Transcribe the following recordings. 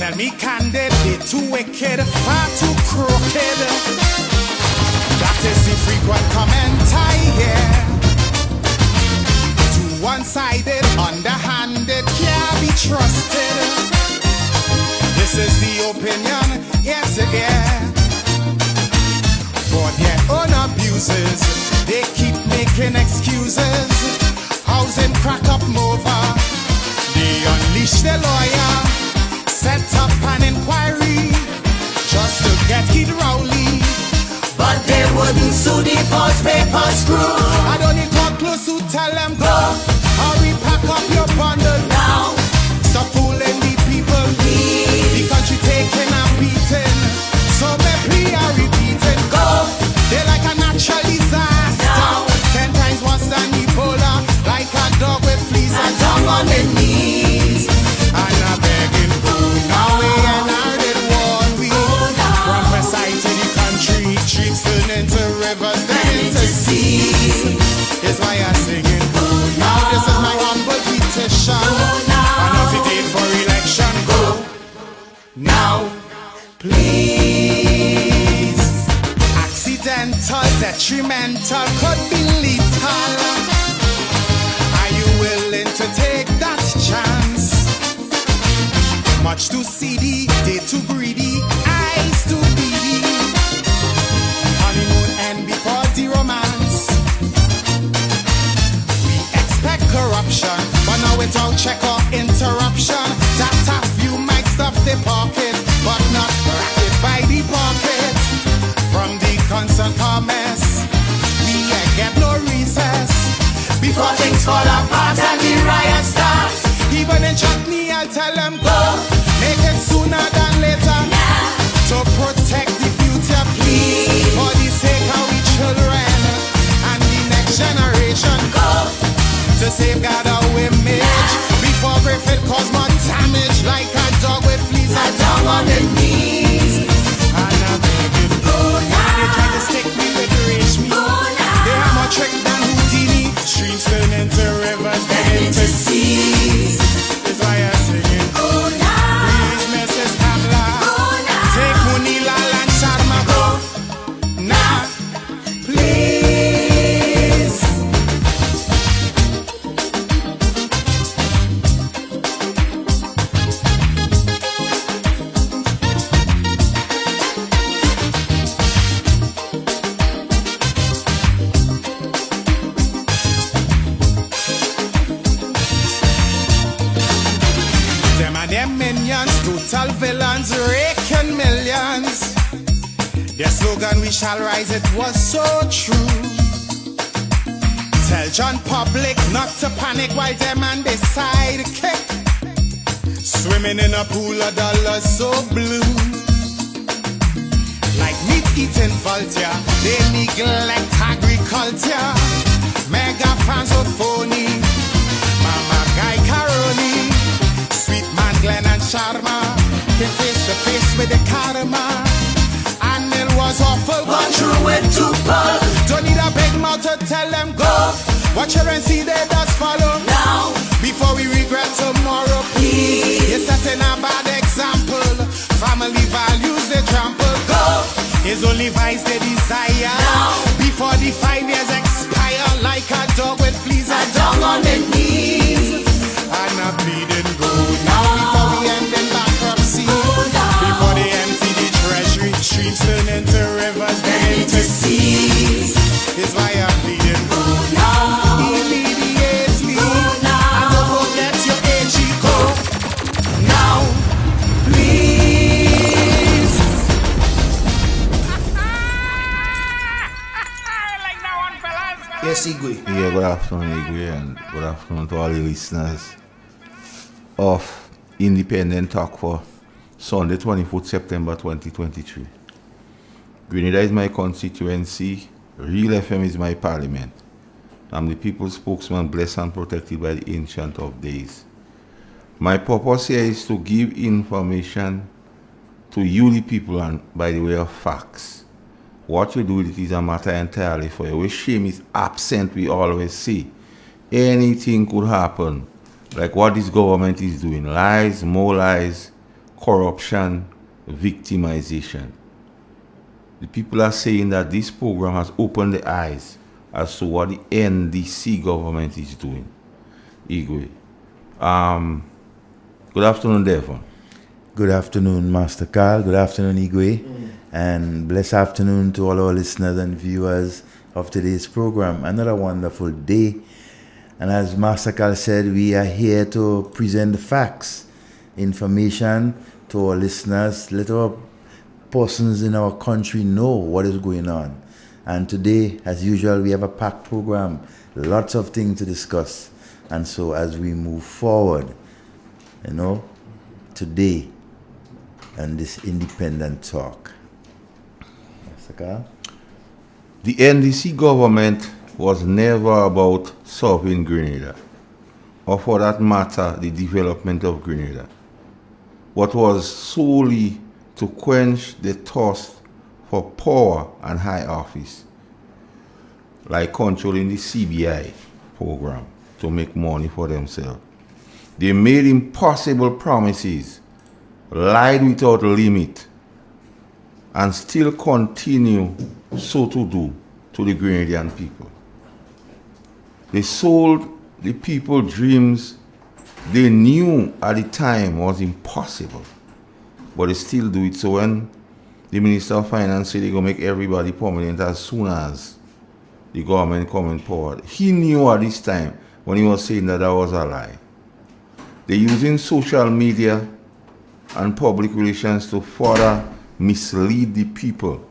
Tell me candid, they too wicked, far too crooked. That is the frequent commenter, yeah. Too one-sided, underhanded, can't be trusted. This is the opinion, yes, yeah. For their own abuses, they keep making excuses. Housing crack up over, they unleash the lawyer. Set up an inquiry just to get Kid Rowley, but they wouldn't sue the false papers crew. I don't need to close to tell them go. Hurry, pack up your bundle now. Stop fooling the people, please. The country taking a beating, so me plea are repeating. Go, they like a natural disaster now. 10 times worse than Ebola, like a dog with fleas and down on their knees. And I'm begging, now we enacted 1 week. From Versailles to the country, streets turn into rivers, then into seas. Is why I'm singing, now this is my humble petition. Another date for election, go now, please. Accidental, detrimental, could be lethal. Are you willing to take that chance? Much too seedy, they too greedy, eyes too beady. Honeymoon end before the romance. We expect corruption, but now without check or interruption. That a few might stuff the pocket, but not racket by the pocket. From the constant comments, we get no recess. Before things fall apart and the riot starts. Even in chutney, I'll tell them go. Make it sooner than later, to protect the future, please. For the sake of we children and the next generation, go. To safeguard our image, before Griffith cause more damage. Like a dog with fleas, a dog on the knees. And I'm begging, go now. They try to stick me with rage me. They have more trick than Houdini. Streams turn into rivers, then into seas. Is why I'm singing, go now. Total villains raking millions. Their slogan, we shall rise, it was so true. Tell John Public not to panic while them and they sidekick. Swimming in a pool of dollars so blue. Like meat eating vulture, they neglect agriculture. Mega fans of phony, Mama Guy Caroni, Sweet Man Glenn and Sharma, came face to face with the karma. And it was awful, but through it too far. Don't need a big mouth to tell them go. Watch her and see they just follow now. Before we regret tomorrow, please. You're setting a bad example. Family values they trample. Go. It's only vice they desire now. Before the 5 years expire, like a dog with fleas, a dog on the knees. And a bleeding go now. Before we end in bankruptcy, before they empty the treasury, streets turn into rivers, then into seas. Is why I'm bleeding go now. Immediately, and don't forget your AG code now, please. Like that one, fellas. Yes, Igwe. Yeah, good afternoon, Igwe, and good afternoon to all the listeners of Independent Talk for Sunday, 24th September 2023. Grenada is my constituency. Real FM is my parliament. I'm the people's spokesman, blessed and protected by the Ancient of Days. My purpose here is to give information to you, the people, and by the way of facts. What you do with it is a matter entirely for you. Where shame is absent, we always see. Anything could happen. Like what this government is doing. Lies, more lies, corruption, victimization. The people are saying that this program has opened the eyes as to what the NDC government is doing. Igwe. Good afternoon, Devon. Good afternoon, Master Carl. Good afternoon, Igwe. And blessed afternoon to all our listeners and viewers of today's program. Another wonderful day. And as Master Carl said, we are here to present the facts, information to our listeners. Let our persons in our country know what is going on. And today, as usual, we have a packed program. Lots of things to discuss. And so as we move forward, today, and this independent talk. Master Carl? The NDC government was never about serving Grenada, or for that matter, the development of Grenada, but was solely to quench the thirst for power and high office, like controlling the CBI program to make money for themselves. They made impossible promises, lied without limit, and still continue so to do to the Grenadian people. They sold the people dreams they knew at the time was impossible, but they still do it. So when the Minister of Finance said they're going to make everybody permanent as soon as the government come in power, he knew at this time when he was saying that was a lie. They're using social media and public relations to further mislead the people,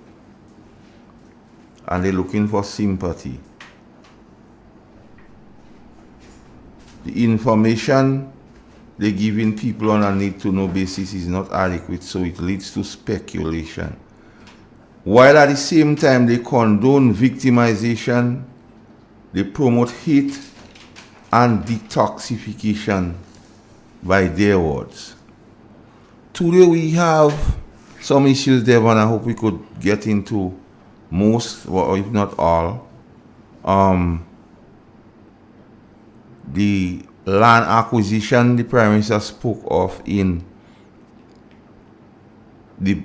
and they're looking for sympathy. The information they're giving people on a need-to-know basis is not adequate, so it leads to speculation. While at the same time they condone victimization, they promote hate and detoxification by their words. Today we have some issues, Devon. I hope we could get into most, or if not all. The land acquisition the Prime Minister spoke of in the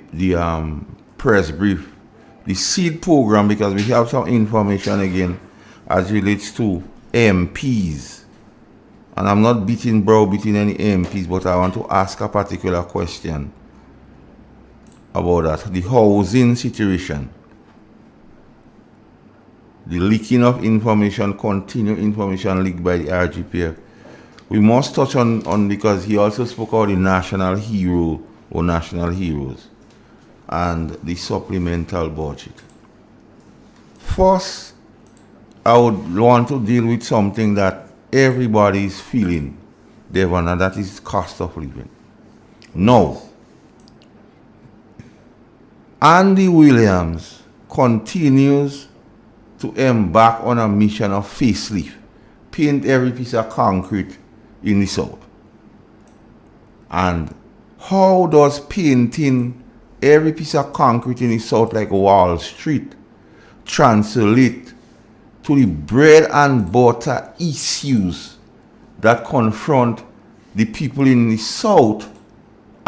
press brief, the seed program, because we have some information again as relates to MPs. And I'm not browbeating any MPs, but I want to ask a particular question about that. The housing situation. The leaking of information, continued information leaked by the RGPF. We must touch on because he also spoke about the national hero or national heroes and the supplemental budget. First, I would want to deal with something that everybody is feeling, Devon, and that is cost of living. Now, Andy Williams continues to embark on a mission of facelift, paint every piece of concrete in the South. And how does painting every piece of concrete in the South, like Wall Street, translate to the bread and butter issues that confront the people in the South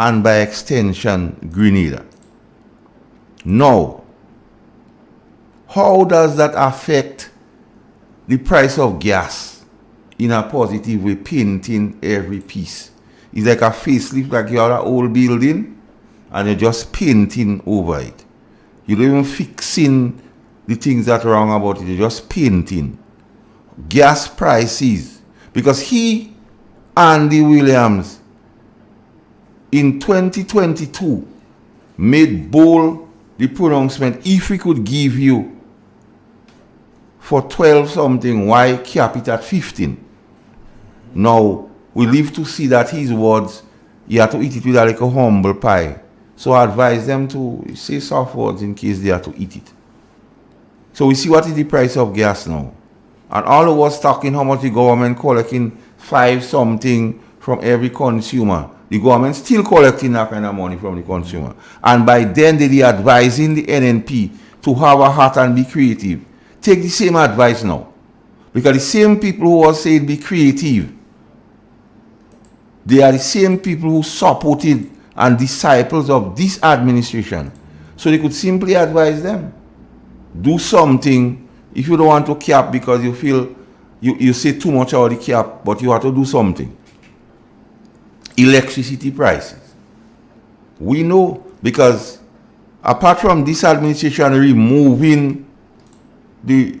and by extension Grenada? Now, how does that affect the price of gas in a positive way, painting every piece? It's like a facelift, like you have an old building and you're just painting over it. You don't even fixing the things that are wrong about it, you're just painting. Gas prices, because he, Andy Williams, in 2022 made bold the pronouncement, if we could give you for 12 something, why cap it at 15? Now, we live to see that his words, you have to eat it with a little humble pie. So I advise them to say soft words in case they have to eat it. So we see what is the price of gas now. And all of us talking how much the government collecting 5 something from every consumer. The government still collecting that kind of money from the consumer. And by then they are advising the NNP to have a heart and be creative. Take the same advice now. Because the same people who are saying be creative, they are the same people who supported and disciples of this administration. So they could simply advise them, do something. If you don't want to cap because you feel you say too much about the cap, but you have to do something. Electricity prices. We know, because apart from this administration removing the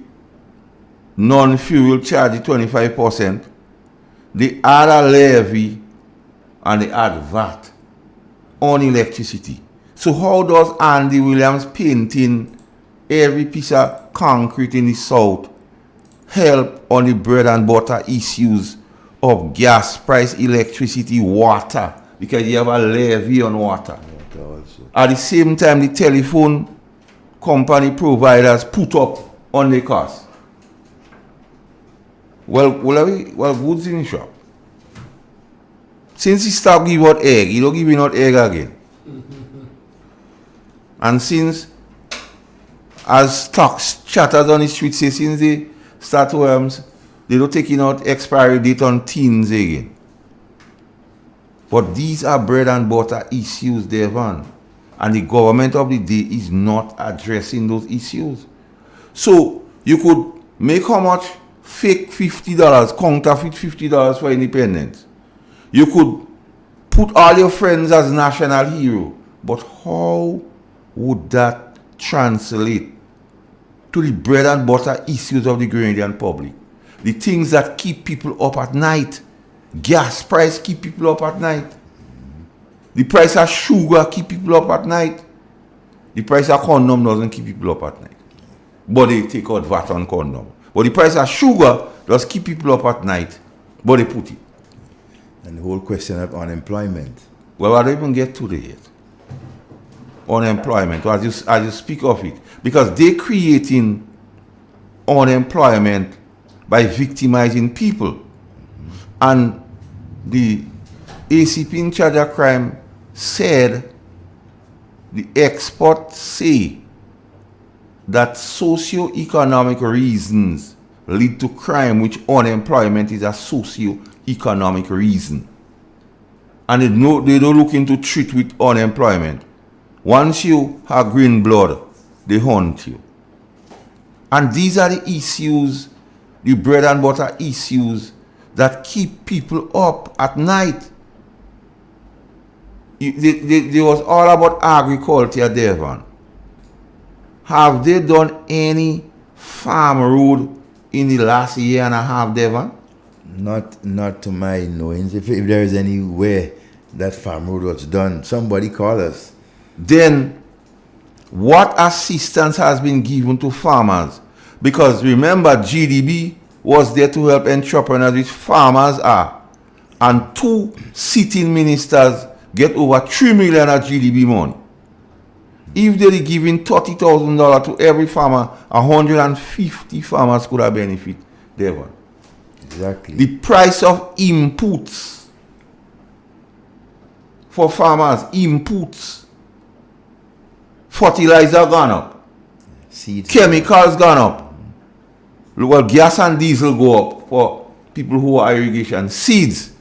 non-fuel charge 25%, they add a levy and they add VAT on electricity. So how does Andy Williams painting every piece of concrete in the South help on the bread and butter issues of gas price, electricity, water? Because you have a levy on water. At the same time, the telephone company providers put up on the cost. Well, goods in the shop. Since he stopped giving out egg, he don't give out egg again. And since, as stocks chatters on the street say, since they start worms, they don't take out expiry date on tins again. But these are bread and butter issues, Devon. And the government of the day is not addressing those issues. So you could make how much? Fake $50, counterfeit $50 for independence. You could put all your friends as national hero. But how would that translate to the bread and butter issues of the Grenadian public? The things that keep people up at night. Gas price keep people up at night. The price of sugar keep people up at night. The price of condom doesn't keep people up at night. But they take out VAT on condom. But the price of sugar does keep people up at night. But they put it. And the whole question of unemployment. Well, I don't even get to that yet. Unemployment, as you speak of it. Because they're creating unemployment by victimizing people. And the ACP in charge of crime said the experts say that socio-economic reasons lead to crime, which unemployment is a socio-economic reason. And they don't look into treat with unemployment. Once you have green blood, they hunt you. And these are the issues, the bread and butter issues that keep people up at night. They was all about agriculture, Devon. Have they done any farm road in the last year and a half, Devon? Not to my knowings. If there is anywhere that farm road was done, somebody call us. Then what assistance has been given to farmers? Because remember, GDB was there to help entrepreneurs, which farmers are. And 2 sitting ministers get over $3 million of GDB money. If they're giving $30,000 to every farmer, 150 farmers could have benefit, Devon. Exactly. The price of inputs for farmers, fertilizer gone up, Seeds. chemicals gone up. Well, gas and diesel go up for people who are irrigation. Seeds,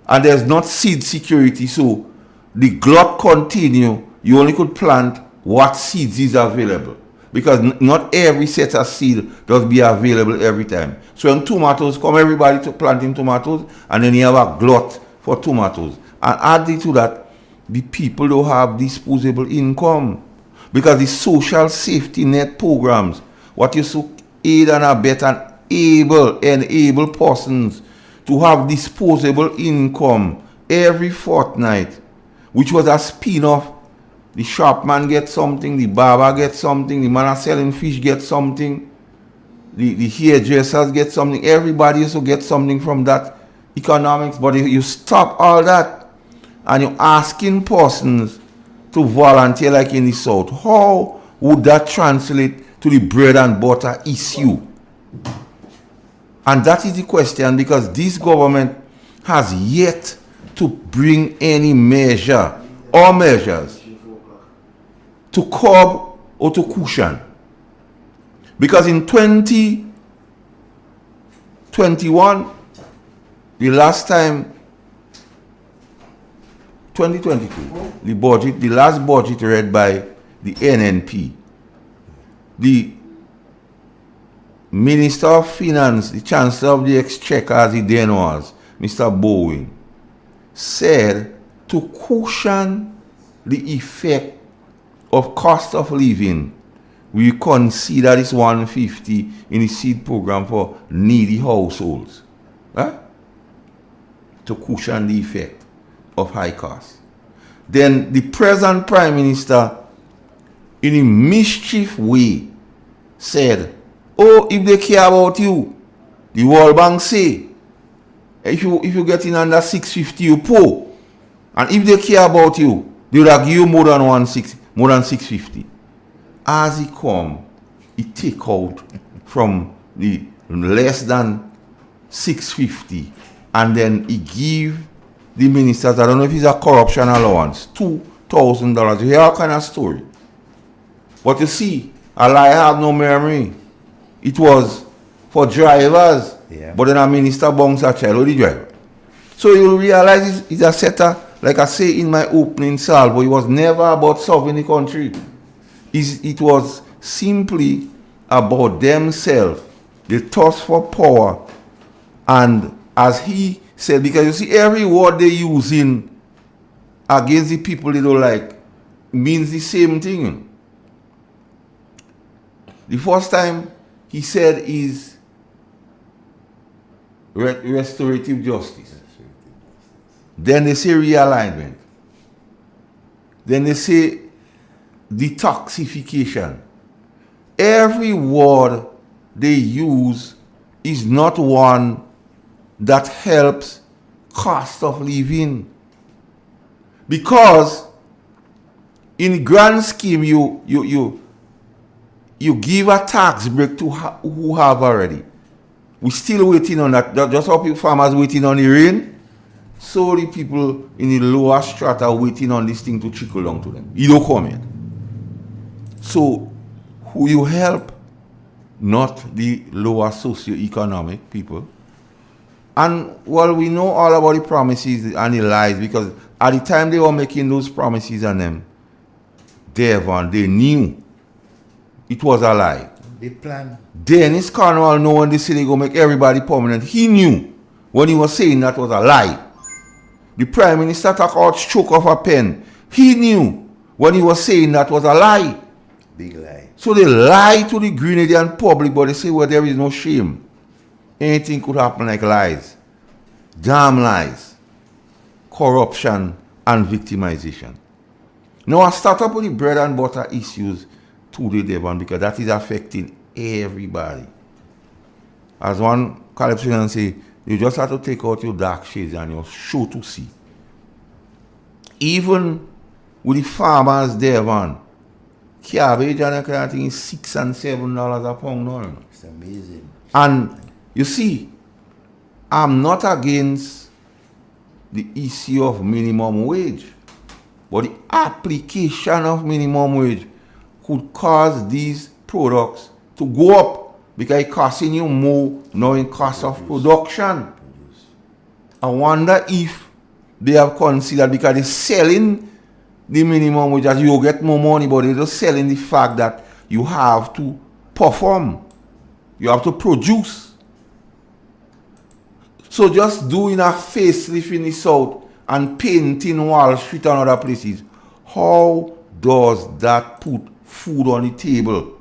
and there's not seed security, so the glut continue. You only could plant what seeds is available, because not every set of seed does be available every time. So when tomatoes come, everybody to planting tomatoes, and then you have a glut for tomatoes. And added to that, the people don't have disposable income, because the social safety net programs, what used to aid and abet and enable persons to have disposable income every fortnight, which was a spin-off. The shopman gets something, the barber gets something, the man selling fish gets something, the hairdressers get something. Everybody used to get something from that economics. But if you stop all that and you're asking persons to volunteer like in the South, how would that translate to the bread and butter issue? And that is the question, because this government has yet to bring any measure or measures to curb or to cushion. Because in 2021, the last time 2022. The budget, the last budget read by the NNP. The Minister of Finance, the Chancellor of the Exchequer as he then was, Mr. Bowen, said to cushion the effect of cost of living, we consider this 150 in the seed program for needy households. Huh? To cushion the effect of high costs. Then the present Prime Minister, in a mischief way, said, oh, if they care about you, the World Bank say, if you get in under 650, you poor. And if they care about you, they will give you more than 650. As he come, he take out from the less than 650, and then he give the ministers, I don't know if it's a corruption allowance, $2,000. You hear all kind of story. But you see, I have no memory. It was for drivers, but then a minister bongs a child with the driver. So you realize it's a setter, like I say in my opening salvo, it was never about solving the country. It was simply about themselves, the thirst for power. And as he said, because you see, every word they using against the people they don't like means the same thing. The first time he said is restorative justice. Then they say realignment. Then they say detoxification. Every word they use is not one that helps cost of living. Because in grand scheme you give a tax break to who have already. We're still waiting on that. Just how people farmers waiting on the rain, so the people in the lower strata are waiting on this thing to trickle down to them. You don't come in. So who you help? Not the lower socio-economic people. And well, we know all about the promises and the lies, because at the time they were making those promises on them, they knew it was a lie. They planned. Dennis Cornwall know when they say they go make everybody permanent. He knew when he was saying that was a lie. The Prime Minister took out stroke of a pen. He knew when he was saying that was a lie. Big lie. So they lie to the Grenadian public, but they say, well, there is no shame. Anything could happen like lies. Damn lies. Corruption and victimization. Now I start up with the bread and butter issues today, Devon, because that is affecting everybody. As one Caleb say, you just have to take out your dark shades and your show to see. Even with the farmers, Devon, cabbage and that kind of thing is $6 and $7 a pound now. It's amazing. And you see, I'm not against the issue of minimum wage, but the application of minimum wage could cause these products to go up, because it's costing you more now in cost of production. I wonder if they have considered, because they're selling the minimum wage as you get more money, but they're just selling the fact that you have to perform, you have to produce. So just doing a facelift in the South and painting Wall Street and other places, how does that put food on the table?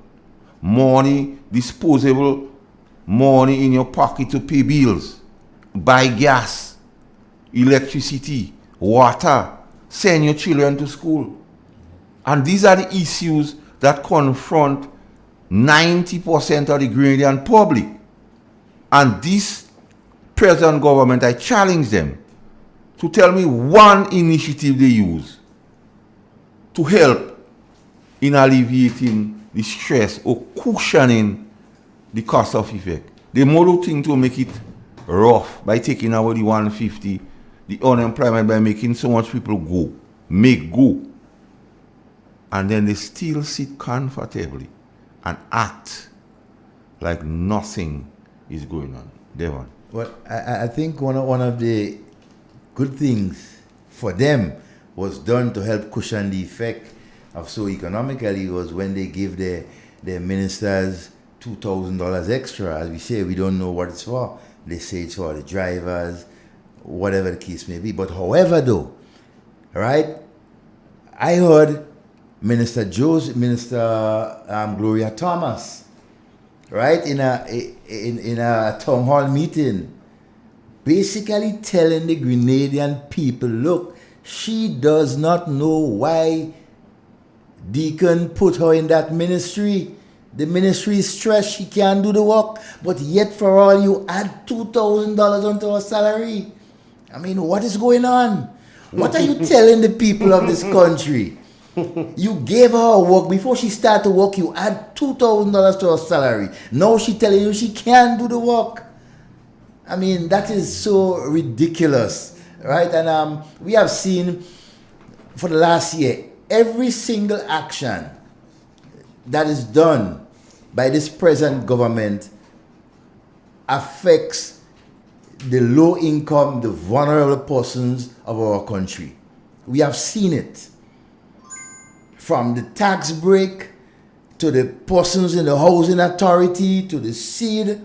Money, disposable money in your pocket to pay bills, buy gas, electricity, water, send your children to school. And these are the issues that confront 90% of the Grenadian public. And this present government, I challenge them to tell me one initiative they use to help in alleviating the stress or cushioning the cost of effect. The model thing to make it rough by taking away the 150, the unemployment, by making so much people go, and then they still sit comfortably and act like nothing is going on. Devon. Well, I think one of the good things for them was done to help cushion the effect of so economically was when they give their ministers $2,000 extra. As we say, we don't know what it's for. They say it's for the drivers, whatever the case may be. But however though, right, I heard Minister Gloria Thomas, right, in a town hall meeting, basically telling the Grenadian people, look, she does not know why Deacon put her in that ministry. The ministry is stressed, she can't do the work, but yet for all you add $2,000 onto her salary. I mean, what is going on? What are you telling the people of this country? You gave her work. Before she started to work, you add $2,000 to her salary. Now she's telling you she can't do the work. I mean, that is so ridiculous, right? And we have seen for the last year, every single action that is done by this present government affects the low income, the vulnerable persons of our country. We have seen it. From the tax break, to the persons in the housing authority, to the seed,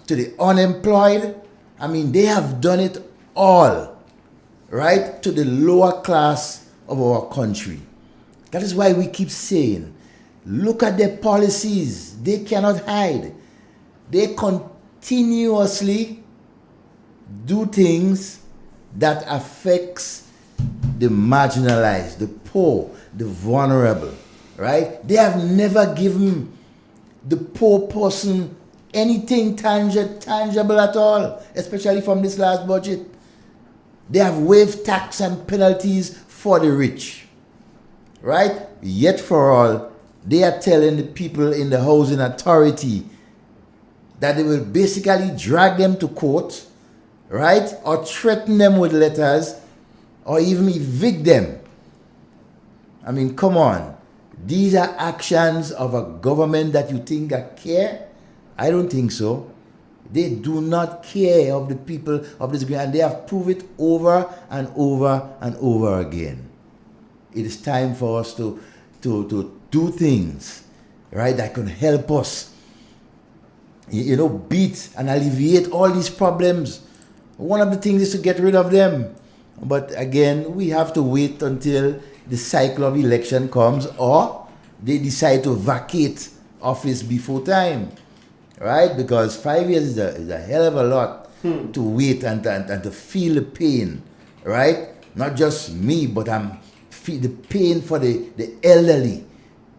to the unemployed. I mean, they have done it all, right, to the lower class of our country. That is why we keep saying, look at their policies. They cannot hide. They continuously do things that affects the marginalized, the poor, the vulnerable, right? They have never given the poor person anything tangible at all, especially from this last budget. They have waived tax and penalties for the rich, right? Yet for all, they are telling the people in the housing authority that they will basically drag them to court, right? Or threaten them with letters, or even evict them. I mean, come on. These are actions of a government that you think that care? I don't think so. They do not care of the people of this country, and they have proved it over and over and over again. It is time for us to do things, right, that can help us, beat and alleviate all these problems. One of the things is to get rid of them. But again, we have to wait until the cycle of election comes, or they decide to vacate office before time, right? Because 5 years is a hell of a lot to wait and to feel the pain, right? Not just me, but I'm feel the pain for the elderly,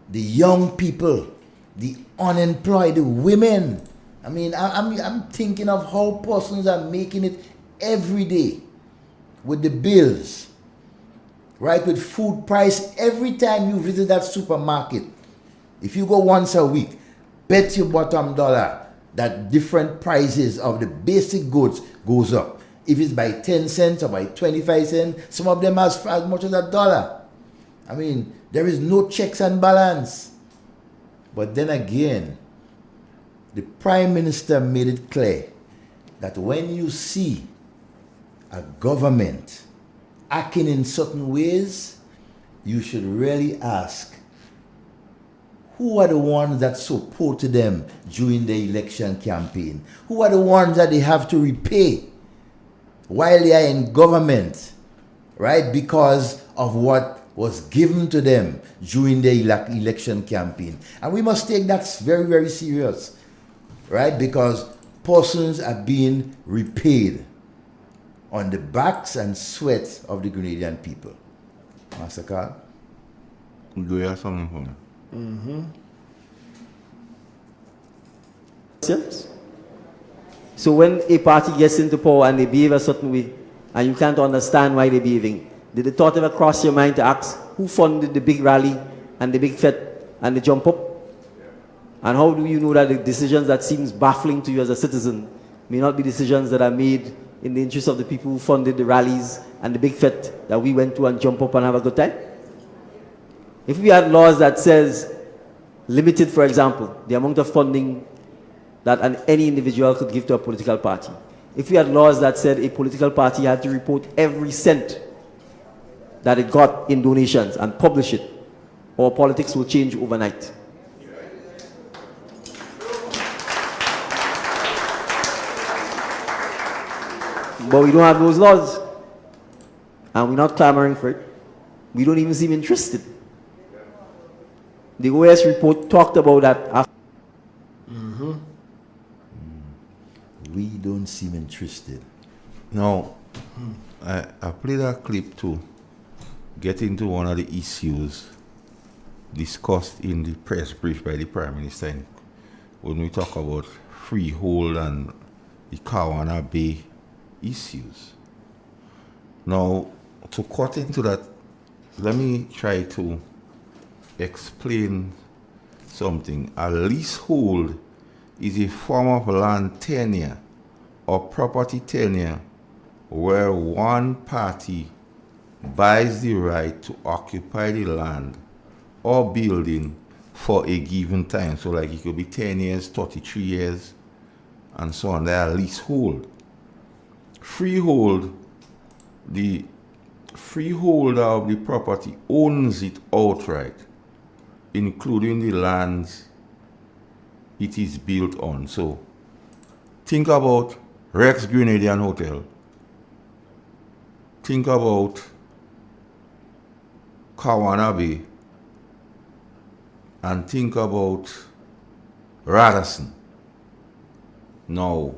the young people, the unemployed, the women. I mean, I'm thinking of how persons are making it every day with the bills, right? With food price. Every time you visit that supermarket, if you go once a week, bet your bottom dollar that different prices of the basic goods goes up. If it's by 10 cents or by 25 cents, some of them as much as $1. I mean, there is no checks and balance. But then again, the Prime Minister made it clear that when you see a government acting in certain ways, you should really ask, who are the ones that supported them during the election campaign? Who are the ones that they have to repay while they are in government, right? Because of what was given to them during the election campaign. And we must take that very, very serious, right? Because persons are being repaid on the backs and sweat of the Grenadian people. Master Carl? Do you have something for me? Yes. So when a party gets into power and they behave a certain way, and you can't understand why they're behaving, did the thought ever cross your mind to ask who funded the big rally and the big fete and the jump up? And how do you know that the decisions that seems baffling to you as a citizen may not be decisions that are made in the interest of the people who funded the rallies and the big fete that we went to and jump up and have a good time? If we had laws that says limited, for example, the amount of funding that any individual could give to a political party, if we had laws that said a political party had to report every cent that it got in donations and publish it, our politics will change overnight. But we don't have those laws, and we're not clamoring for it. We don't even seem interested. The OS report talked about that after. We don't seem interested. Now, I played a clip to get into one of the issues discussed in the press brief by the Prime Minister when we talk about freehold and the Kawana Bay issues. Now, to cut into that, let me try to explain something. A leasehold is a form of land tenure or property tenure where one party buys the right to occupy the land or building for a given time. So like it could be 10 years, 33 years, and so on. They are leasehold. Freehold, the freeholder of the property owns it outright, including the lands it is built on. So think about Rex Grenadian Hotel. Think about Kawana Bay. And think about Radisson. Now,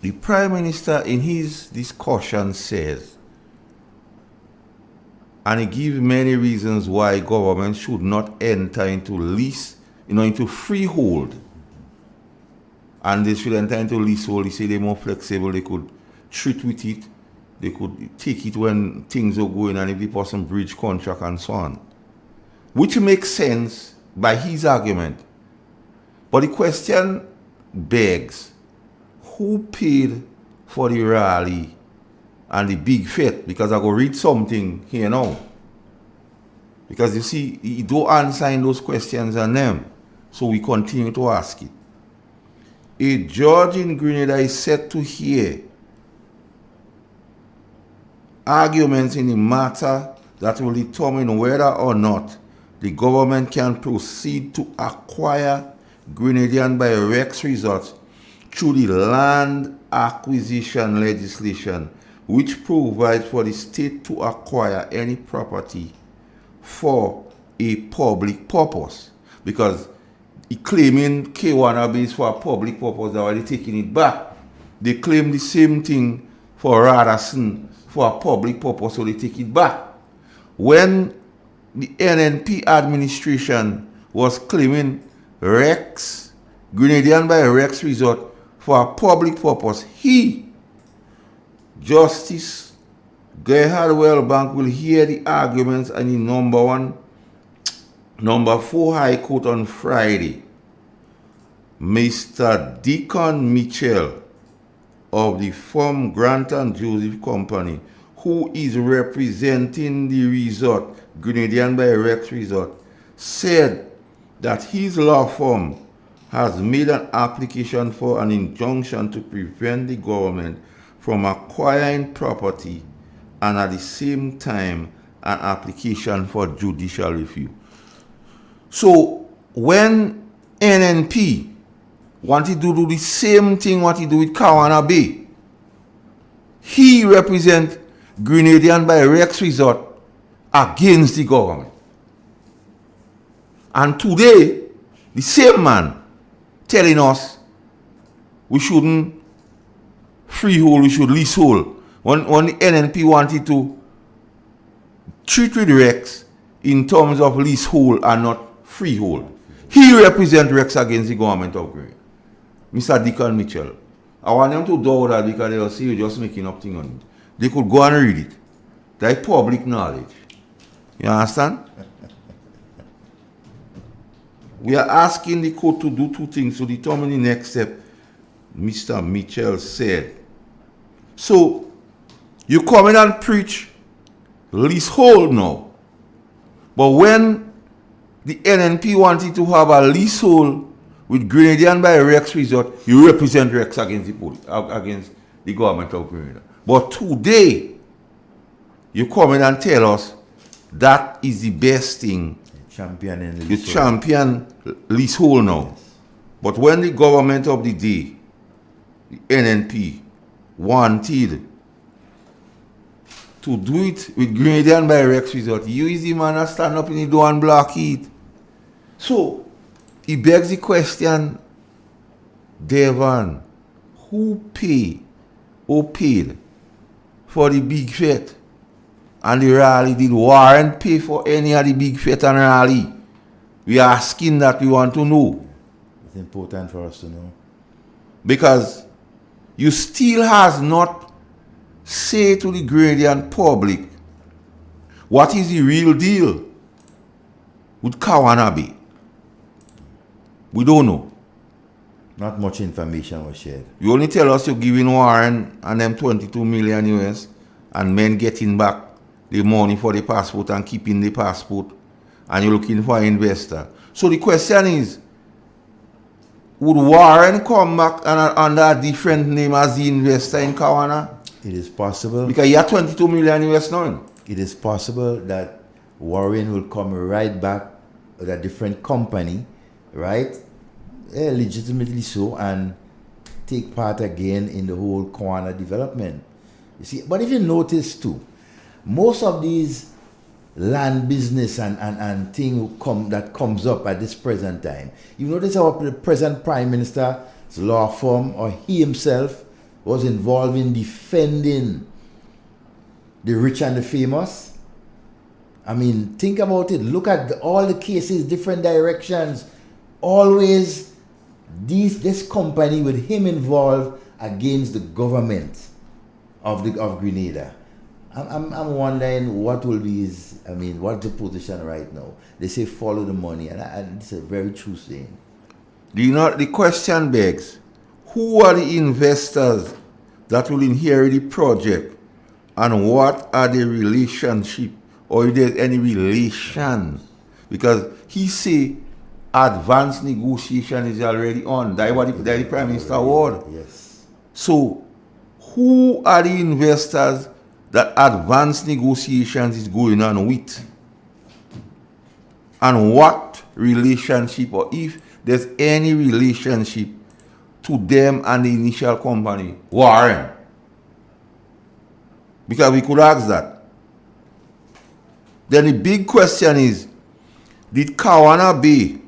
the Prime Minister in his discussion says, and he gives many reasons why government should not enter into lease, into freehold. And they should enter into leasehold. He said they're more flexible, they could treat with it, they could take it when things are going and if the person breach contract and so on. Which makes sense by his argument. But the question begs, who paid for the rally and the big fete? Because I go read something here now. Because you see, he don't answer those questions on them. So we continue to ask it. A judge in Grenada is set to hear arguments in the matter that will determine whether or not the government can proceed to acquire Grenadian by Rex Resort through the land acquisition legislation, which provides for the state to acquire any property for a public purpose. Because he claiming K1 is for a public purpose, they're already taking it back. They claim the same thing for Radisson for a public purpose, so they take it back. When the NNP administration was claiming Rex, Grenadian by Rex Resort for a public purpose, Justice Gerhard Wellbank will hear the arguments and the number 4 High Court on Friday. Mr. Deacon Mitchell of the firm Grant and Joseph Company, who is representing the resort, Grenadian by Rex Resort, said that his law firm has made an application for an injunction to prevent the government from acquiring property and at the same time an application for judicial review. So when NNP wanted to do the same thing what he do with Kawana Bay, he represents Grenadian by Rex Resort against the government. And today, the same man telling us we shouldn't freehold, we should leasehold. When the NNP wanted to treat with Rex in terms of leasehold and not freehold, he represents Rex against the government of Grenada. Mr. Deacon Mitchell. I want them to do that because they'll see you just making up things on it. They could go and read it. That's public knowledge. You understand? We are asking the court to do two things to determine the next step, Mr. Mitchell said. So, you come in and preach leasehold now. But when the NNP wanted to have a leasehold with Grenadian by Rex Resort, you represent Rex against the government of Grenada. But today, You come in and tell us that is the best thing. Champion in You champion leasehold now. But when the government of the day, the NNP, wanted to do it with Grenadian by Rex Resort, you is the man that stand up in the door and block it. So, it begs the question, Devon, who paid for the big fete and the rally? Did Warren pay for any of the big fete and rally? We are asking that, we want to know. It's important for us to know. Because you still has not say to the Grenadian public what is the real deal with Kawanabe. We don't know. Not much information was shared. You only tell us you're giving Warren and them 22 million US and men getting back the money for the passport and keeping the passport, and you're looking for an investor. So the question is, would Warren come back under a different name as the investor in Kawana? It is possible. Because he had 22 million US now. It is possible that Warren will come right back with a different company, right? Legitimately so, and take part again in the whole Kawana development. You see, but if you notice too, most of these land business and thing that comes up at this present time, you notice how the present Prime Minister's law firm or he himself was involved in defending the rich and the famous. I mean, think about it. Look at all the cases, different directions. Always this company with him involved against the government of Grenada. I'm wondering what will be what's the position right now? They say follow the money, and it's a very true saying. The question begs, who are the investors that will inherit the project, and what are the relationship, or if there's any relation? Because he say advanced negotiation is already on. That's what the Prime Minister word. Yes. So, who are the investors that advanced negotiations is going on with? And what relationship, or if there's any relationship to them and the initial company, Warren? Because we could ask that. Then the big question is, did Kawana Bay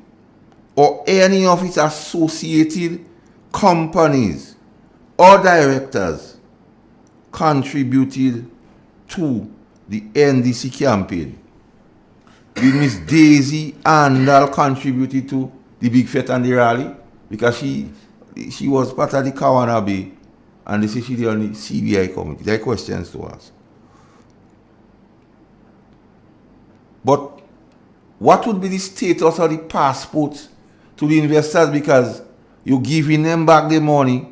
or any of its associated companies or directors contributed to the NDC campaign? Did Miss Daisy Andal contributed to the big fete and the rally? Because she was part of the Kawana Bay, and they say she's on the CBI committee. There are questions to ask. But what would be the status of the passports to the investors? Because you're giving them back the money,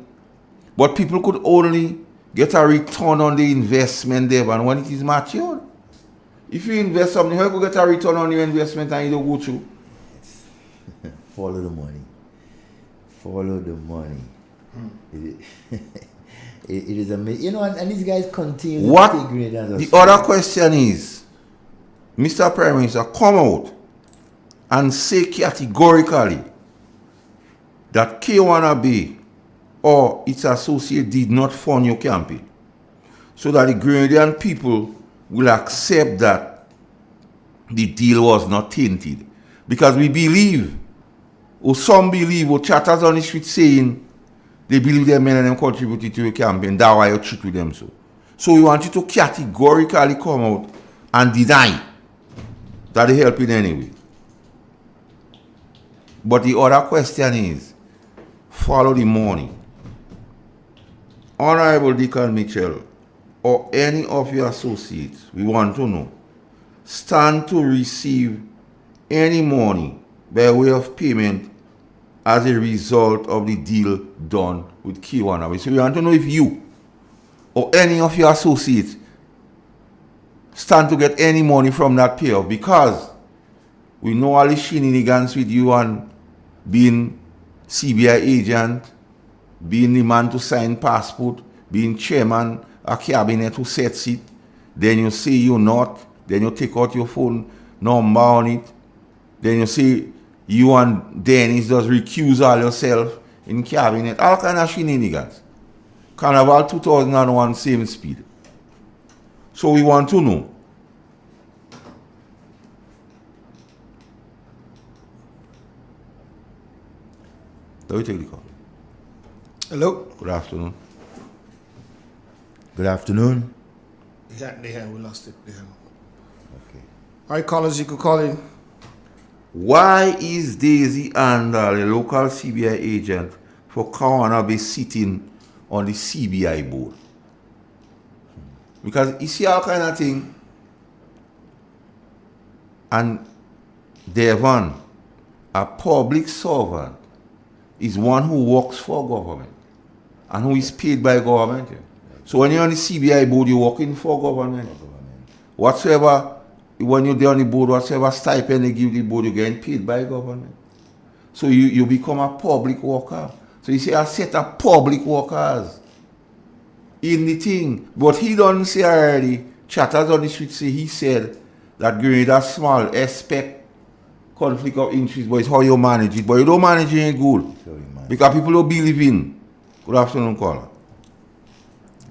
but people could only get a return on the investment there, and when it is matured. If you invest something, how you get a return on your investment and you don't go through? Follow the money. Follow the money. It is amazing. And these guys continue what to take Grenada. The other question is, Mr. Prime Minister, come out and say categorically that Kawana Bay or its associate did not fund your campaign, so that the Grenadian people will accept that the deal was not tainted. Because we believe, or some believe, or chatters on the street saying they believe their men and them contributed to your campaign, that's why you treat with them so. So we want you to categorically come out and deny that they help in any way. But the other question is, follow the money. Honorable Deacon Mitchell, or any of your associates, we want to know, stand to receive any money by way of payment as a result of the deal done with Kawana. So we want to know if you or any of your associates stand to get any money from that payoff, because we know all the shenanigans with you and being CBI agent, being the man to sign passport, being chairman a cabinet who sets it. then you say you not, then you take out your phone number on it, then you say you and Dennis just recuse all yourself in cabinet, all kind of shenanigans. Carnival 2001 same speed. So we want to know. Let me take the call. Hello? Good afternoon. Good afternoon. Yeah, we lost it. Okay. All right, callers, you can call in. Why is Daisy Andal, a local CBI agent for Kawana, be sitting on the CBI board? Because you see all kind of thing. And Devon, a public servant, is one who works for government and who is paid by government. So when you're on the CBI board, you're working for government. Whatsoever, when you're there on the board, whatsoever stipend they give the board, you're getting paid by government. So you become a public worker. So you see a set of public workers in the thing. But he don't say already, chatters on the street say he said that Grenada small expect conflict of interest, but it's how you manage it. But you don't manage it good. Because people don't believe in. Good afternoon, caller.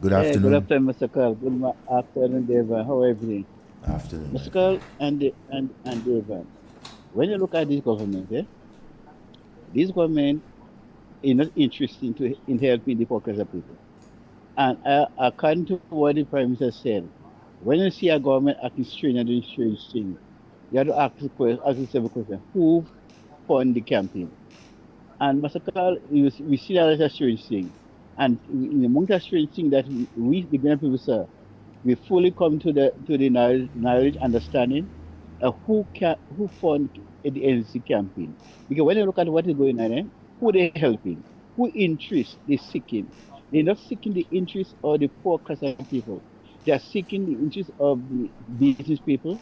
Good Hey, good afternoon. afternoon, Mr. Carl. Afternoon, Devon. How are you doing? Afternoon. my Mr. friend. Carl and Devon, when you look at this government, this government is not interested in helping the poorest of people. And according to what the Prime Minister said, when you see a government acting strange and doing strange things, you have to ask yourself a question: who fund the campaign? And Mr. Carl, we see that as a strange thing. And in among the strange thing that the grand people say, we fully come to the knowledge understanding of who fund the NC campaign. Because when you look at what is going on, who they helping, who interest they seeking. They're not seeking the interest of the poor class of people. They are seeking the interest of the business people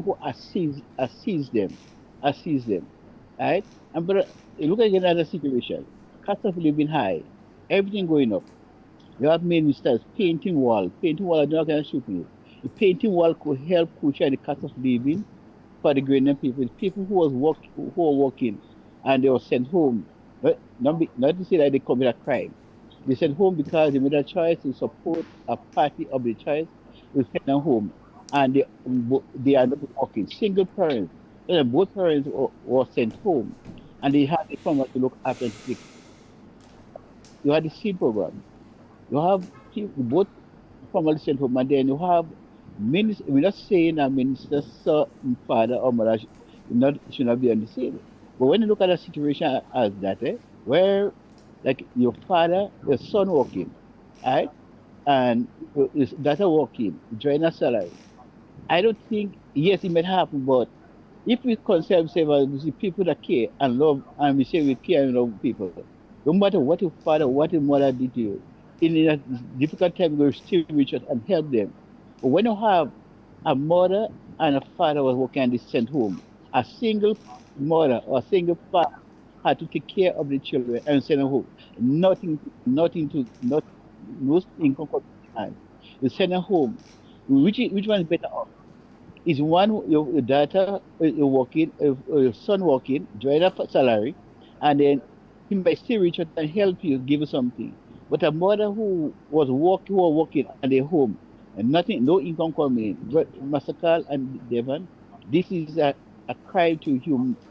who assist them, right? And but you look at another situation. Cost of living high, everything going up. You have ministers painting wall. Painting wall, I'm not going to shoot you. The painting wall could help cushion the cost of living for the Ghanaian people. People who were working and they were sent home. Not to say that they commit a crime. They sent home because they made a choice to support a party of the choice. They sent them home, and they are not working. Single parents, both parents were sent home, and they had the farmer to look after and take. You had the seed program. You have both formal sent home, and then you have minister. We're not saying a minister's father or mother should not be on the scene. But when you look at a situation as that, where like your father, your son working, right, and his daughter working, join a salary. I don't think yes, it might happen, but if we consider ourselves as the people that care and love, and we say we care and love people, no matter what your father, what your mother did to you, in a difficult time, you will still reach out and help them. But when you have a mother and a father was working and they sent home, a single mother or a single father had to take care of the children and send them home. Not most income coming behind. You send them home. Which one is better off? Is one your daughter working, your son working, join a salary, and then he might still reach out and help you, give you something. But a mother who was working and they're home and nothing, no income coming in, but Massacre and Devon, this is a crime to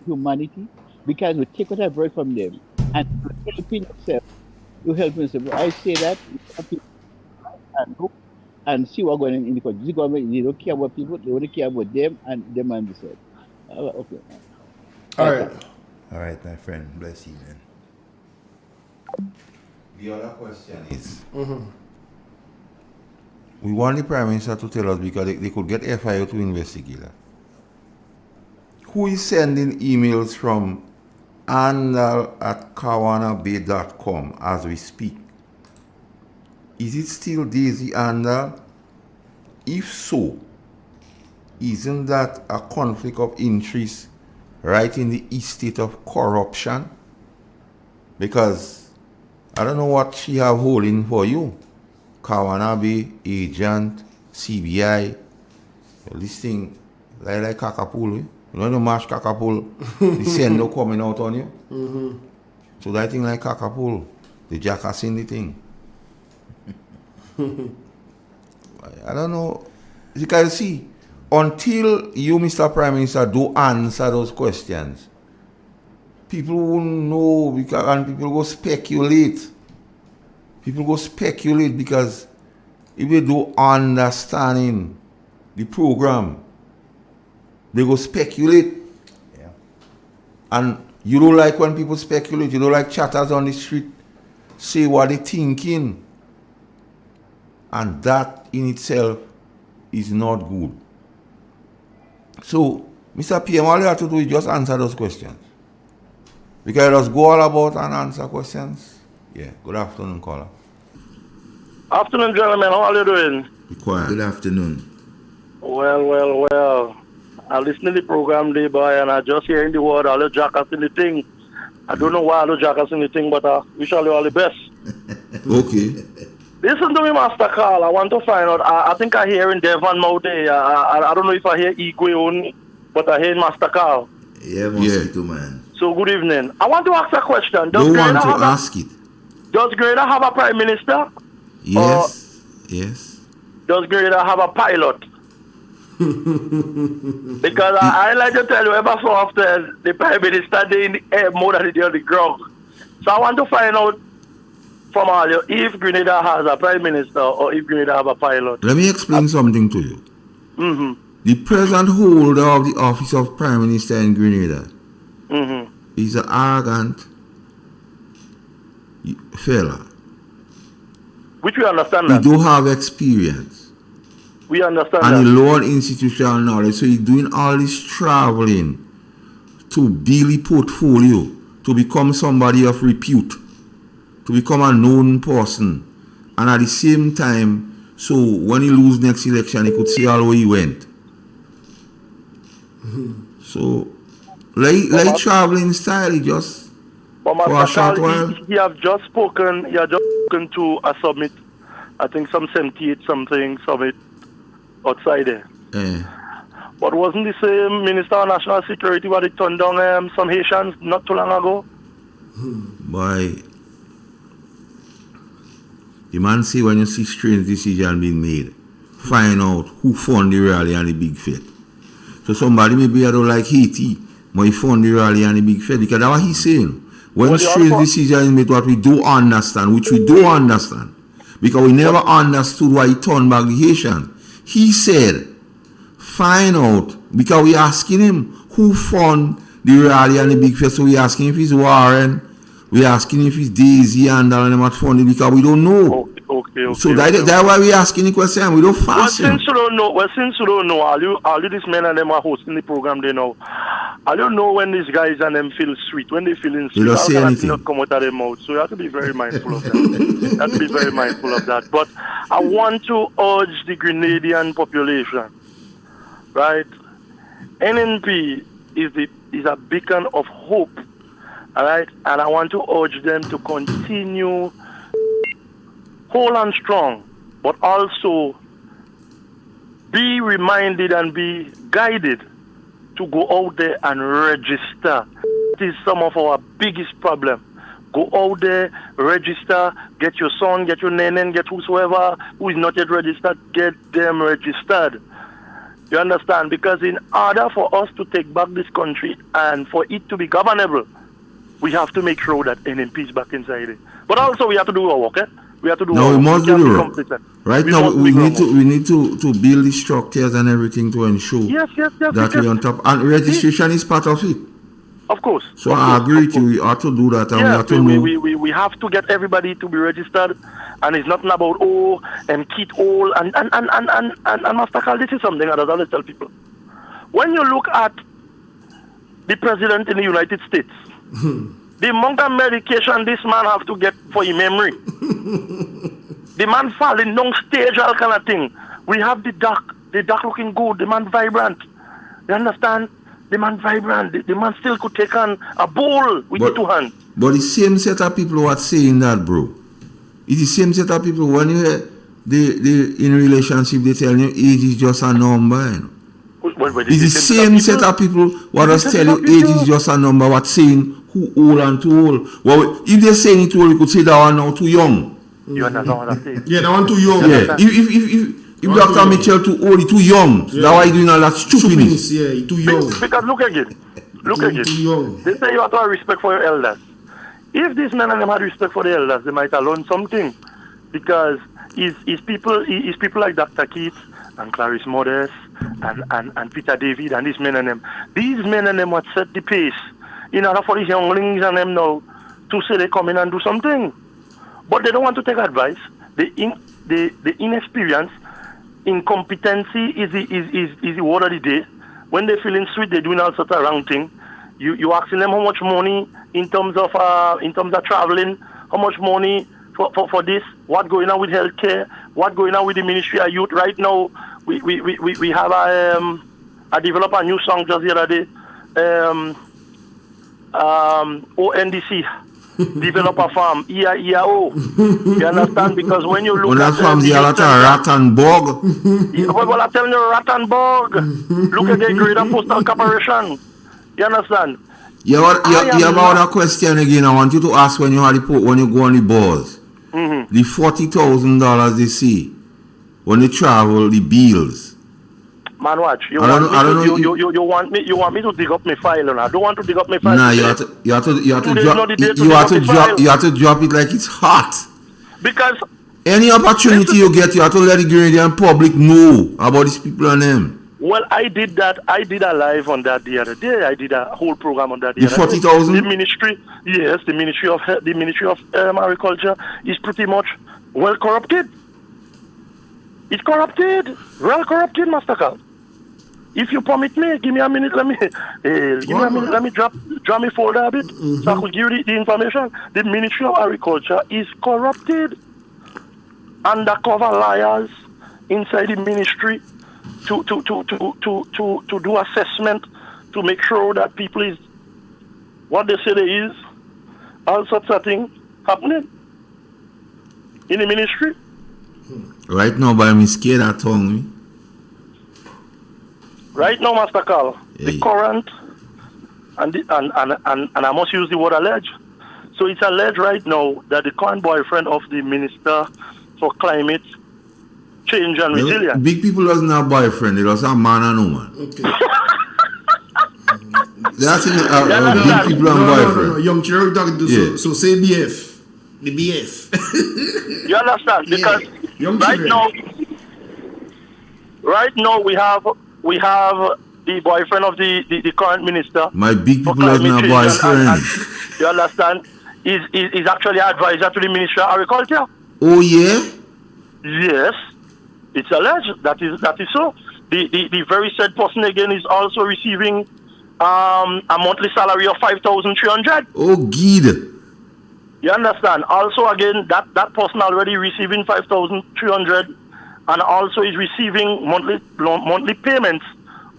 humanity because we take what I bread from them and you're helping yourself. You helping yourself. I say that and look and see what's going on in the country. The government, they don't care about people, they only care about them and themselves. Okay. All Right, right. thanks. All right, my friend. Bless you, man. The other question is, we want the Prime Minister to tell us because they could get FIO to investigate that. Who is sending emails from andal@kawanabay.com as we speak? Is it still Daisy Andal? If so, isn't that a conflict of interest right in the estate of corruption? Because I don't know what she have holding for you. Kawanabe, agent, CBI. This thing, like Kakapool, you know the march Kakapool, the sender coming out on you. Mm-hmm. So that thing like Kakapool, the jackassing the thing. I don't know. You can see, until you, Mr. Prime Minister, do answer those questions, people won't know because, and people go speculate. People go speculate because if they do understanding the program, they go speculate. Yeah. And you don't like when people speculate. You don't like chatters on the street say what they're thinking. And that in itself is not good. So, Mr. PM, all you have to do is just answer those questions. Because you just go all about and answer questions. Yeah. Good afternoon, caller. Afternoon, gentlemen. How are you doing? Be quiet. Good afternoon. Well. I listen to the program day, boy, and I just hearing the word, all the jackers in the thing. I don't know why all the jackers in the thing, but we shall do all the best. Okay. Listen to me, Master Carl. I want to find out. I think I hear in Devon Mouth. I don't know if I hear Igwe only, but I hear Master Carl. Yeah, mosquito man. So good evening. I want to ask a question. Don't want to ask it. Does Grenada have a prime minister? Yes. Yes. Does Grenada have a pilot? Because I like to tell you, ever so often, the prime minister they in the air more than they on the ground. So I want to find out from all you if Grenada has a prime minister or if Grenada have a pilot. Let me explain something to you. Mm-hmm. The present holder of the office of Prime Minister in Grenada is an arrogant fella. Which we understand He that. don't have experience. We understand And that. he lower institutional knowledge. So he's doing all this traveling to build a portfolio, to become somebody of repute, to become a known person. And at the same time, so when he lose next election, he could see all where he went. So, like traveling style, he just for a short while. He have just spoken to a summit, I think some 78 something summit outside there. But wasn't the same Minister of National Security what he turned down some Haitians not too long ago? Boy, the man say when you see strange decision being made, find out who fund the rally and the big fete. So somebody maybe I don't like Haiti, but he fund the rally and the big fete because that's what he's saying. When strange decision is made, what we do understand, which we do understand, because we never understood why he turned back the Haitians. He said, find out, because we asking him who fund the rally and the big fest. So we asking if it's Warren, we asking if it's Daisy and all them at funding because we don't know. Okay. So that's why we asking the question. We don't fast him. Since you don't know, all you these men and them are hosting the program they know. I don't know when these guys and them feel sweet. When they feeling sweet, don't say anything. not come out of their mouth. So you have to be very mindful of that. You have to be very mindful of that. But I want to urge the Grenadian population, right? NNP is a beacon of hope, all right? And I want to urge them to continue whole and strong, but also be reminded and be guided to go out there and register. That is some of our biggest problem. Go out there, register, get your son, get your nenen, get whosoever who is not yet registered, get them registered. You understand? Because in order for us to take back this country and for it to be governable, we have to make sure that NNP is back inside it. But also we have to do our work, We have to do no, our we must do the work. complacent. Right now, we need to build the structures and everything to ensure that we on top. And registration is part of it. Of course. So I agree with you. We ought to do that, and we have to know. We have to get everybody to be registered, and it's nothing about kit all and Master Carl, this is something that I always tell people. When you look at the president in the United States, the amount of medication this man have to get for his memory, the man falling down stage, all kind of thing. We have the doc looking good, the man vibrant. You understand? The man vibrant. The man still could take on a bowl with the two hands. But the same set of people who are saying that, bro. It's the same set of people when you hear in relationship they tell you age is just a number, you know. Well, It's the same set of people what just tell you age is just a number, what saying who old and too old. Well, if they're saying it old, you could say that one now too young. You understand what I'm saying? Yeah, that one too young. Yeah. If Dr. Mitchell too old, he too young. So that's why he doing all that stupidness. Yeah, he too young. Because look again. Too young. They say you have to have respect for your elders. If these men and them had respect for the elders, they might have learned something. Because it's people like Dr. Keith and Clarice Modest and Peter David and these men and them. These men and them would set the pace in order for these younglings and them now to say they come in and do something. But they don't want to take advice. The inexperience, incompetency is the word of the day. When they're feeling sweet, they're doing all sorts of wrong things. You asking them how much money in terms of traveling, how much money for this, what going on with healthcare, what going on with the Ministry of Youth. Right now, we have I developed a new song just the other day. ONDC develop a farm, EIO. You understand? Because when you look at farms, you have a rat and bog. Well, I'm telling you, rat and bog. Look at the Greater Postal Corporation. You understand? You have another question again. I want you to ask when you go on the bus. Mm-hmm. The $40,000 they see when they travel, the bills. Man, watch. You want me to dig up my file, and I don't want to dig up my file. Nah, you have to drop it like it's hot. Because any opportunity you get, you have to let the Grenadian public know about these people and them. Well, I did that. I did a live on that the other day. I did a whole program on that the other day. 40,000? The ministry, yes, the Ministry of Agriculture is pretty much well corrupted. It's corrupted, well corrupted, Master Carl. If you permit me, give me a minute. Let me drop me folder a bit, so I could give you the information. The Ministry of Agriculture is corrupted. Undercover liars inside the ministry to do assessment to make sure that people is what they say they is. All sorts of things happening in the ministry. Right now, by me scared at tongue. Right now, Master Carl, the current and I must use the word alleged. So it's alleged right now that the current boyfriend of the Minister for Climate Change and Resilience. Big people doesn't have boyfriend; they just have man and woman. Okay. That's in big people and boyfriend. No. Young Chirag talking to so say BF. The BF. You understand? Because right now we have the boyfriend of the current minister. My big people doesn't have boyfriend. And, you understand? Is actually advisor to the Ministry of Agriculture. Oh yeah? Yes. It's alleged that is so. The very said person again is also receiving a monthly salary of 5,300. Oh gid. You understand? Also again that person already receiving 5,300 and also is receiving monthly payments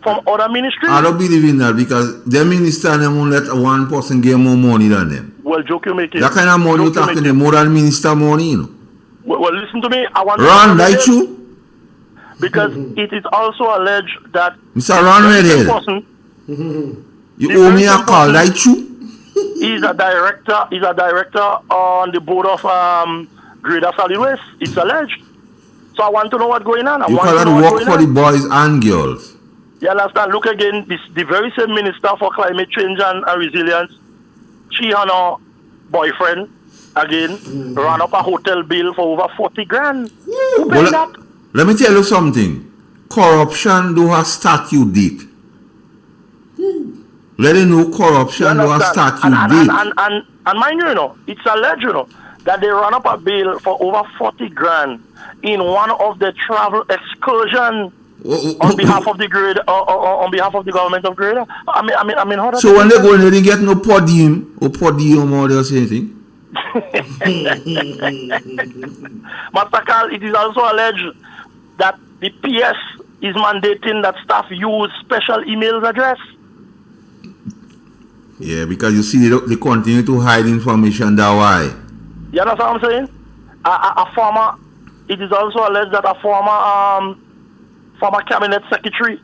from other ministries. I don't believe in that because the minister and them won't let one person get more money than them. Well, joke you make it. That kind of money you talking them more than minister money, you know. Well, listen to me. I want Ron, like you? Because it is also alleged that Mr. Ron Redhead, you owe me a call, like you? He's a director on the board of Greater Solid Waste. It's alleged. So I want to know what's going on. You cannot work for the boys and girls. You understand? Look again, the very same Minister for Climate Change and Resilience, she and her boyfriend, again, ran up a hotel bill for over 40 grand. Who paid that? Let me tell you something. Corruption do a statute date. Let you know corruption do a statute date. And mind you, it's alleged, that they ran up a bill for over 40 grand in one of the travel excursions on behalf of the on behalf of the government of Grenada. I mean, how does so when they go in, they didn't get no podium or they say anything. Master Carl, it is also alleged that the PS is mandating that staff use special email address. Yeah, because you see they continue to hide information that why. You understand what I'm saying? A former it is also alleged that a former cabinet secretary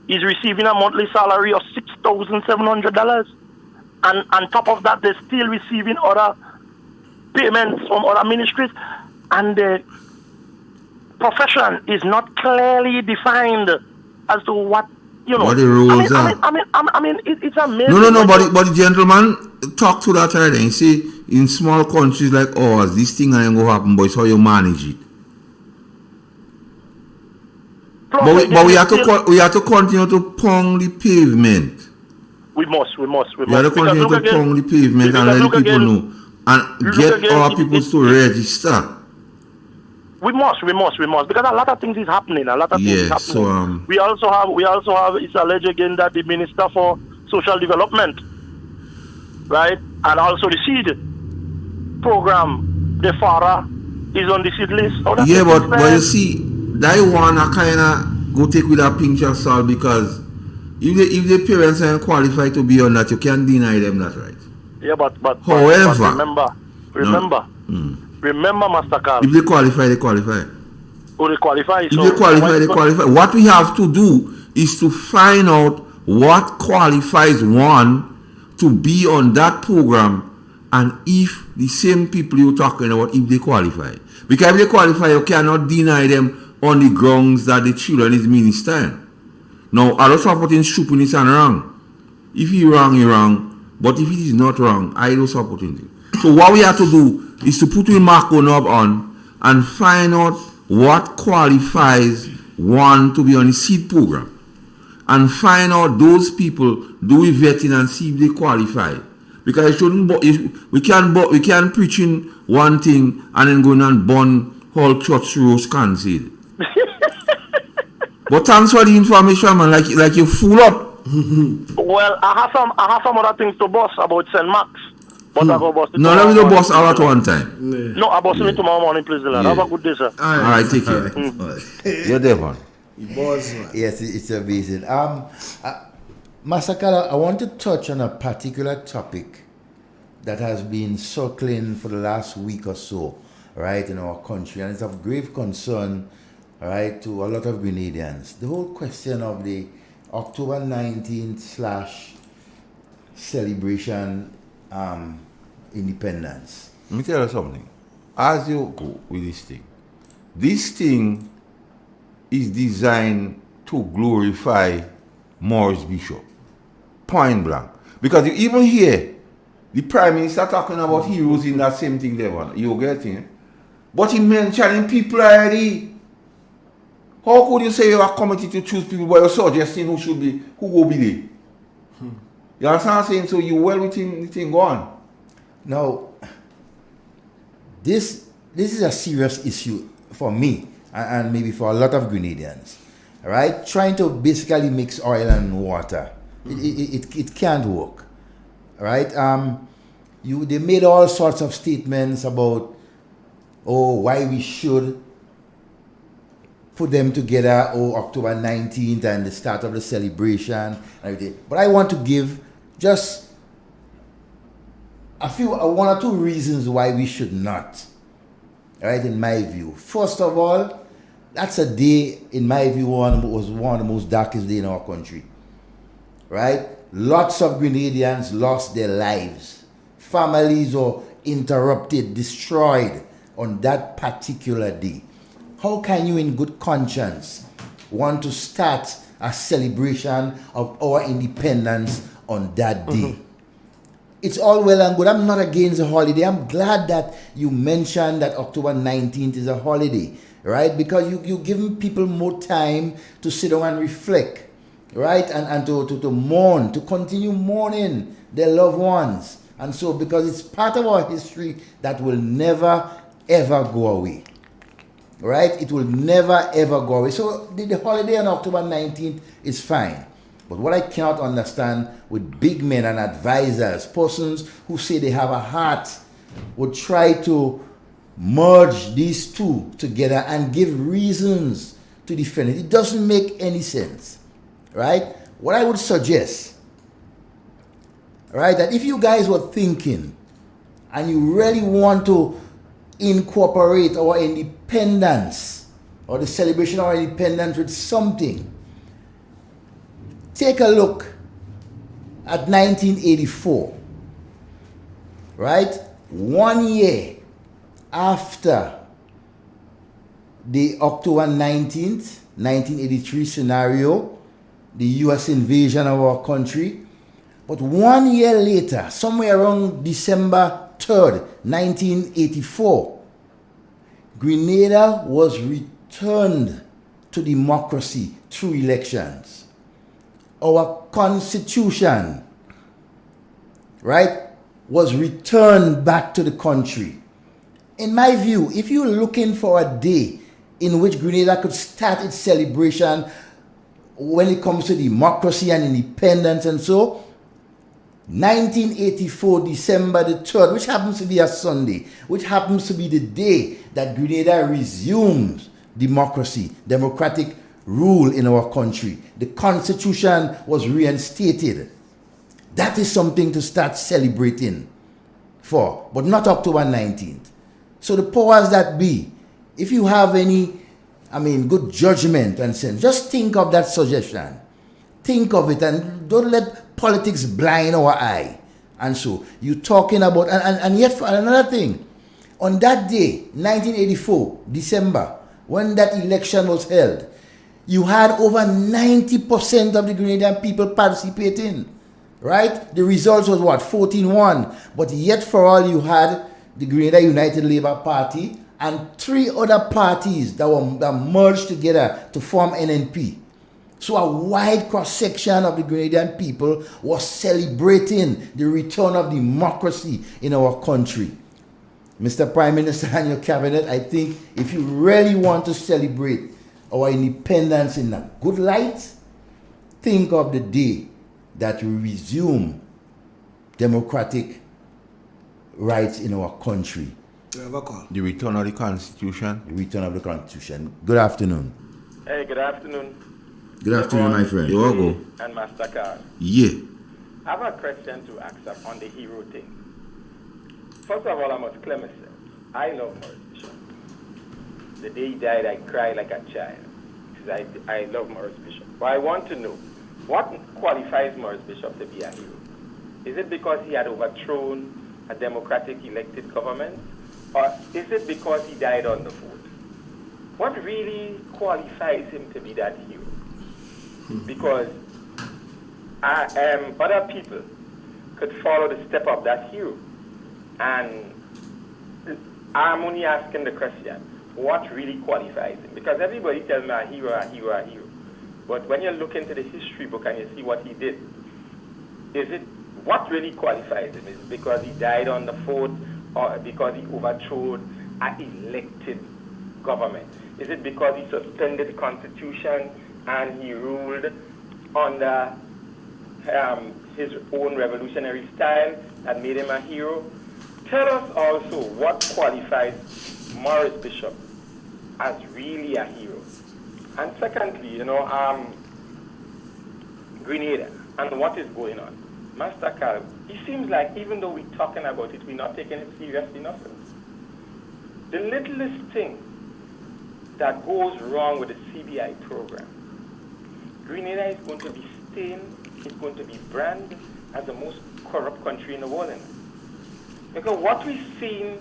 is receiving a monthly salary of $6,700, and on top of that, they're still receiving other payments from other ministries, and the profession is not clearly defined as to what What the rules are. I mean, it's amazing. No, but the gentleman talk to that already. You see, in small countries like ours, this thing ain't gonna happen, but it's how you manage it. But we have to continue to pound the pavement. We must. We have to continue to pound the pavement and let the people know and get our people to register. We must, because a lot of things is happening. So, we also have. It's alleged again that the Minister for Social Development, right, and also the seed program, the father is on the seed list. But you see, that one I kind of go take with a pinch of salt, because if the parents aren't qualified to be on that, you can't deny them that right. Yeah, but however, remember, Master Carl. If they qualify, they qualify. Oh, they qualify. If they qualify, they qualify. What we have to do is to find out what qualifies one to be on that program, and if the same people you're talking about, if they qualify. Because if they qualify, you cannot deny them on the grounds that the children is ministering. Now, I don't support in stupidness and wrong. If you're wrong, you're wrong. But if it is not wrong, I don't support it. So what we have to do is to put a Marco knob on and find out what qualifies one to be on the seed program, and find out those people, do we vetting and see if they qualify. Because it shouldn't, we can't preach in one thing and then go and burn whole church roast cancelled. But thanks for the information, man. Like you fool up. Well, I have some other things to boss about St. Max. But I go boss. No, let me do boss all at one time. No, I boss me tomorrow morning, please. Have a good day, sir. All right, take care. You're there, man. Yes, it's amazing. Master Carl, I want to touch on a particular topic that has been circling for the last week or so, right, in our country, and it's of grave concern, right, to a lot of Grenadians. The whole question of the October 19th / celebration independence. Let me tell you something. As you go with this thing is designed to glorify Morris Bishop. Point blank. Because you even hear the Prime Minister talking about heroes in that same thing there, man. You get it? But he mentioning people already. How could you say you are committed to choose people, but you're suggesting who will be there? You understand what I'm saying? So you well within the thing gone. Now, this is a serious issue for me and maybe for a lot of Grenadians, right? Trying to basically mix oil and water, it can't work, right? They made all sorts of statements about why we should put them together, October 19th and the start of the celebration and everything. But I want to give just one or two reasons why we should not, right, in my view. First of all, that's a day, in my view, was one of the most darkest days in our country, right? Lots of Grenadians lost their lives. Families were interrupted, destroyed on that particular day. How can you in good conscience want to start a celebration of our independence on that day? It's all well and good. I'm not against a holiday. I'm glad that you mentioned that October 19th is a holiday, right? Because you're giving people more time to sit down and reflect, right? And to mourn, to continue mourning their loved ones. And so, because it's part of our history that will never, ever go away. Right? It will never ever go away. So the holiday on October 19th is fine. But what I cannot understand with big men and advisors, persons who say they have a heart, would try to merge these two together and give reasons to defend it. It doesn't make any sense. Right? What I would suggest, right, that if you guys were thinking and you really want to incorporate our independence independence or the celebration of our independence with something. Take a look at 1984, right? 1 year after the October 19th, 1983 scenario, the US invasion of our country. But 1 year later, somewhere around December 3rd, 1984, Grenada was returned to democracy through elections. Our constitution, right, was returned back to the country. In my view, if you're looking for a day in which Grenada could start its celebration when it comes to democracy and independence and so, 1984 December the 3rd, which happens to be a Sunday, which happens to be the day that Grenada resumes democracy, democratic rule in our country. The constitution was reinstated. That is something to start celebrating for, but not October 19th. So the powers that be, if you have any, good judgment and sense, just think of that suggestion. Think of it and don't let politics blind our eye. And so you're talking about, and yet for another thing, on that day, 1984, December, when that election was held, you had over 90% of the Grenadian people participating, right? The results was what, 14-1. But yet for all, you had the Grenada United Labour Party and 3 other parties that merged together to form NNP. So a wide cross-section of the Grenadian people was celebrating the return of democracy in our country. Mr. Prime Minister and your cabinet, I think if you really want to celebrate our independence in a good light, think of the day that we resume democratic rights in our country. The return of the Constitution. The return of the Constitution. Good afternoon. Hey, good afternoon. Good afternoon, my friend. You all go. And Master Carl. Yeah. I have a question to ask up on the hero thing. First of all, I must clear myself. I love Maurice Bishop. The day he died, I cried like a child. Because I love Maurice Bishop. But I want to know, what qualifies Maurice Bishop to be a hero? Is it because he had overthrown a democratic elected government? Or is it because he died on the vote? What really qualifies him to be that hero? Because other people could follow the step of that hero. And I'm only asking the question, what really qualifies him? Because everybody tells me a hero, a hero, a hero. But when you look into the history book and you see what he did, is it what really qualifies him? Is it because he died on the vote or because he overthrew an elected government? Is it because he suspended the Constitution and he ruled under his own revolutionary style that made him a hero? Tell us also what qualifies Maurice Bishop as really a hero. And secondly, Grenada and what is going on. Master Carl, it seems like even though we're talking about it, we're not taking it serious enough. The littlest thing that goes wrong with the CBI program, Grenada is going to be stained, it's going to be branded as the most corrupt country in the world. Because what we've seen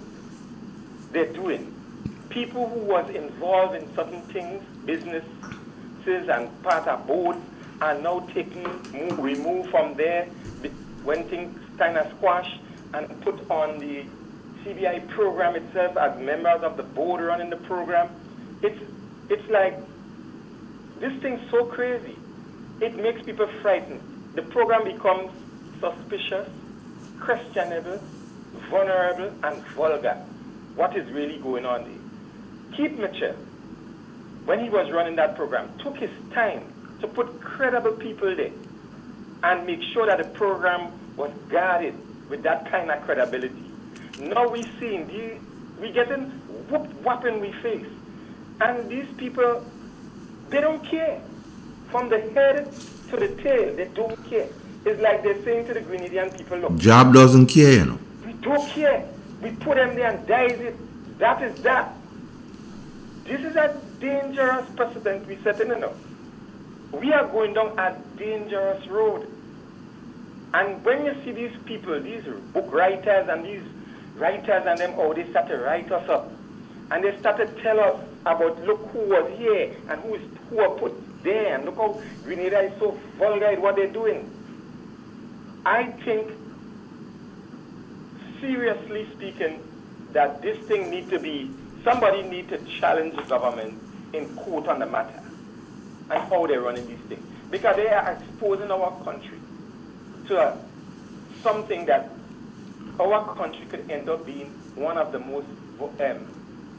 they're doing, people who was involved in certain things, businesses and part of boards, are now removed from there when things kind of squash and put on the CBI program itself as members of the board running the program. It's like, this thing's so crazy. It makes people frightened. The program becomes suspicious, questionable, vulnerable, and vulgar. What is really going on there? Keith Mitchell, when he was running that program, took his time to put credible people there and make sure that the program was guarded with that kind of credibility. Now we're seeing, we're getting whopping we face. And these people, they don't care. From the head to the tail, they don't care. It's like they're saying to the Grenadian people, look, Job doesn't care, we don't care. We put them there and dies it. That is that. This is a dangerous precedent we're setting in. We are going down a dangerous road. And when you see these people, these book writers and these writers and them, oh, they start to write us up. And they start to tell us about, look who was here and who are put there, and look how Grenada is so vulgar at what they're doing. I think, seriously speaking, that this thing somebody need to challenge the government in court on the matter and how they're running these things. Because they are exposing our country to something that our country could end up being one of the most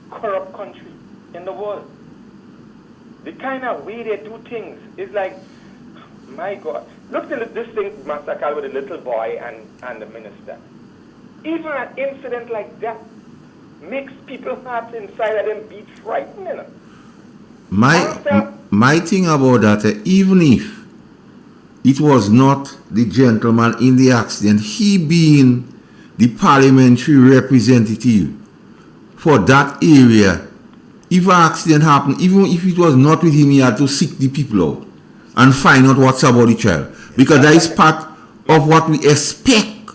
corrupt countries in the world. The kind of way they do things is like, my God. Look at this thing, Master Carl, with the little boy and the minister. Even an incident like that makes people's hearts inside of them beat frightening. My thing about that, even if it was not the gentleman in the accident, he being the parliamentary representative for that area, if an accident happened, even if it was not with him, he had to seek the people out and find out what's about the child. Because that is part of what we expect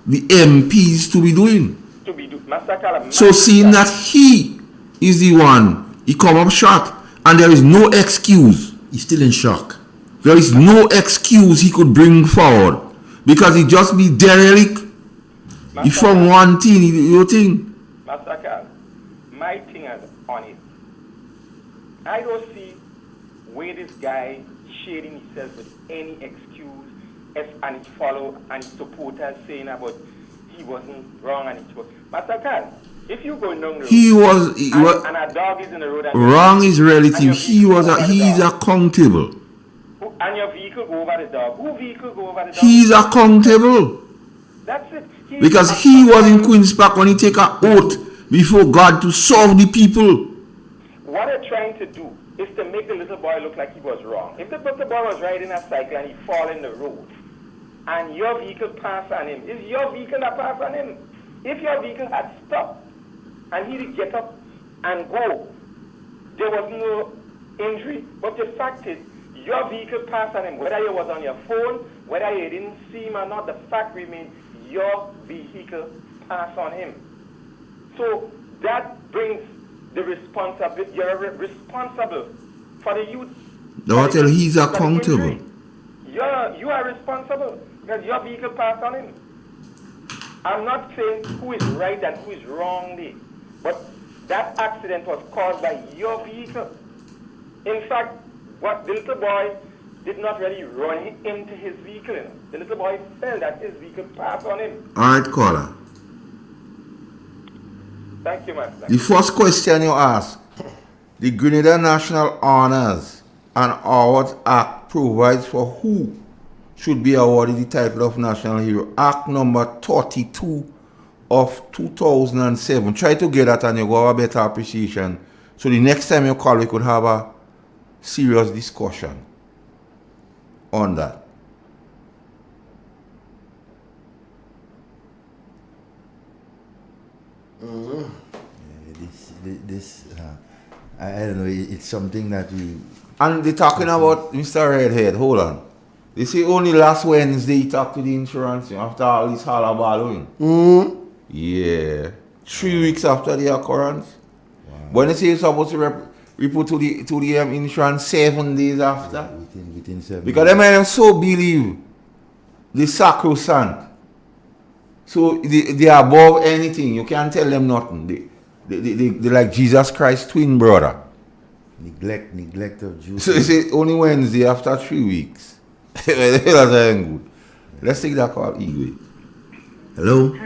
the MPs to be doing. So seeing that he is the one, he come up short, and there is no excuse. He's still in shock. There is no excuse he could bring forward, because he just be derelict. He from one thing, you think? Master Carl, my thing is on it. I don't see where this guy shading himself with any excuse and his follow and his supporters saying about he wasn't wrong and it was. Master Carl, if you go down the road, he was and a dog is in the road, and wrong is relative. He is accountable. And your vehicle go over the dog. Who vehicle go over the dog? He's accountable. That's it. Because he was in Queen's Park when he take an oath before God to solve the people. What they're trying to do is to make the little boy look like he was wrong. If the little boy was riding a cycle and he fall in the road, and your vehicle passed on him, it's your vehicle that passed on him. If your vehicle had stopped and he did get up and go, there was no injury. But the fact is, your vehicle passed on him, whether you was on your phone, whether you didn't see him or not, the fact remains your vehicle passed on him. So that brings the responsibility. You're responsible for the youth. Don't tell he's accountable. You are responsible because your vehicle passed on him. I'm not saying who is right and who is wrong there, but that accident was caused by your vehicle. In fact, what the little boy did not really run into his vehicle. You know. The little boy felt that his vehicle passed on him. All right, caller. Thank you, Master. The first question you ask, the Grenada National Honors and Awards Act provides for who should be awarded the title of National Hero. Act number 32 of 2007. Try to get that and you go have a better appreciation. So the next time you call, we could have a serious discussion on that. I don't know, it's something that we... And they're talking about Mr. Redhead, hold on. They say only last Wednesday he talked to the insurance after all this halabaloo. Yeah. 3 weeks after the occurrence. Wow. When they say you're supposed to report to the insurance 7 days after. Yeah, within 7 because days. them men so believe the sacrosanct. So they are above anything. You can't tell them nothing. They like Jesus Christ twin brother. Neglect of Jews. So you say only Wednesday after 3 weeks. That's good. Let's take that call, Igwe. Hello?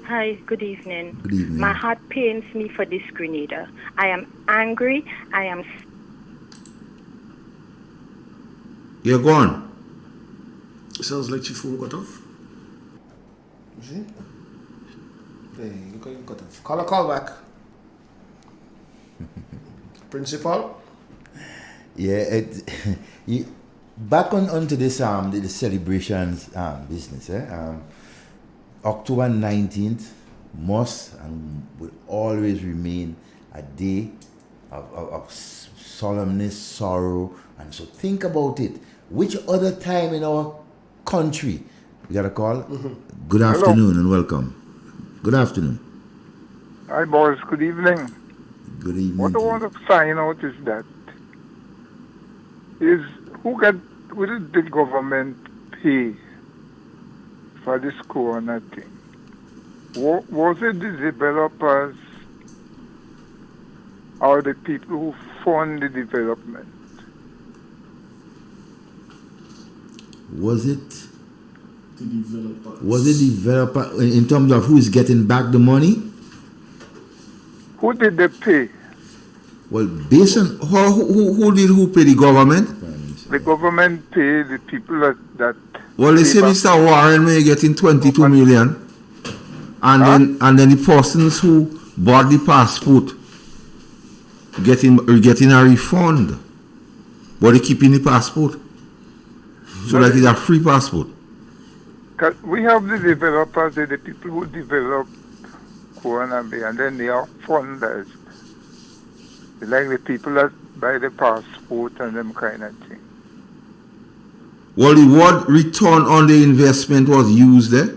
Hi, good evening. Good evening. My heart pains me for this Grenada. I am angry. I am... You're gone. Sounds like your phone got off. See? Hey, look how you got off. Call back. Principal? Yeah, back onto this the celebrations business. October 19th must and will always remain a day of solemnness, sorrow, and so think about it. Which other time in our country? We got a call? Good afternoon and welcome. Good afternoon. Hi, boys. Good evening. Good evening. What I want to find out is that who did the government pay for this corona thing? Was it the developers or the people who fund the development? Was it developer in terms of who is getting back the money? Who did they pay? Well, based on who pay the government? The government pay the people that well, they say Mr. Warren may getting 22 million, and then the persons who bought the passport getting a refund, but they keeping the passport, so that it's a free passport. We have the developers, the people who develop Corona Bay, and then they are funders, like the people that buy the passport and them kind of thing. Well, the word return on the investment was used there.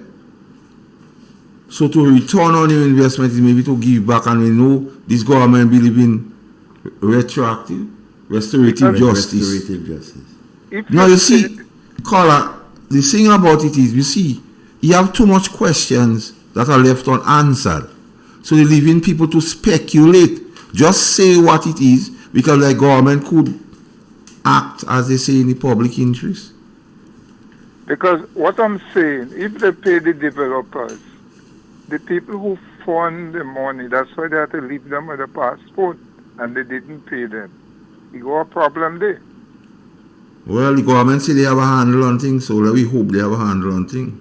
So to return on your investment is maybe to give back, and we know this government believe in restorative justice. Now you see, caller, the thing about it is, you see, you have too much questions that are left unanswered. So they leaving people to speculate. Just say what it is, because the government could act, as they say, in the public interest. Because what I'm saying, if they pay the developers, the people who fund the money, that's why they had to leave them with a passport, and they didn't pay them. You got a problem there. Well, the government say they have a handle on things, so we hope they have a handle on things.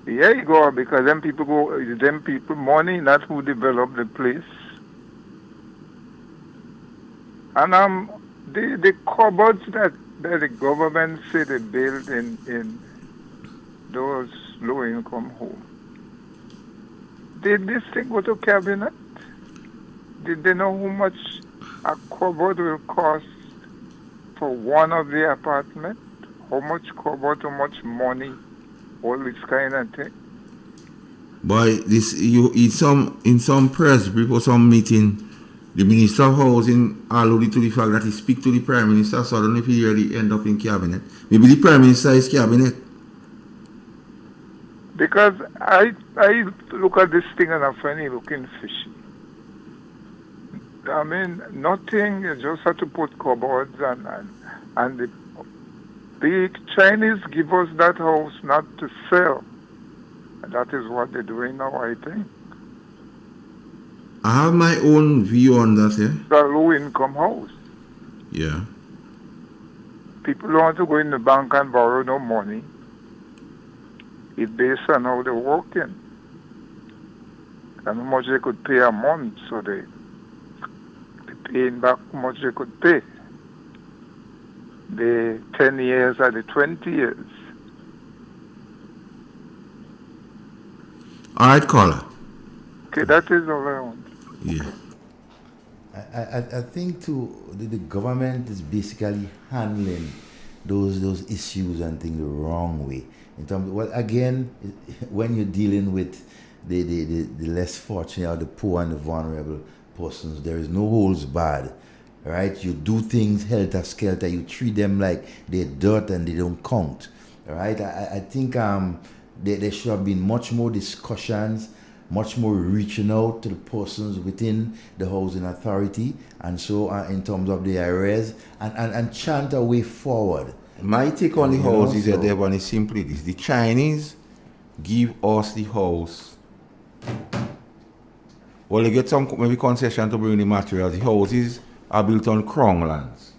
Yeah, you go, because them people money, not who develop the place. And the cupboards that the government say they build in those low-income homes, did this thing go to cabinet? Did they know how much a cupboard will cost for one of the apartments? How much cupboard, how much money, all this kind of thing? By this, in some press brief or some meeting, the Minister of Housing alluded to the fact that he speak to the Prime Minister, so I don't know if he really end up in cabinet. Maybe the Prime Minister is cabinet. Because I look at this thing and I find it looking fishy. I mean, nothing, you just have to put cupboards and the Chinese give us that house not to sell. And that is what they're doing now, I think. I have my own view on that, yeah. It's a low-income house. Yeah. People don't want to go in the bank and borrow no money. It's based on how they're working. And how much they could pay a month, so they're paying back how much they could pay. The 10 years or the 20 years. All right, caller. Okay, that is all I want. Yeah. I think too the government is basically handling those issues and things the wrong way. In terms of, well, again, when you're dealing with the less fortunate or the poor and the vulnerable persons, there is no holds barred, right? You do things helter-skelter. You treat them like they're dirt and they don't count, right? I think there should have been much more discussions, much more reaching out to the persons within the housing authority, and so in terms of the areas, and chant a way forward. My take on the house is that Devon is simply this: the Chinese give us the house. Well, they get some maybe concession to bring the materials. The houses are built on crown lands.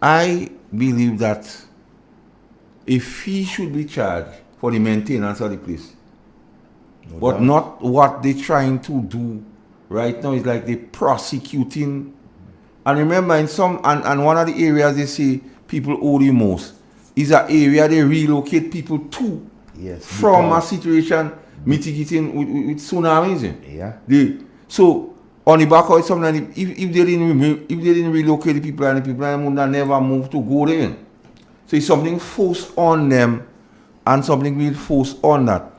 I believe that a fee should be charged for the maintenance of the place. But not what they're trying to do right now is like they're prosecuting. And remember, in some and one of the areas they say people owe the most is an area they relocate people to. Yes. From a situation mitigating with tsunamis. Yeah. So On the back of something, if they didn't relocate the people and the people would have never moved to go there. So it's something forced on them and something being forced on that.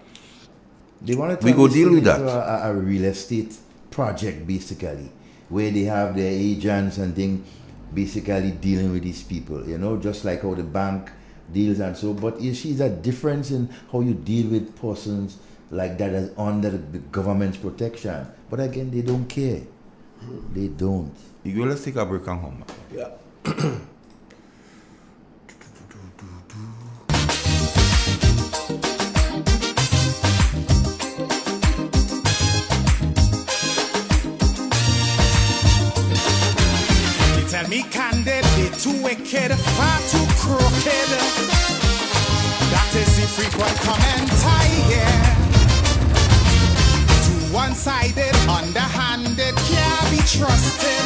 They want to we go deal with that. A real estate project basically, where they have their agents and things basically dealing with these people, you know, just like how the bank deals and so. But you see that difference in how you deal with persons like that as under the government's protection. But again, they don't care. They don't. You go, let's take a break and home. Yeah. Tell me candid, they too wicked, far too crooked. That is the frequent commenter, yeah. Too one-sided, underhanded, can't be trusted.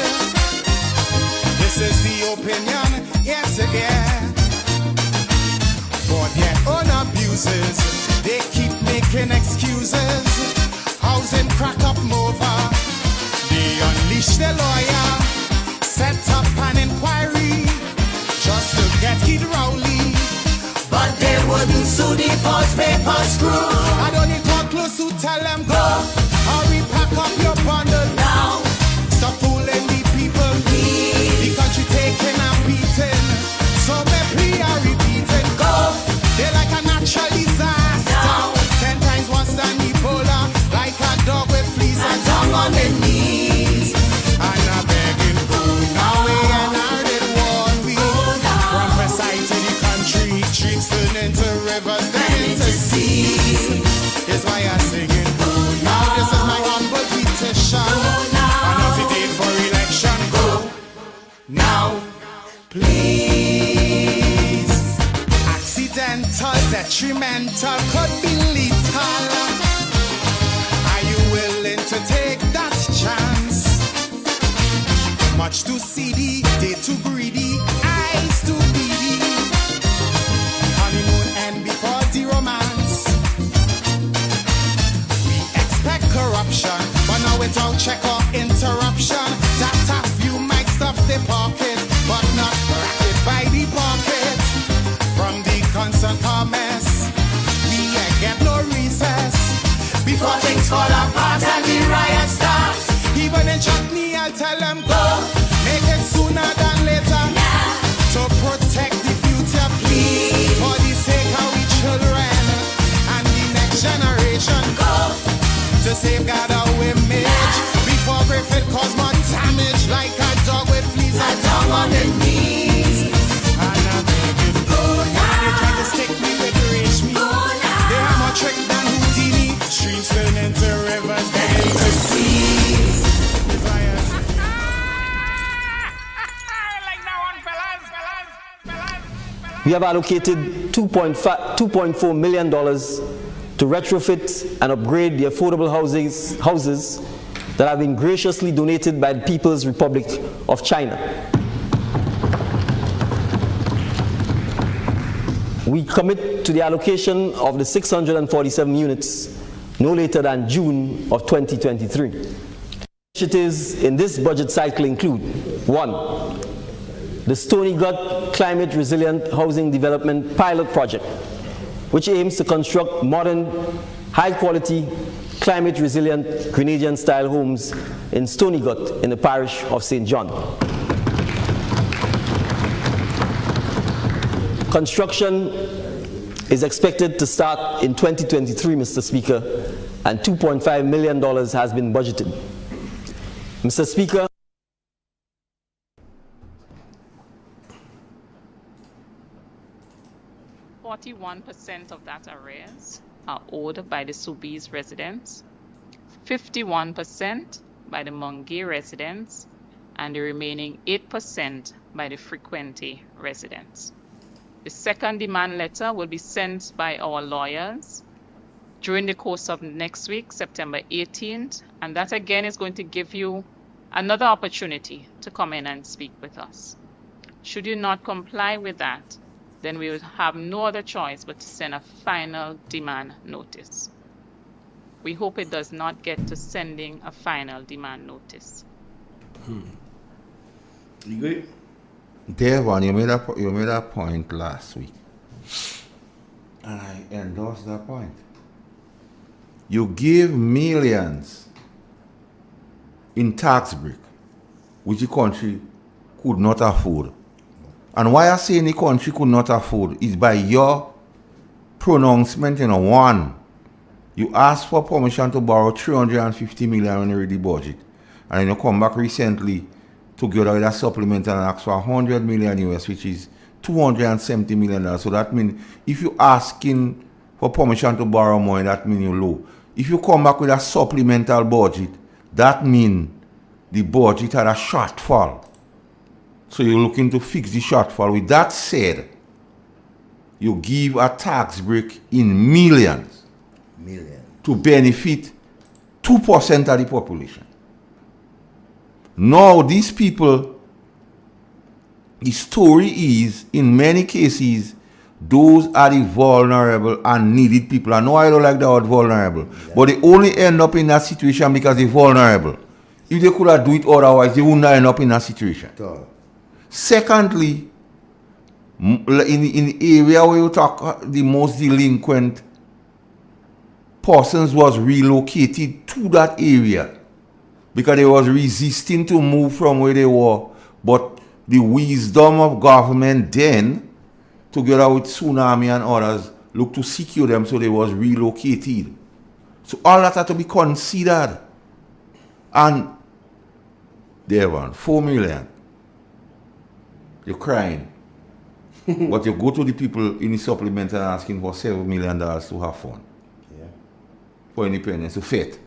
This is the opinion, yes, yeah. For their own abuses, they keep making excuses. Housing crack up over, they unleash the lawyer. Set up an inquiry just to get Kid Rowley, but they wouldn't sue the false paper screw. I don't need to close to tell them go. Hurry, pack up your bundle now. Stop fooling the people. The country taking a beating, so me plea are repeating. Go. They're like a natural disaster now. 10 times worse than Ebola, like a dog with fleas and tongue on their knees. And I'm begging. Now we inherited one we prophesy to the country, streets turn into rivers, then into seas. Is why I'm singing. Now this is my humble petition. Another date for election. Go now, please. Accidental, detrimental, could be lethal. Are you willing to take that chance? Much too seedy, they too greedy, eyes too beady. Honeymoon end before the romance. We expect corruption, but now without check or interruption. That a few might stuff the pocket, but not racket by the pocket. From the constant comments, we get no recess. Before things fall apart and the riot starts. Even in chutney, I'll tell them go. Make it sooner than later. To protect the future, please. For the sake of we children and the next generation. Go. To safeguard our image. Before Griffith cause more damage. Like a dog with fleas and tongue on the knees. And I'm begging, go now. They try to stick me with Rashmi. They have more trick than Houdini. Streams turn into rivers, then into seas. We have allocated $2.4 million to retrofit and upgrade the affordable houses that have been graciously donated by the People's Republic of China. We commit to the allocation of the 647 units no later than June of 2023. Initiatives in this budget cycle include: 1. The Stony Gut Climate Resilient Housing Development Pilot Project, which aims to construct modern, high-quality, climate-resilient Grenadian-style homes in Stony Gut in the parish of St. John. Construction is expected to start in 2023, Mr. Speaker, and $2.5 million has been budgeted. Mr. Speaker, 41% of that arrears are owed by the Soubise residents, 51% by the Mungay residents, and the remaining 8% by the Frequente residents. The second demand letter will be sent by our lawyers during the course of next week, September 18th, and that again is going to give you another opportunity to come in and speak with us. Should you not comply with that, then we will have no other choice but to send a final demand notice. We hope it does not get to sending a final demand notice. You agree? Devon, you made a point last week, and I endorse that point. You give millions in tax break, which the country could not afford. And why I say the country could not afford is by your pronouncement. One, you asked for permission to borrow 350 million when you read the budget, and then you come back recently together with a supplement and ask for 100 million US, which is $270 million. So that means if you're asking for permission to borrow money, that means you're low. If you come back with a supplemental budget, that means the budget had a shortfall. So you're looking to fix the shortfall. With that said, you give a tax break in millions to benefit 2% of the population. Now, these people, the story is, in many cases, those are the vulnerable and needed people. I know I don't like the word vulnerable, but they only end up in that situation because they're vulnerable. If they could have do it otherwise, they wouldn't end up in that situation. Secondly, in the area where you talk, the most delinquent persons was relocated to that area because they was resisting to move from where they were. But the wisdom of government then, together with Tsunami and others, looked to secure them, so they was relocated. So all that had to be considered. And there one, 4 million. You're crying. But you go to the people in the supplement and asking for $7 million to have fun. Yeah. For independence, to fit.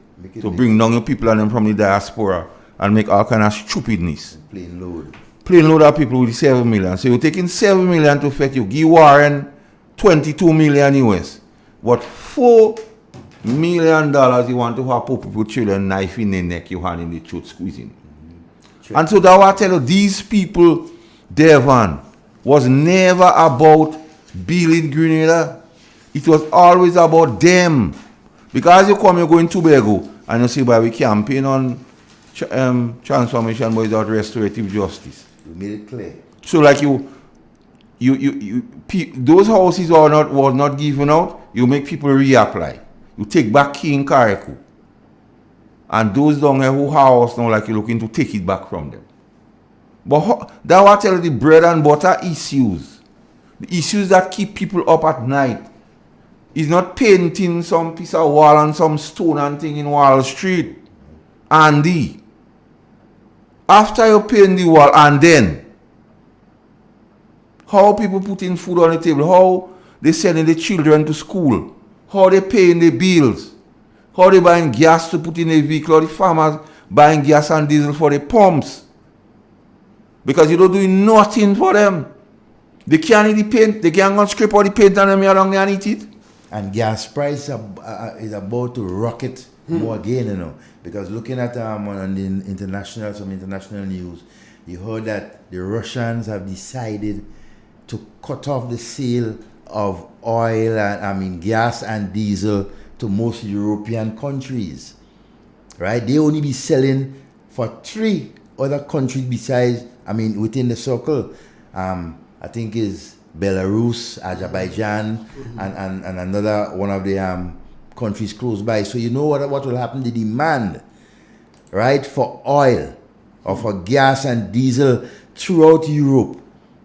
To bring down your people and them from the diaspora and make all kind of stupidness. Plain load. Plain load of people with 7 million. So you're taking 7 million to fit, you give Warren 22 million US. But $4 million you want to have poor people children knife in the neck, your hand in the throat squeezing. Mm-hmm. And so that what I tell you, these people, Devon, was never about building Grenada. It was always about them. Because you come, you go in Tobago, and you say, "Boy, we campaign on transformation without restorative justice." You made it clear. So, like those houses was not given out. You make people reapply. You take back key in Karikou, and those down here who house now, like you're looking to take it back from them. But that what I tell you, the bread and butter issues, the issues that keep people up at night. Is not painting some piece of wall and some stone and thing in Wall Street. Andy, after you paint the wall, and then how people putting food on the table, how they sending the children to school, how they paying the bills, how they buying gas to put in a vehicle, or the farmers buying gas and diesel for the pumps. Because you don't do nothing for them. They can't eat the paint, they can't go scrape all the paint on them here along there and eat it. And gas price is about to rocket more again, you know. Because looking at on the some international news, you heard that the Russians have decided to cut off the sale of oil and gas and diesel to most European countries. Right? They only be selling for 3 other countries besides, within the circle. I think is Belarus, Azerbaijan, and another one of the countries close by. So you know what will happen? The demand, right, for oil or for gas and diesel throughout Europe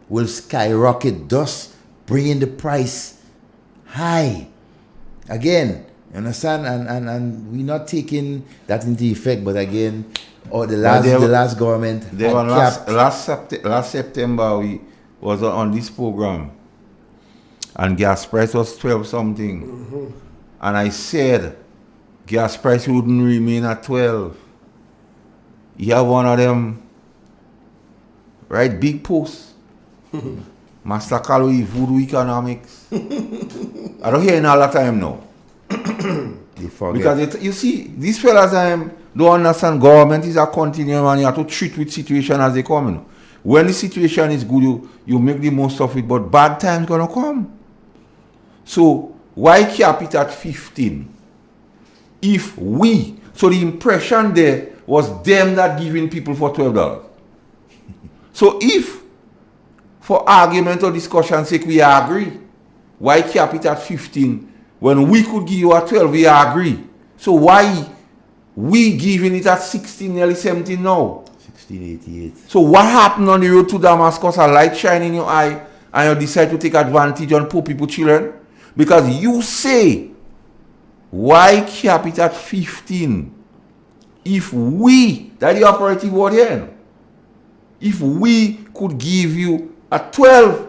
will skyrocket, thus bringing the price high. Again, you understand? And we're not taking that into effect, but again, the last government last September we was on this program, and gas price was 12 something, and I said gas price wouldn't remain at 12. You have one of them, right, big posts, Master Calorie Voodoo Economics. I don't hear it all the time now. Because you see, these fellas don't understand government is a continuum, and you have to treat with situation as they come. You know. When the situation is good, you make the most of it, but bad times gonna come. So why cap it at 15? if we, so the impression there was them that giving people for $12. So if, for argument or discussion sake, we agree, why cap it at 15 when we could give you at 12? We agree. So why we giving it at 16, nearly 17 now? 1688. So what happened on the road to Damascus? A light shine in your eye and you decide to take advantage on poor people children? Because you say, why cap it at 15? If we, that the operative word here, if we could give you at 12,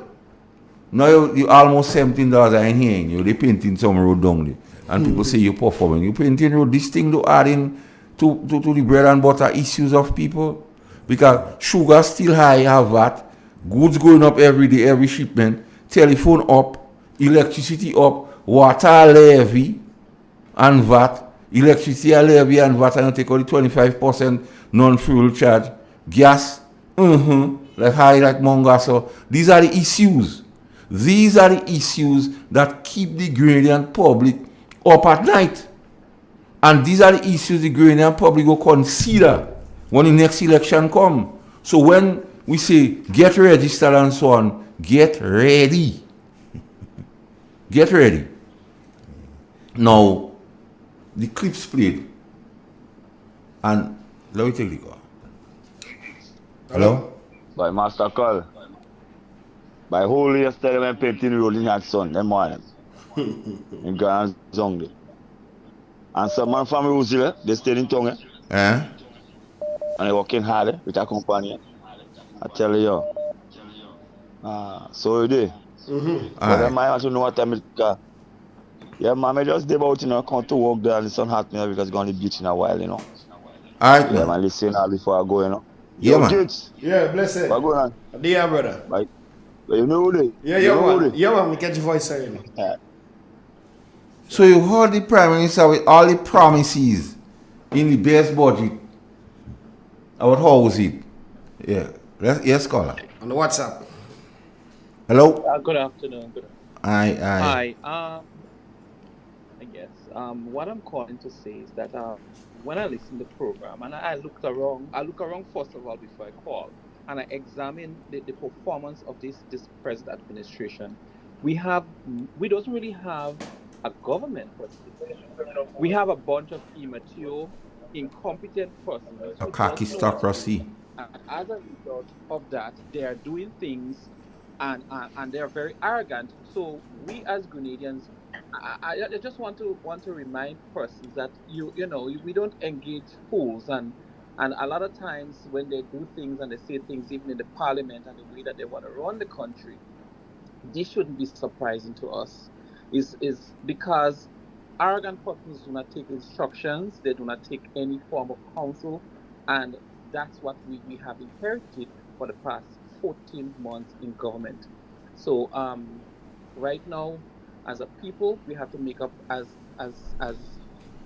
now you almost $17 I ain't hearing you. They painting some road down there. And people say you're performing. You painting road, this thing to add in to the bread and butter issues of people. Because sugar still high, have that. Goods going up every day, every shipment. Telephone up, electricity up, water levy and VAT. Electricity levy and VAT, and you take out the 25% non-fuel charge. Gas, like high like Monga. So these are the issues. These are the issues that keep the Grenadian public up at night. And these are the issues the Grenadian public will consider when the next election come. So when we say get registered and so on, get ready. Get ready. Now, the clips played. And let me take the call. Hello? By Master Call. By whole yesterday when painting road in that sun, them morning. In Grand Zongle. And some man from Rosile, they stayed in Tongue. And they working hard with a company. I tell you. So you do. But then I want to know what time it got. Yeah, man, I just did about, come to work there and the sun hot me because it's going to be beach in a while, Alright, yeah, man, listen now before I go, Yeah, man. Kids. Yeah, bless it. What going on? Dear brother. Like, you know who they? Yeah, man. Yeah, man, we catch your voice saying. So you heard the Prime Minister with all the promises in the base budget about housing. Yeah. Yes, caller. On the WhatsApp. Hello? Good afternoon. Good Aye. Hi. I guess what I'm calling to say is that when I listen to the program and I look around first of all before I call and I examine the performance of this present administration. We don't really have a government per se. We have a bunch of immature, incompetent persons. A kakistocracy. And as a result of that, they are doing things and they are very arrogant. So we as Grenadians, I just want to remind persons that we don't engage fools and a lot of times when they do things and they say things even in the parliament and the way that they want to run the country, this shouldn't be surprising to us. Is because arrogant persons do not take instructions, they do not take any form of counsel, and that's what we have inherited for the past 14 months in government. So right now, as a people, we have to make up as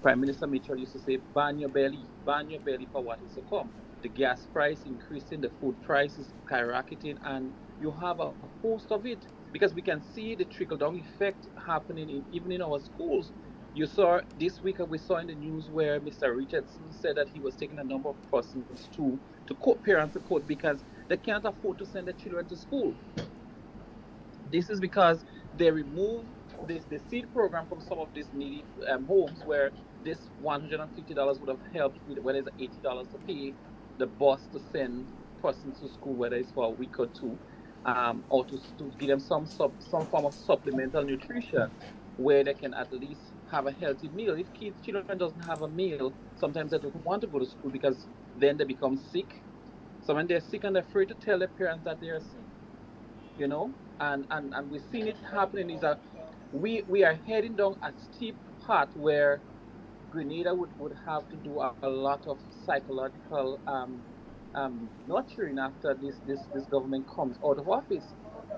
Prime Minister Mitchell used to say, ban your belly for what is to come. The gas price increasing, the food price is skyrocketing, and you have a host of it because we can see the trickle-down effect happening even in our schools. You saw this week, we saw in the news where Mr. Richardson said that he was taking a number of persons to court, parents to court, because they can't afford to send their children to school. This is because they removed the seed program from some of these needy homes where this $150 would have helped with whether it's $80 to pay the bus to send persons to school, whether it's for a week or two, or to give them some form of supplemental nutrition where they can at least have a healthy meal. If children doesn't have a meal, sometimes they don't want to go to school because then they become sick. So when they're sick and they're afraid to tell their parents that they're sick, and we've seen it happening is that we are heading down a steep path where Grenada would have to do a lot of psychological nurturing after this government comes out of office.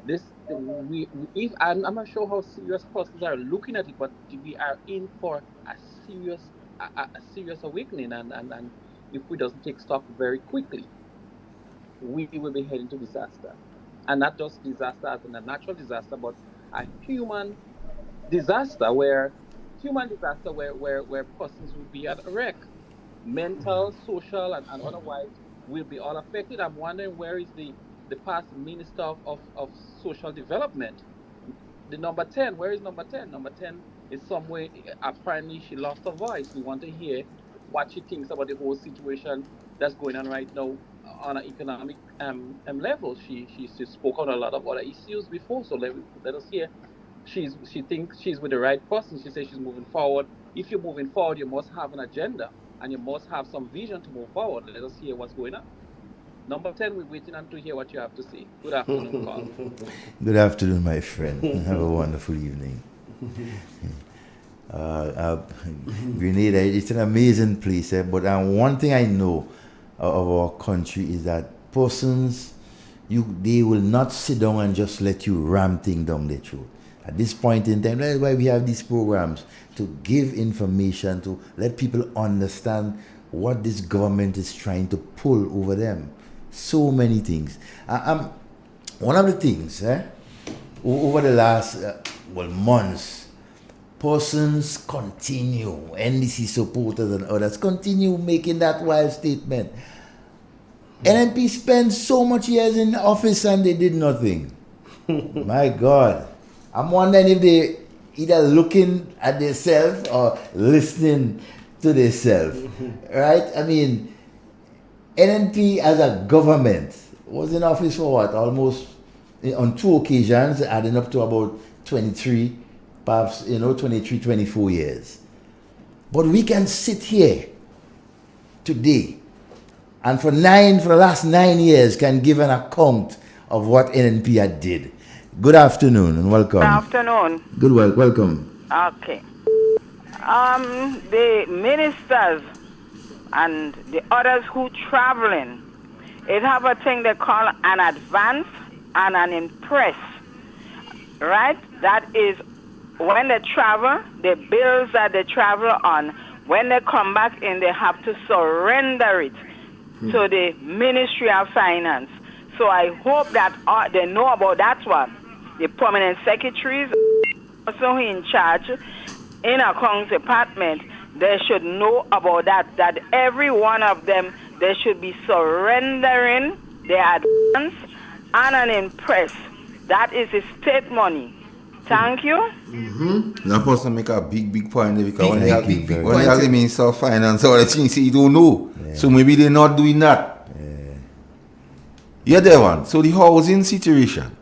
I'm not sure how serious persons are looking at it, but we are in for a serious awakening, and if we doesn't take stock very quickly, we will be heading to disaster, and not just disaster as in a natural disaster, but a human disaster where human disaster where persons will be at a wreck. Mental, social, and otherwise will be all affected. I'm wondering where is the past Minister of Social Development? The number 10, where is number 10? Number 10 is somewhere, apparently she lost her voice. We want to hear what she thinks about the whole situation that's going on right now on an economic level. She spoke on a lot of other issues before, so let us hear. She thinks she's with the right person. She says she's moving forward. If you're moving forward, you must have an agenda and you must have some vision to move forward. Let us hear what's going on. Number 10, we're waiting on to hear what you have to say. Good afternoon, Carl. Good afternoon, my friend. Have a wonderful evening. Grenada, it's an amazing place, but one thing I know of our country is that persons, they will not sit down and just let you ram things down their throat. At this point in time, that's why we have these programs, to give information, to let people understand what this government is trying to pull over them. So many things. One of the things, over the last months, persons continue, NDC supporters and others continue making that wild statement. NNP spent so much years in office and they did nothing. My God. I'm wondering if they either looking at themselves or listening to themselves. Right? I mean, NNP as a government was in office for what? Almost on 2 occasions, adding up to about 23, perhaps 23, 24 years. But we can sit here today and for the last 9 years can give an account of what NNP did. Good afternoon and welcome. Good afternoon. Good, welcome. Okay. The ministers and the others who traveling, it have a thing they call an advance and an impress, right? That is when they travel, the bills that they travel on, when they come back in, they have to surrender it to the Ministry of Finance. So I hope that they know about that one. The permanent secretaries, also in charge in accounts department, they should know about that every one of them, they should be surrendering their advance and an impress. That is the state money. Thank you. That person make a big point there, because when they have the Minister of Finance or the things you don't know. Yeah. So maybe they're not doing that. Yeah, there one. So the housing situation.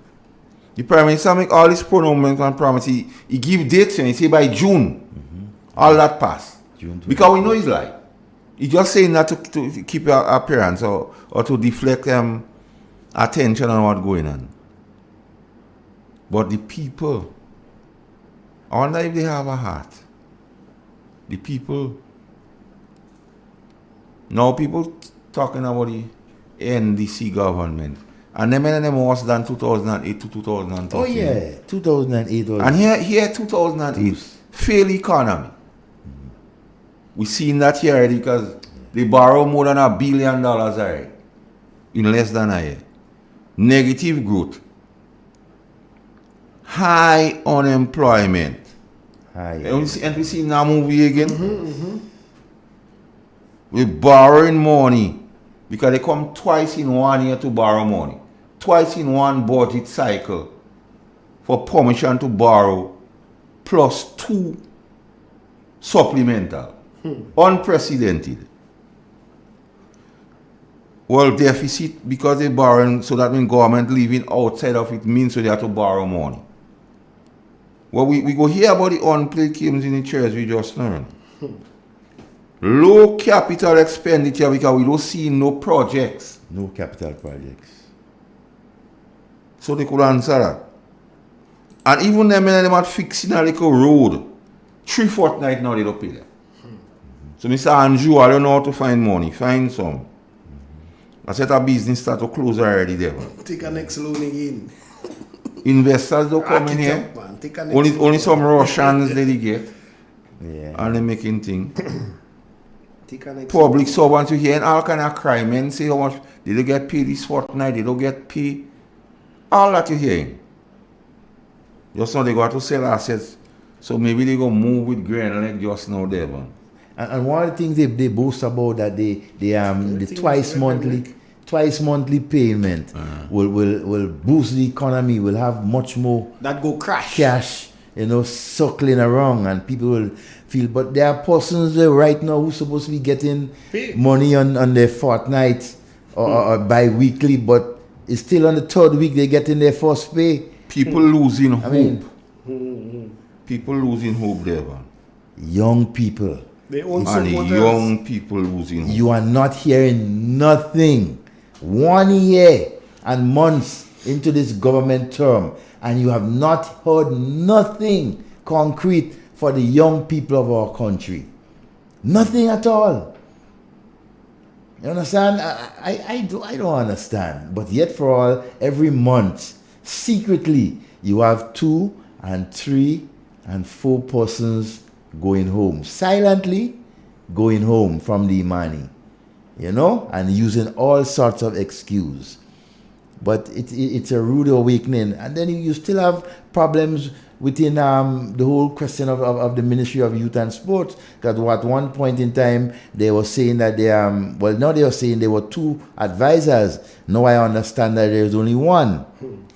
The Prime Minister make all these pronouncements and promises. He give dates and he say by June. All that pass. Because we know he's lying. He just saying that to keep your appearance or to deflect attention on what's going on. But the people, I wonder if they have a heart. The people. Now people talking about the NDC government. And them was done 2008 to 2013. Oh yeah, 2008 was. And here 2008, failed economy. We seen that here already, because they borrow more than $1 billion already in less than a year. Negative growth. High unemployment. And we see now movie again. We're borrowing money because they come twice in 1 year to borrow money. Twice in one budget cycle for permission to borrow, plus 2 supplemental. Unprecedented. Well, deficit because they're borrowing, so that means government living outside of it means so they have to borrow money. Well, we go hear about the unplayed games in the church we just learned. Low capital expenditure because we don't see no projects. No capital projects. So they could answer that. And even them are fixing a little road. 3 fortnights now they don't pay them. So Mr. Andrew, I don't know how to find money. Find some. I said a business start to close already there. Take a next loaning in. Investors don't come in here. Only some Russians they get. Yeah. And they making things. Public servants you hear and all kind of crime. Men say how much they don't get paid this fortnight, they don't get paid. All that you hearing. Just now they got to sell assets So maybe they go move with grain like just now, Devon. And one of the things they boast about that the twice monthly payment will boost the economy, will have much more that go crash cash, circling around, and people will feel. But there are persons there right now who's supposed to be getting money on their fortnight or bi-weekly, but it's still on the third week they're getting their first pay. People losing hope. I mean, people losing hope, Devon. Young people. Young people losing hope. You are not hearing nothing. 1 year and months into this government term, and you have not heard nothing concrete for the young people of our country. Nothing at all. You understand? I don't understand. But yet for all, every month, secretly, you have 2 and 3 and 4 persons going home. Silently going home from the Imani. And using all sorts of excuse. But it's a rude awakening. And then you still have problems within the whole question of the Ministry of Youth and Sports. Because at one point in time, they were saying that they were saying there were 2 advisors. Now I understand that there's only 1.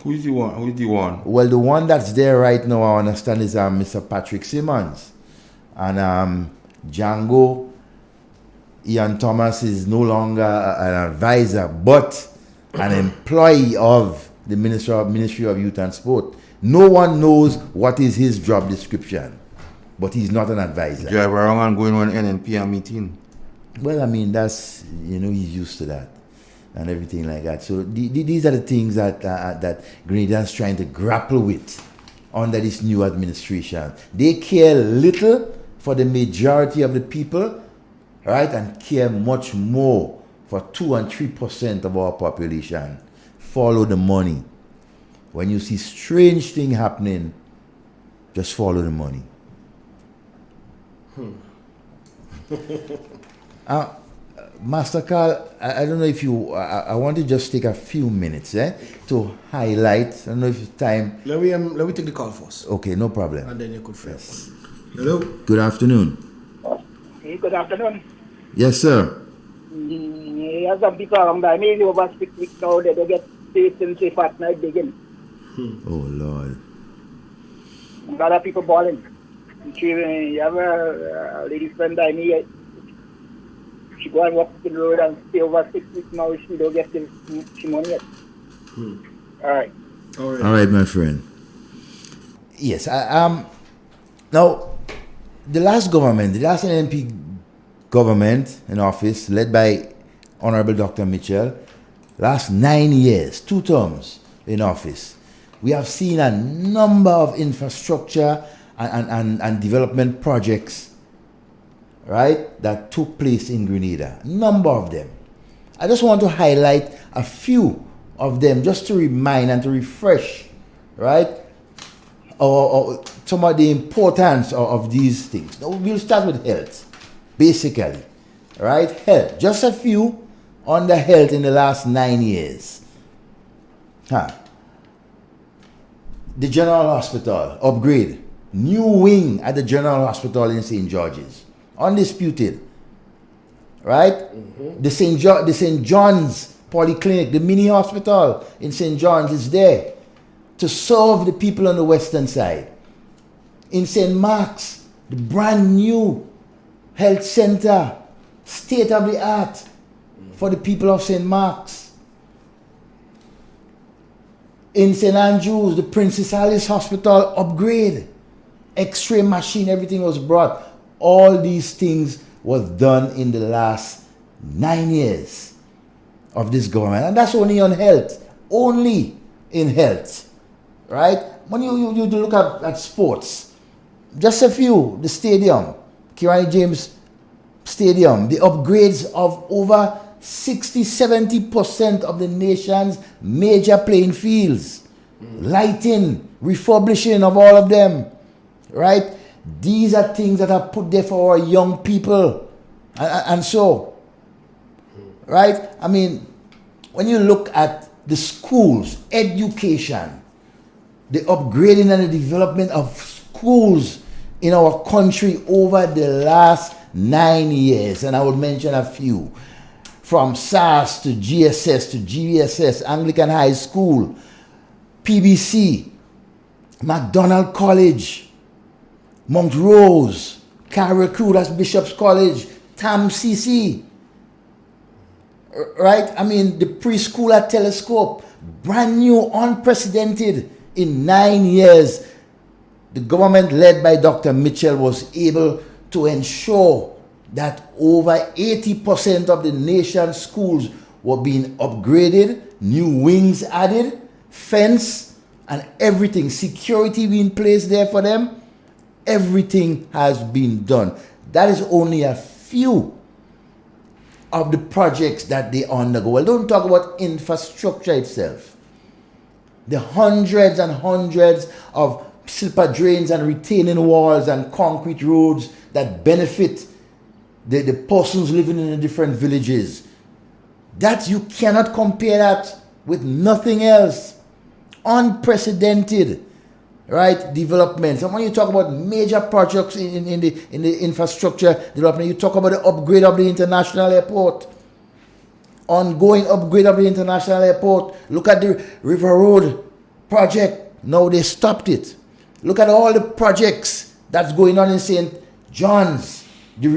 Who is the one? Well, the one that's there right now, I understand, is Mr. Patrick Simmons. And Django Ian Thomas is no longer an advisor, but an employee of the Ministry of Youth and Sport. No one knows what is his job description, but he's not an advisor. Drive around and going on NNPM meeting. Well, I mean, that's, he's used to that and everything like that. So these are the things that Grenadians trying to grapple with under this new administration. They care little for the majority of the people, right, and care much more for 2 and 3% of our population. Follow the money. When you see strange thing happening, just follow the money. Master Carl, I don't know if you, I want to just take a few minutes to highlight. I don't know if it's time. Let me take the call first. Okay, no problem. And then you could first. Hello. Good afternoon. Hey, good afternoon. Yes, sir. As some people around by me, over 6 weeks now, they don't get paid since the fortnight begin. Oh, Lord. A lot of people balling. You have a lady friend by me, she go and walk the road and stay over 6 weeks now, she don't get the money yet. All right. All right, my friend. Yes, now, the last NNP government in office, led by Honorable Dr. Mitchell, last 9 years, 2 terms in office, we have seen a number of infrastructure and development projects, right, that took place in Grenada. A number of them. I just want to highlight a few of them just to remind and to refresh, right, or some of the importance of these things. Now, we'll start with health, basically, right? Health. Just a few on the health in the last 9 years. The General Hospital, upgrade. New wing at the General Hospital in St. George's. Undisputed. Right? Mm-hmm. The St. John's Polyclinic, the mini hospital in St. John's is there to serve the people on the western side. In St. Mark's, the brand new health center, state of the art for the people of St. Mark's. In St. Andrews, the Princess Alice Hospital upgrade, X-ray machine, everything was brought. All these things was done in the last 9 years of this government. And that's only on health. Only in health. Right? When you look at sports, just a few, the stadium, Kirani James Stadium, the upgrades of over 60-70% of the nation's major playing fields, lighting, refurbishing of all of them, right? These are things that are put there for our young people, and so, right? I mean, when you look at the schools, education, the upgrading and the development of schools in our country over the last 9 years, and I would mention a few, from SARS to GSS to GVSS, Anglican High School, PBC, McDonald College, Mount Rose, Carriacou, that's Bishop's College, TAM-CC, right? I mean, the preschool at Telescope, brand new, unprecedented. In 9 years, the government led by Dr. Mitchell was able to ensure that over 80% of the nation's schools were being upgraded, new wings added, fence and everything, security being placed there for them. Everything has been done. That is only a few of the projects that they undergo. Well, don't talk about infrastructure itself. The hundreds and hundreds of slipper drains and retaining walls and concrete roads that benefit the persons living in the different villages. That you cannot compare that with nothing else. Unprecedented, right? Development. And when you talk about major projects in the infrastructure development, you talk about the upgrade of the international airport. Ongoing upgrade of the international airport. Look at the River Road project. Now they stopped it. Look at all the projects that's going on in St. John's. The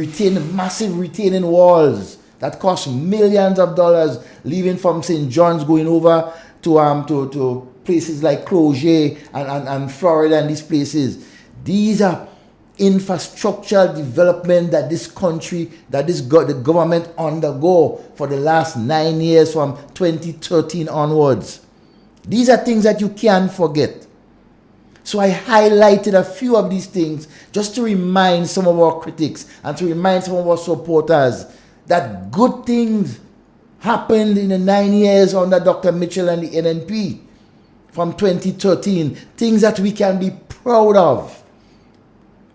massive retaining walls that cost millions of dollars, leaving from St. John's going over to places like Clogier and Florida and these places. These are infrastructural development that this country, the government undergo for the last 9 years from 2013 onwards. These are things that you can't forget. So I highlighted a few of these things just to remind some of our critics and to remind some of our supporters that good things happened in the 9 years under Dr. Mitchell and the NNP from 2013. Things that we can be proud of.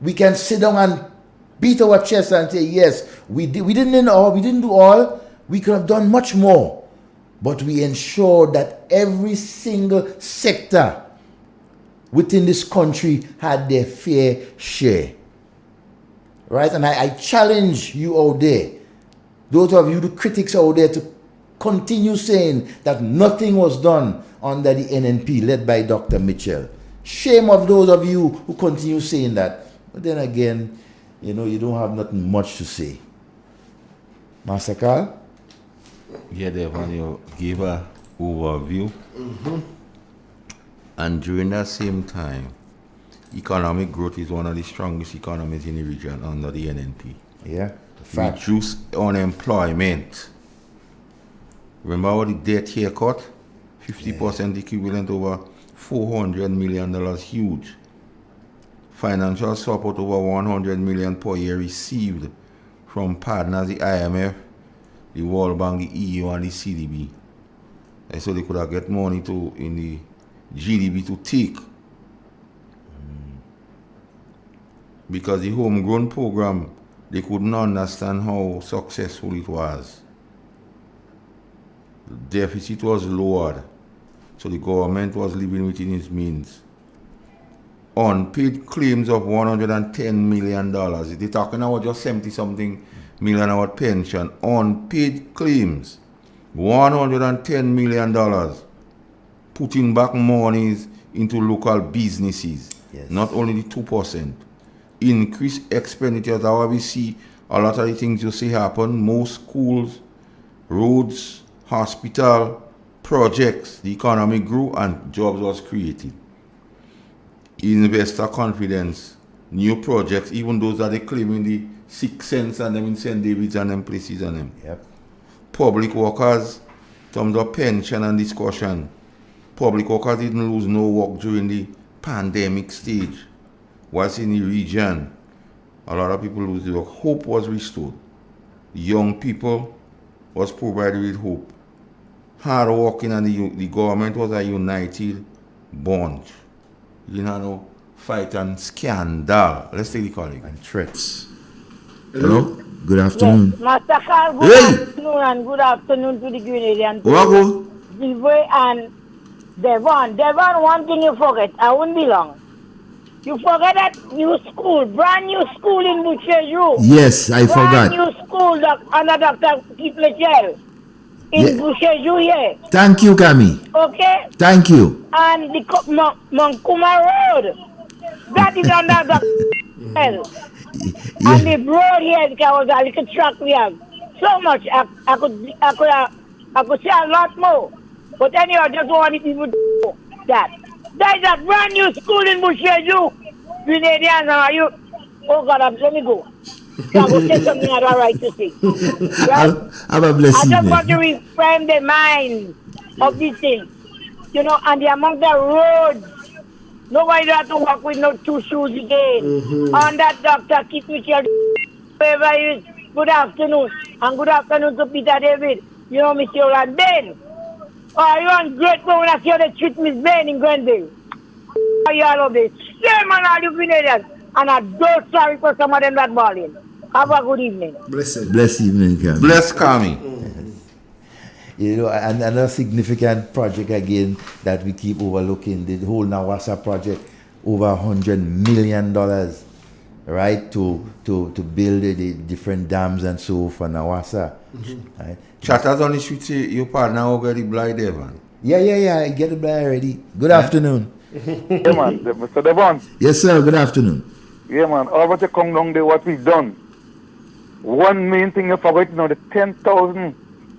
We can sit down and beat our chest and say, yes, we didn't do all. We could have done much more. But we ensured that every single sector within this country had their fair share. Right? And I challenge you out there, those of you, the critics out there, to continue saying that nothing was done under the NNP led by Dr. Mitchell. Shame of those of you who continue saying that. But then again, you don't have nothing much to say. Master Carl? Yeah, Devon, you gave an overview. Mm-hmm. And during that same time, economic growth is one of the strongest economies in the region under the NNP. Yeah. Reduce unemployment. Remember what the debt haircut? 50% equivalent over $400 million, huge. Financial support over $100 million per year received from partners, the IMF, the World Bank, the EU, and the CDB. And so they could have get money in the GDP to take. Because the homegrown program, they couldn't understand how successful it was. The deficit was lowered, so the government was living within its means. Unpaid claims of $110 million. They're talking about just 70-something million about pension. Unpaid claims, $110 million. Putting back monies into local businesses. Yes. Not only the 2%. Increased expenditures. How we see a lot of the things you see happen. Most schools, roads, hospital, projects, the economy grew and jobs was created. Investor confidence, new projects, even those that they claim in the 6 cents and them in St. David's and them places and them. Yep. Public workers, in terms of pension and discussion, public workers didn't lose no work during the pandemic stage. Whilst in the region, a lot of people lose their work. Hope was restored. Young people was provided with hope. Hard working, and the government was a united bunch. You know, fight and scandal. Let's take the colleague. And threats. Hello? Good afternoon. Yes, Master Carl, good afternoon and good afternoon to the Grenadian. Gilboy and Devon. Devon, one thing you forget, I won't be long. You forget that new school, brand new school in Boucherville. Yes, I Brand forgot. new school under Dr. Keith Mitchell in Yeah. Boucherville here. Thank you, Kami. Okay? Thank you. And the Monkuma Road, that is under Dr. Mitchell. And the road here, there was a little track we have. So much, I could say a lot more. But anyhow, I just want people to know that. There is a brand new school in Boucherville. Grenadians, are you? Oh God, let me go. So I will say something I don't right to say. Right? Have a blessed I just evening. want to reframe the mind of these things. You know, and the among the roads. Nobody have to walk with no two shoes again. On that Dr. Keith Mitchell, whoever is, good afternoon. And good afternoon to Peter David. You know, Mr. Roland Ben. Oh, you on great when I see how they treat Miss Ben in Glendale. You all of this. Shame on all you Grenadians. And I don't sorry for some of them that balling. Have a good evening. Blessed evening, Kami. Bless Kami. You know, and another significant project again that we keep overlooking, the whole Nawasa project, over $100 million, right, to build the different dams and so for Nawasa. Right? Chatters on the street say your partner already blind there, man. Yeah, I get it already. Good afternoon. Yeah, man. Mr. Devon. Yes, sir. Good afternoon. Yeah, man. All what you come down there, what we've done. One main thing you forgot, the 10,000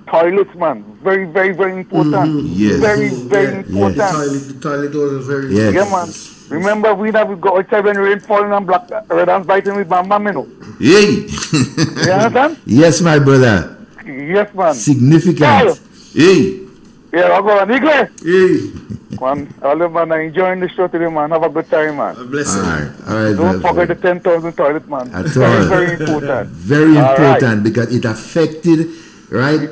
toilets, man. Very, very, very important. Yes. Very, very important. The toilet was very Yes. Yeah, man. Remember, we go outside when rain falling and black red ants biting with bam bam, you know. Hey. You understand? Yes, my brother. Yes, man. Significant. Hey. Yeah, I'll go on. Nigle. Hey. Man, all of man, enjoying the show today, man. Have a good time, man. Bless you. All right, Don't brother. forget the 10,000 toilet, man. At Very, all. very important. Very All important because it affected, right,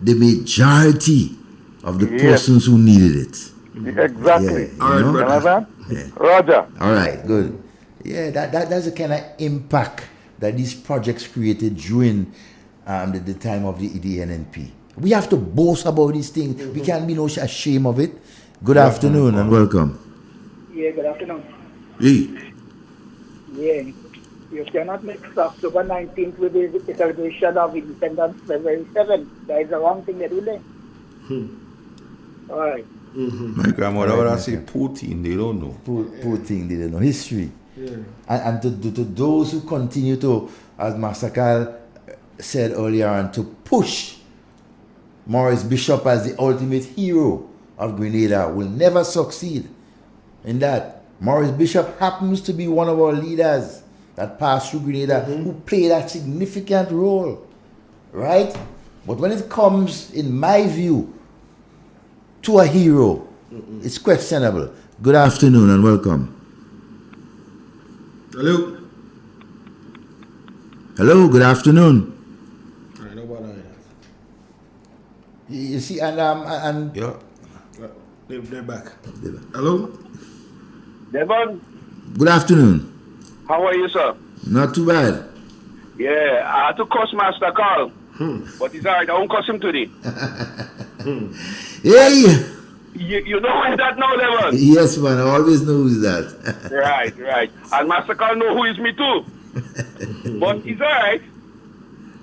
the majority of the persons who needed it. Exactly. Yeah, you know? You understand? Yeah. Roger. All right, good. Yeah, that's the kind of impact that these projects created during the time of the NNP. We have to boast about these things. We can't be no ashamed of it. Good afternoon and welcome. Yeah, good afternoon. Hey. Yeah, you cannot mix October 19th with the celebration of Independence February 7th. That is the wrong thing they do there. All right. My grandmother would say Putin, they don't know. Putin, they don't know. History. Yeah. And to those who continue to, as Masakal said earlier on, to push Maurice Bishop as the ultimate hero of Grenada will never succeed in that. Maurice Bishop happens to be one of our leaders that passed through Grenada who played a significant role, right? But when it comes, in my view, to a hero, it's questionable. Good afternoon and welcome. Hello. Hello, good afternoon. All right, nobody. You see, and yeah. They're back. Hello. Devon, Good afternoon. how are you, sir? Not too bad. Yeah, I had to cuss Master Carl, but it's alright. I won't cuss him today. Hey! You know who is that now, Devon? Yes, man, I always know who's that. Right. And Master Carl know who is me too. But it's alright.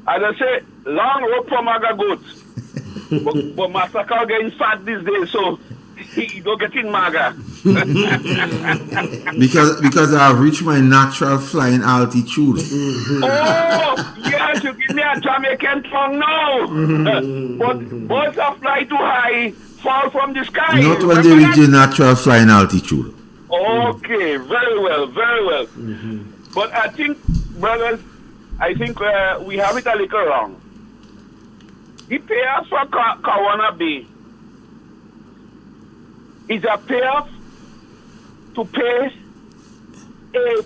As I say, long rope for Maga goats. but Master Carl getting fat these days, so he don't get in Maga. because I've reached my natural flying altitude. Oh, yes, you give me a Jamaican tongue now. But birds that fly too high fall from the sky. Not when they reach the natural flying altitude. Okay, very well. But I think, brothers, we have it a little wrong. The payoff for Kawana Bay is a payoff to pay a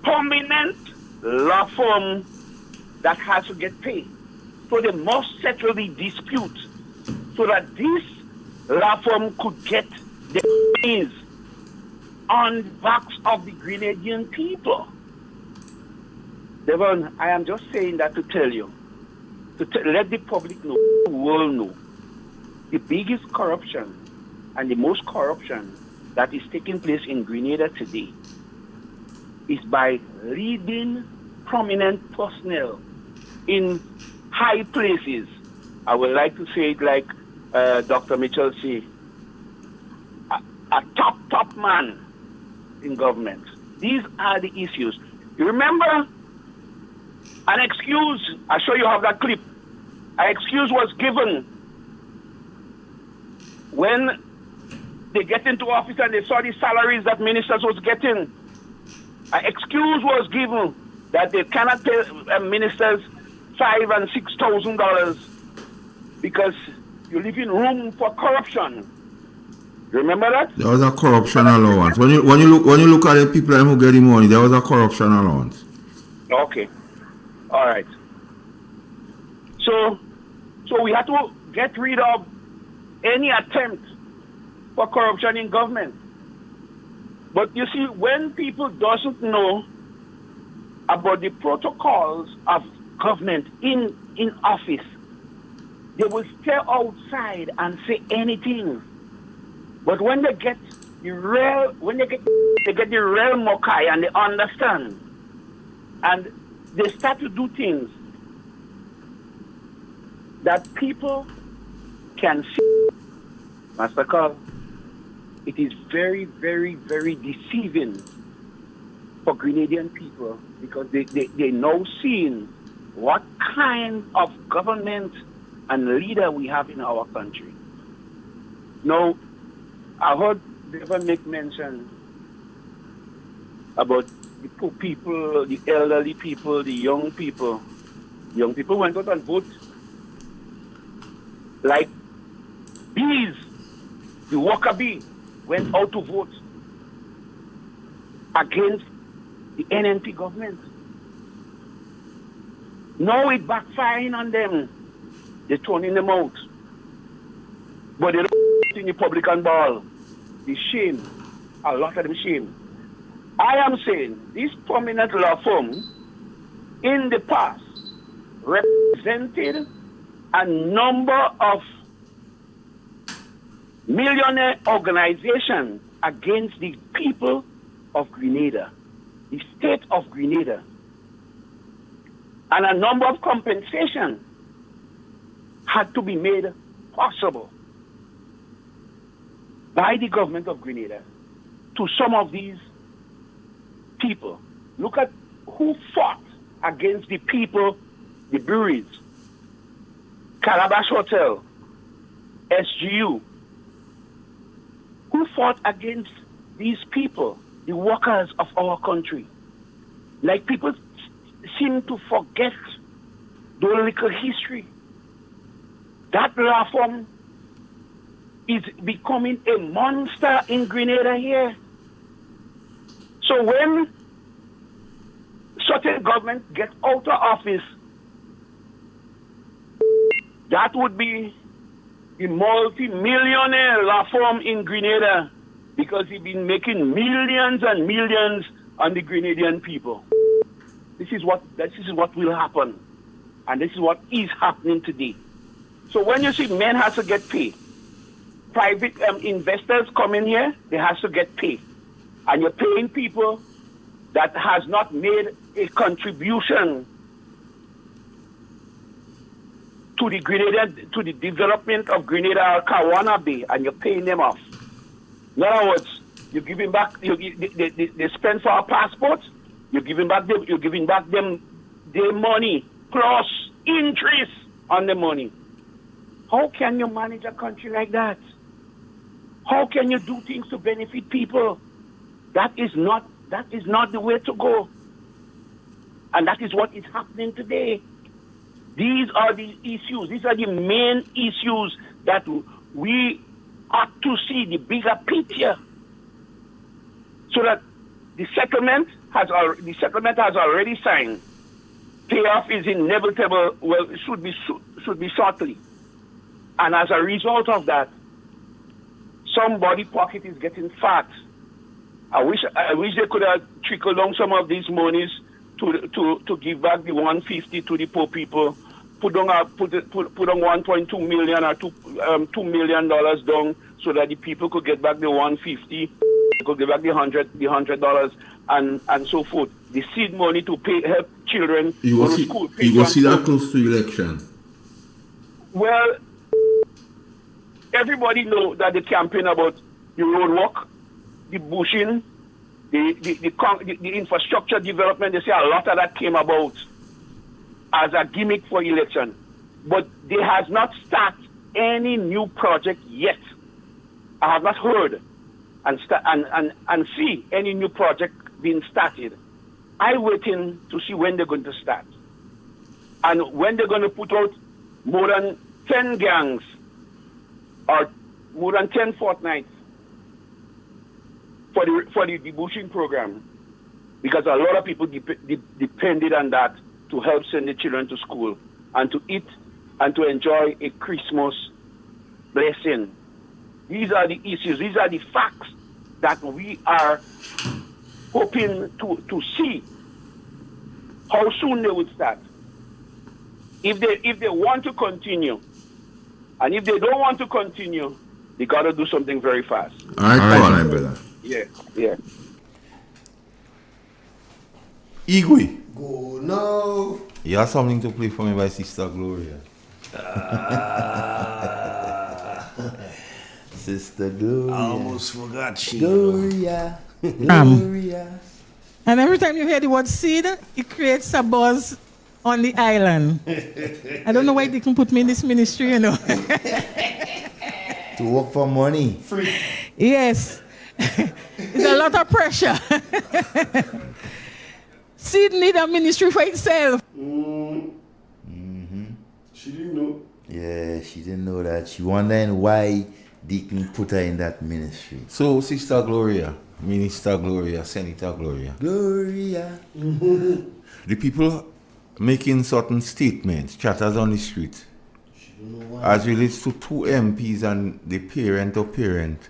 prominent law firm that has to get paid. So they must settle the dispute so that this law firm could get the fees on the backs of the Grenadian people. Devon, I am just saying that to tell you, let the public know, the world know, the biggest corruption and the most corruption that is taking place in Grenada today is by leading prominent personnel in high places. I would like to say it like Dr. Mitchell said, a top man in government. These are the issues. You remember an excuse, I'm sure you have that clip, an excuse was given when they get into office and they saw the salaries that ministers was getting. An excuse was given that they cannot pay ministers $5,000 and $6,000 because you leave in room for corruption. Remember that? There was a corruption allowance. When you look at the people who get the money, there was a corruption allowance. Okay. All right. So we have to get rid of any attempt for corruption in government. But you see, when people doesn't know about the protocols of government in office, they will stay outside and say anything. But when they get the real, they get the real Mokai and they understand, and they start to do things that people can see. Master Carl, it is very, very, very deceiving for Grenadian people because they now seeing what kind of government and leader we have in our country. Now, I heard Devan make mention about the poor people, the elderly people, the young people. Young people went out and vote like bees. The worker bee went out to vote against the NNP government. Now it's backfiring on them. They're turning them out. But they don't in the Republican ball. The shame. A lot of them shame. I am saying this prominent law firm in the past represented a number of millionaire organizations against the people of Grenada, the state of Grenada, and a number of compensation had to be made possible by the government of Grenada to some of these people. Look at who fought against the people, the breweries, Calabash Hotel, SGU. Who fought against these people, the workers of our country? Like people seem to forget the little history. That law firm is becoming a monster in Grenada here. So when certain government get out of office, that would be the multi-millionaire law firm in Grenada because he's been making millions and millions on the Grenadian people. This is what will happen, and this is what is happening today. So when you see men has to get paid, private investors come in here, they has to get paid, and you're paying people that has not made a contribution to the Grenada, to the development of Grenada or Kawana Bay, and you're paying them off. In other words, you're giving back. They spend for our passports. You're giving back them their money plus interest on the money. How can you manage a country like that? How can you do things to benefit people? That is not the way to go. And that is what is happening today. These are the issues. These are the main issues that we ought to see the bigger picture, so that the settlement has already signed. Payoff is inevitable. Well, it should be shortly. And as a result of that, somebody's pocket is getting fat. I wish they could have trickled down some of these monies to give back the 150 to the poor people. Put on 1.2 million or $2 million down so that the people could get back the 150. could give back the $100 and so forth. The seed money to help children go to school. You go see that close to election. Well, everybody know that the campaign about the roadwork, the bushing, the infrastructure development, they say a lot of that came about as a gimmick for election. But they has not started any new project yet. I have not heard and see any new project being started. I'm waiting to see when they're going to start. And when they're going to put out more than 10 gangs or more than 10 fortnights for the debushing program, because a lot of people depended on that to help send the children to school and to eat and to enjoy a Christmas blessing. These are the issues, these are the facts that we are hoping to see how soon they would start. If they want to continue, and if they don't want to continue, they got to do something very fast. All right, my brother. Yeah. Igwe. Go now. You have something to play for me by Sister Gloria. Sister Gloria. I almost forgot she. Gloria. Gloria. And every time you hear the word seed, it creates a buzz on the island. I don't know why they can put me in this ministry, you know. To work for money. Free. Yes. It's a lot of pressure. Seed need a ministry for itself. She didn't know. Yeah, she didn't know that. She wondering why Deacon put her in that ministry. So, Sister Gloria, Minister Gloria, Senator Gloria. Gloria. The people making certain statements, chatters on the street, as relates to two MPs and the parent or parent.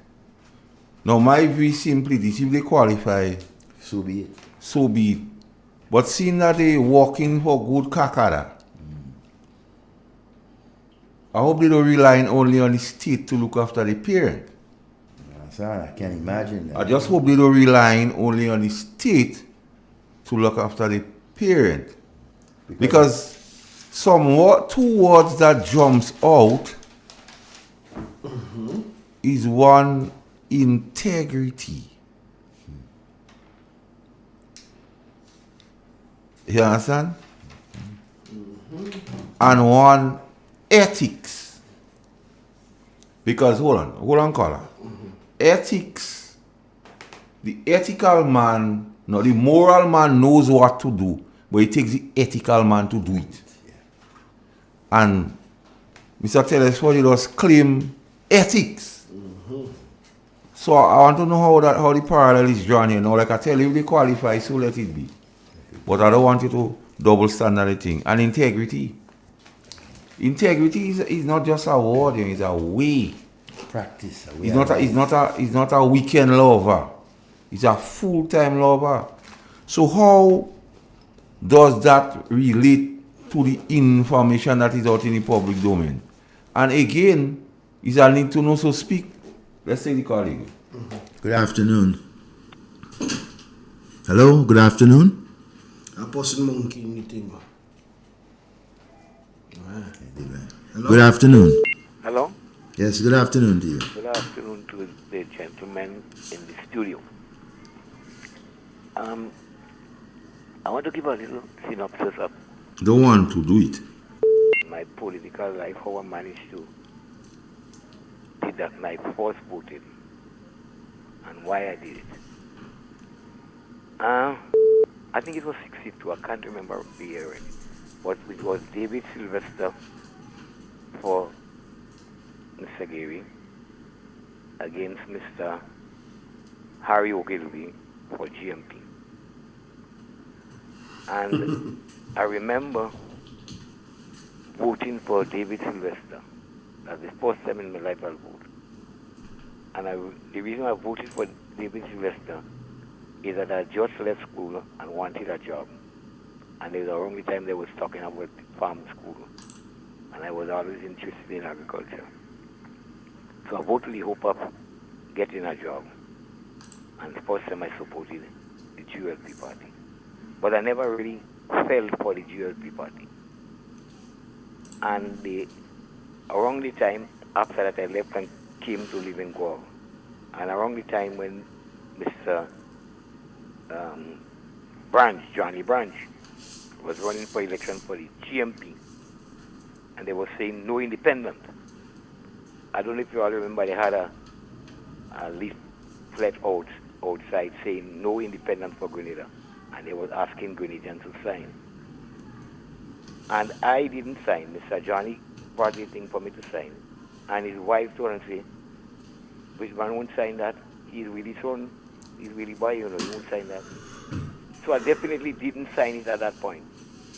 Now, my view is simply this: if they qualify, so be it. So be it. But seeing that they walking for good kakara, I hope they don't rely only on the state to look after the parent. Sorry, I can't imagine that. I just hope they don't rely only on the state to look after the parent. Because two words that jumps out is one, integrity. You understand? And one, ethics. Because, hold on, caller. Ethics, the ethical man, no, the moral man knows what to do, but it takes the ethical man to do it. And Mr. Telesford just claim ethics. So I want to know how the parallel is drawn here. Now, like I tell you, if they qualify, so let it be. But I don't want you to double standard the thing. And integrity. Integrity is not just a word, it's a way. Practice. It's not a weekend lover. It's a full-time lover. So how does that relate to the information that is out in the public domain? And again, is a need to know, so speak. Let's take the colleague. Good afternoon. Hello, good afternoon. A person monkey in the thing. Hello? Good afternoon. Hello? Yes, good afternoon to you. Good afternoon to the gentlemen in the studio. I want to give a little synopsis of Don't want to do it. my political life, how I managed to did that when I first voted and why I did it. I think it was 62, I can't remember the year already. But it was David Sylvester for Mr. Gary against Mr. Harry Ogilvy for GMP. And I remember voting for David Sylvester. That's the first time in my life I'll vote. And the reason I voted for David Sylvester is that I just left school and wanted a job. And it was the only time they was talking about farm school. And I was always interested in agriculture. So I voted the hope of getting a job. And the first time I supported the GLP party. But I never really fell for the GLP party. And around the time after that I left and came to live in Guam. And around the time when Mr. Johnny Branch, was running for election for the GMP, and they were saying no independent. I don't know if you all remember, they had a leaflet outside saying no independent for Grenada, and they was asking Grenadians to sign. And I didn't sign. Mr. Johnny brought the thing for me to sign, and his wife told him, say, which man won't sign that? He's really son, he's really boy, he won't sign that. So I definitely didn't sign it at that point.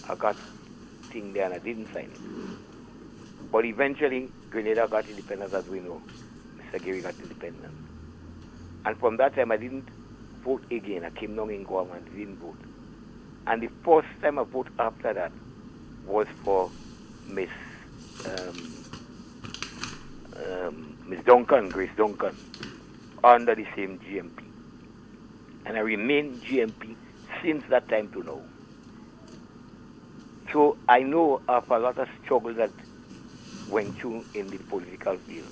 I got thing there and I didn't sign it. But eventually, Grenada got independence, as we know. Mr. Gary got independence. And from that time, I didn't vote again. I came down in Guam and didn't vote. And the first time I voted after that was for Miss Duncan, Grace Duncan, under the same GMP. And I remained GMP since that time to now. So I know of a lot of struggle that went through in the political field,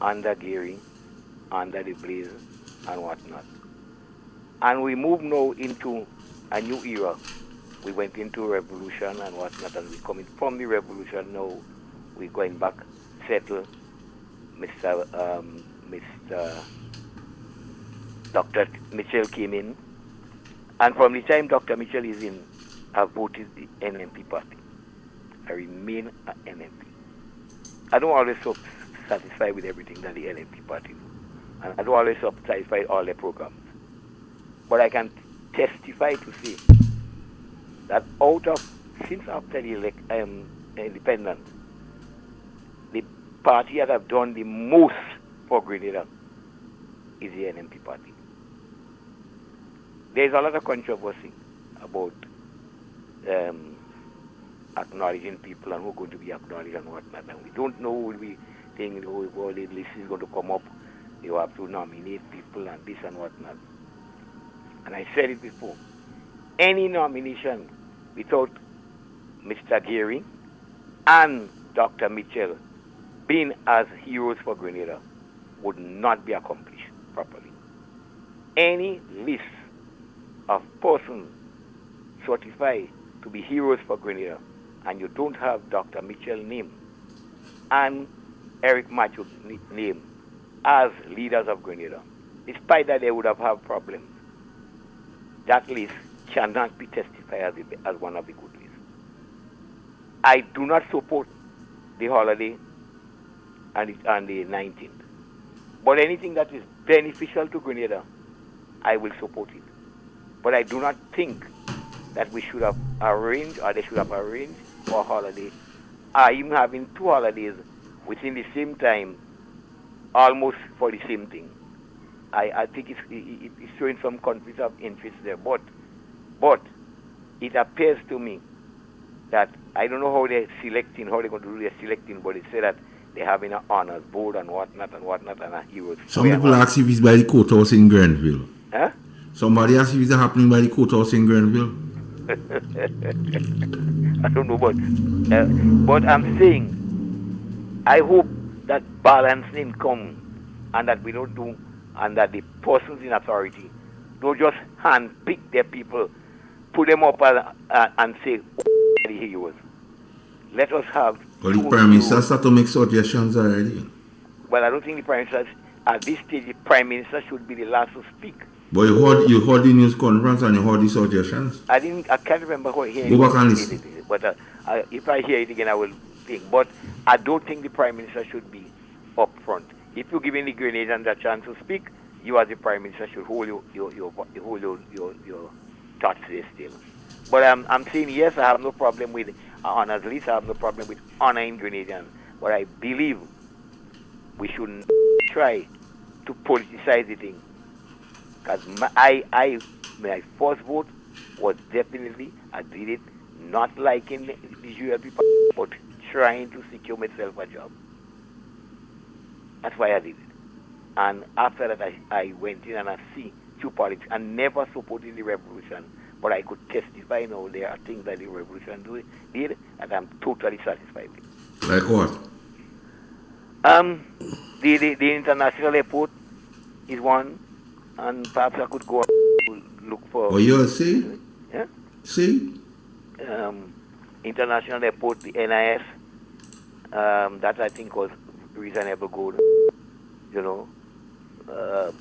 under Gary, under the Blaze, and whatnot. And we move now into a new era. We went into revolution and whatnot, and we're coming from the revolution now. We're going back, settle. Dr. Mitchell came in, and from the time Dr. Mitchell is in, I voted the NMP party. I remain an NMP. I don't always so satisfied with everything that the NMP party do, and I don't always so satisfied with all their programs. But I can testify to say that since after the independence, the party that have done the most for Grenada is the NMP party. There's a lot of controversy about acknowledging people and who are going to be acknowledged and whatnot. And we don't know, will we think, well, the list is going to come up, you have to nominate people and this and whatnot. And I said it before, any nomination without Mr. Gary and Dr. Mitchell being as heroes for Grenada would not be accomplished properly. Any list of persons certified to be heroes for Grenada and you don't have Dr. Mitchell's name and Eric Matthew's name as leaders of Grenada, despite that they would have problems, that list cannot be testified as one of the good lists. I do not support the holiday on the 19th. But anything that is beneficial to Grenada, I will support it. But I do not think that we should have arranged, or they should have arranged for a holiday, or even having two holidays within the same time, almost for the same thing. I think it's showing some conflict of interest there. But it appears to me that I don't know how they're going to do their selecting, but they say that they're having an honors board and whatnot and a heroes. Some people ask if it's by the courthouse in Grenville. Huh? Somebody asked if it's happening by the courthouse in Grenville. I don't know, but I'm saying, I hope that balancing comes and that we don't do, and that the persons in authority don't just hand-pick their people, put them up and say, the heroes. Let us have... Well, the Prime Minister started to make suggestions already. Well, I don't think the Prime Minister, at this stage, the Prime Minister should be the last to speak. But you heard the news conference and you heard the suggestions? I can't remember hearing Go back and listen. But if I hear it again, I will think. But I don't think the Prime Minister should be up front. If you're giving the Grenadians a chance to speak, you as the Prime Minister should hold your thoughts there still. But I'm saying, yes, I have no problem with honors list. I have no problem with honoring Grenadians. But I believe we shouldn't try to politicize the thing. Because my first vote was definitely, I did it not liking the GLP party, but trying to secure myself a job. That's why I did it. And after that, I went in and I see few politics and never supported the revolution. But I could testify now there are things that the revolution did and I'm totally satisfied with. Like what? The international airport is one, and perhaps I could go to look for. Oh, you see? Yeah? See? International airport, the NIS, that I think was reasonable good, you know.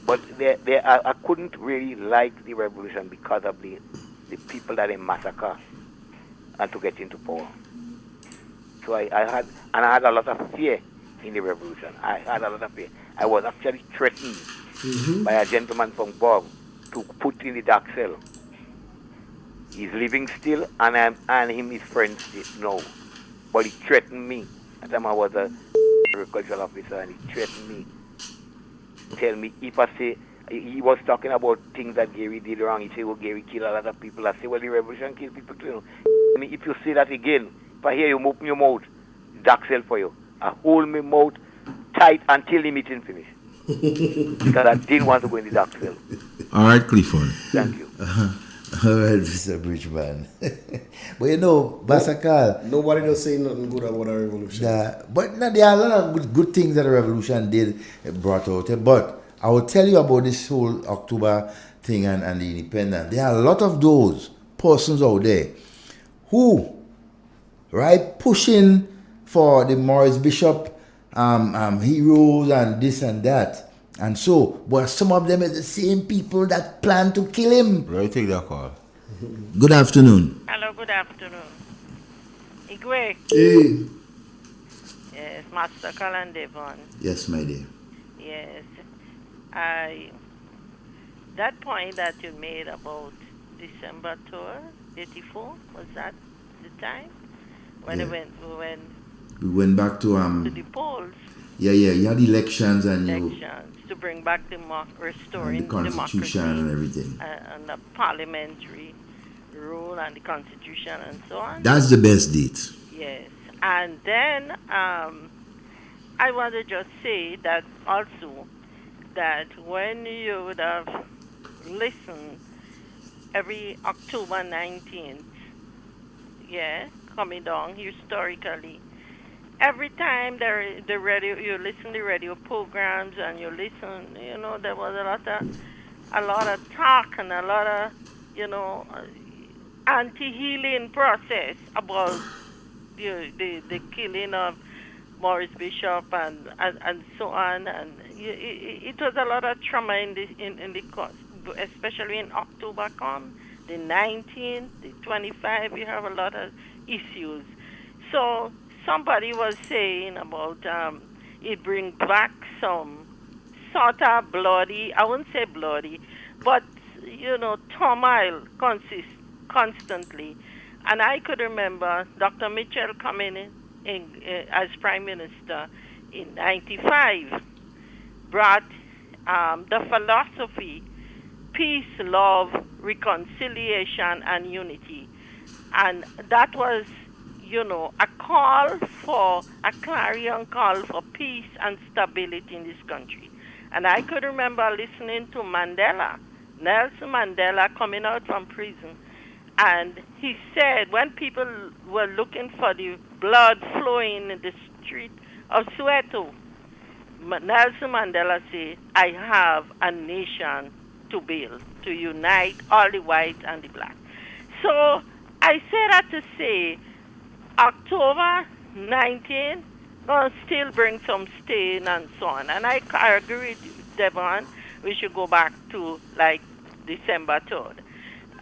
But I couldn't really like the revolution because of the people that they massacre and to get into power. So I had a lot of fear in the revolution. I had a lot of fear. I was actually threatened by a gentleman from Bob to put in the dark cell. He's living still, and him his friends know. But he threatened me. At the time I was a agricultural officer, and he threatened me. Tell me if I say, he was talking about things that Gary did wrong. He said, well, Gary killed a lot of people. I say, well, the revolution killed people too. I mean, if you say that again, if I hear you open your mouth, dark cell for you. I hold my mouth tight until the meeting finished. Because I didn't want to go in the dark cell. All right, Clifford. Thank you. All right, Mr. Bridgman. But you know, Basakal. Nobody does say nothing good about a revolution. But no, there are a lot of good things that the revolution did brought out. But I will tell you about this whole October thing and the independence. There are a lot of those persons out there who, right, pushing for the Morris Bishop heroes and this and that. And so, but some of them are the same people that plan to kill him. Right, take that call. Good afternoon. Hello, good afternoon. Igwe. Hey. Yes, Master Colin Devon. Yes, my dear. Yes. That point that you made about December tour, 84, was that the time? When we went back to the polls. Yeah, you had elections and to bring back restoring and the constitution and everything. And the parliamentary rule and the constitution and so on. That's the best date. Yes. And then I want to just say that also that when you would have listened every October 19th, coming down historically, every time the radio, you listen to radio programs and you listen, there was a lot of talk and a lot of, anti-healing process about the killing of Morris Bishop and so on, and it was a lot of trauma in the course, especially in October the 19th, the 25th, we have a lot of issues. So somebody was saying about it brings back some sort of bloody, I wouldn't say bloody, but turmoil constantly. And I could remember Dr. Mitchell coming in as Prime Minister in 95, brought the philosophy, peace, love, reconciliation, and unity. And that was a call for a clarion call for peace and stability in this country. And I could remember listening to Nelson Mandela coming out from prison, and he said when people were looking for the blood flowing in the street of Soweto, Nelson Mandela said, I have a nation to build, to unite all the white and the black. So I say that to say October 19th will still bring some stain and so on. And I agree with Devon, we should go back to like December 3rd.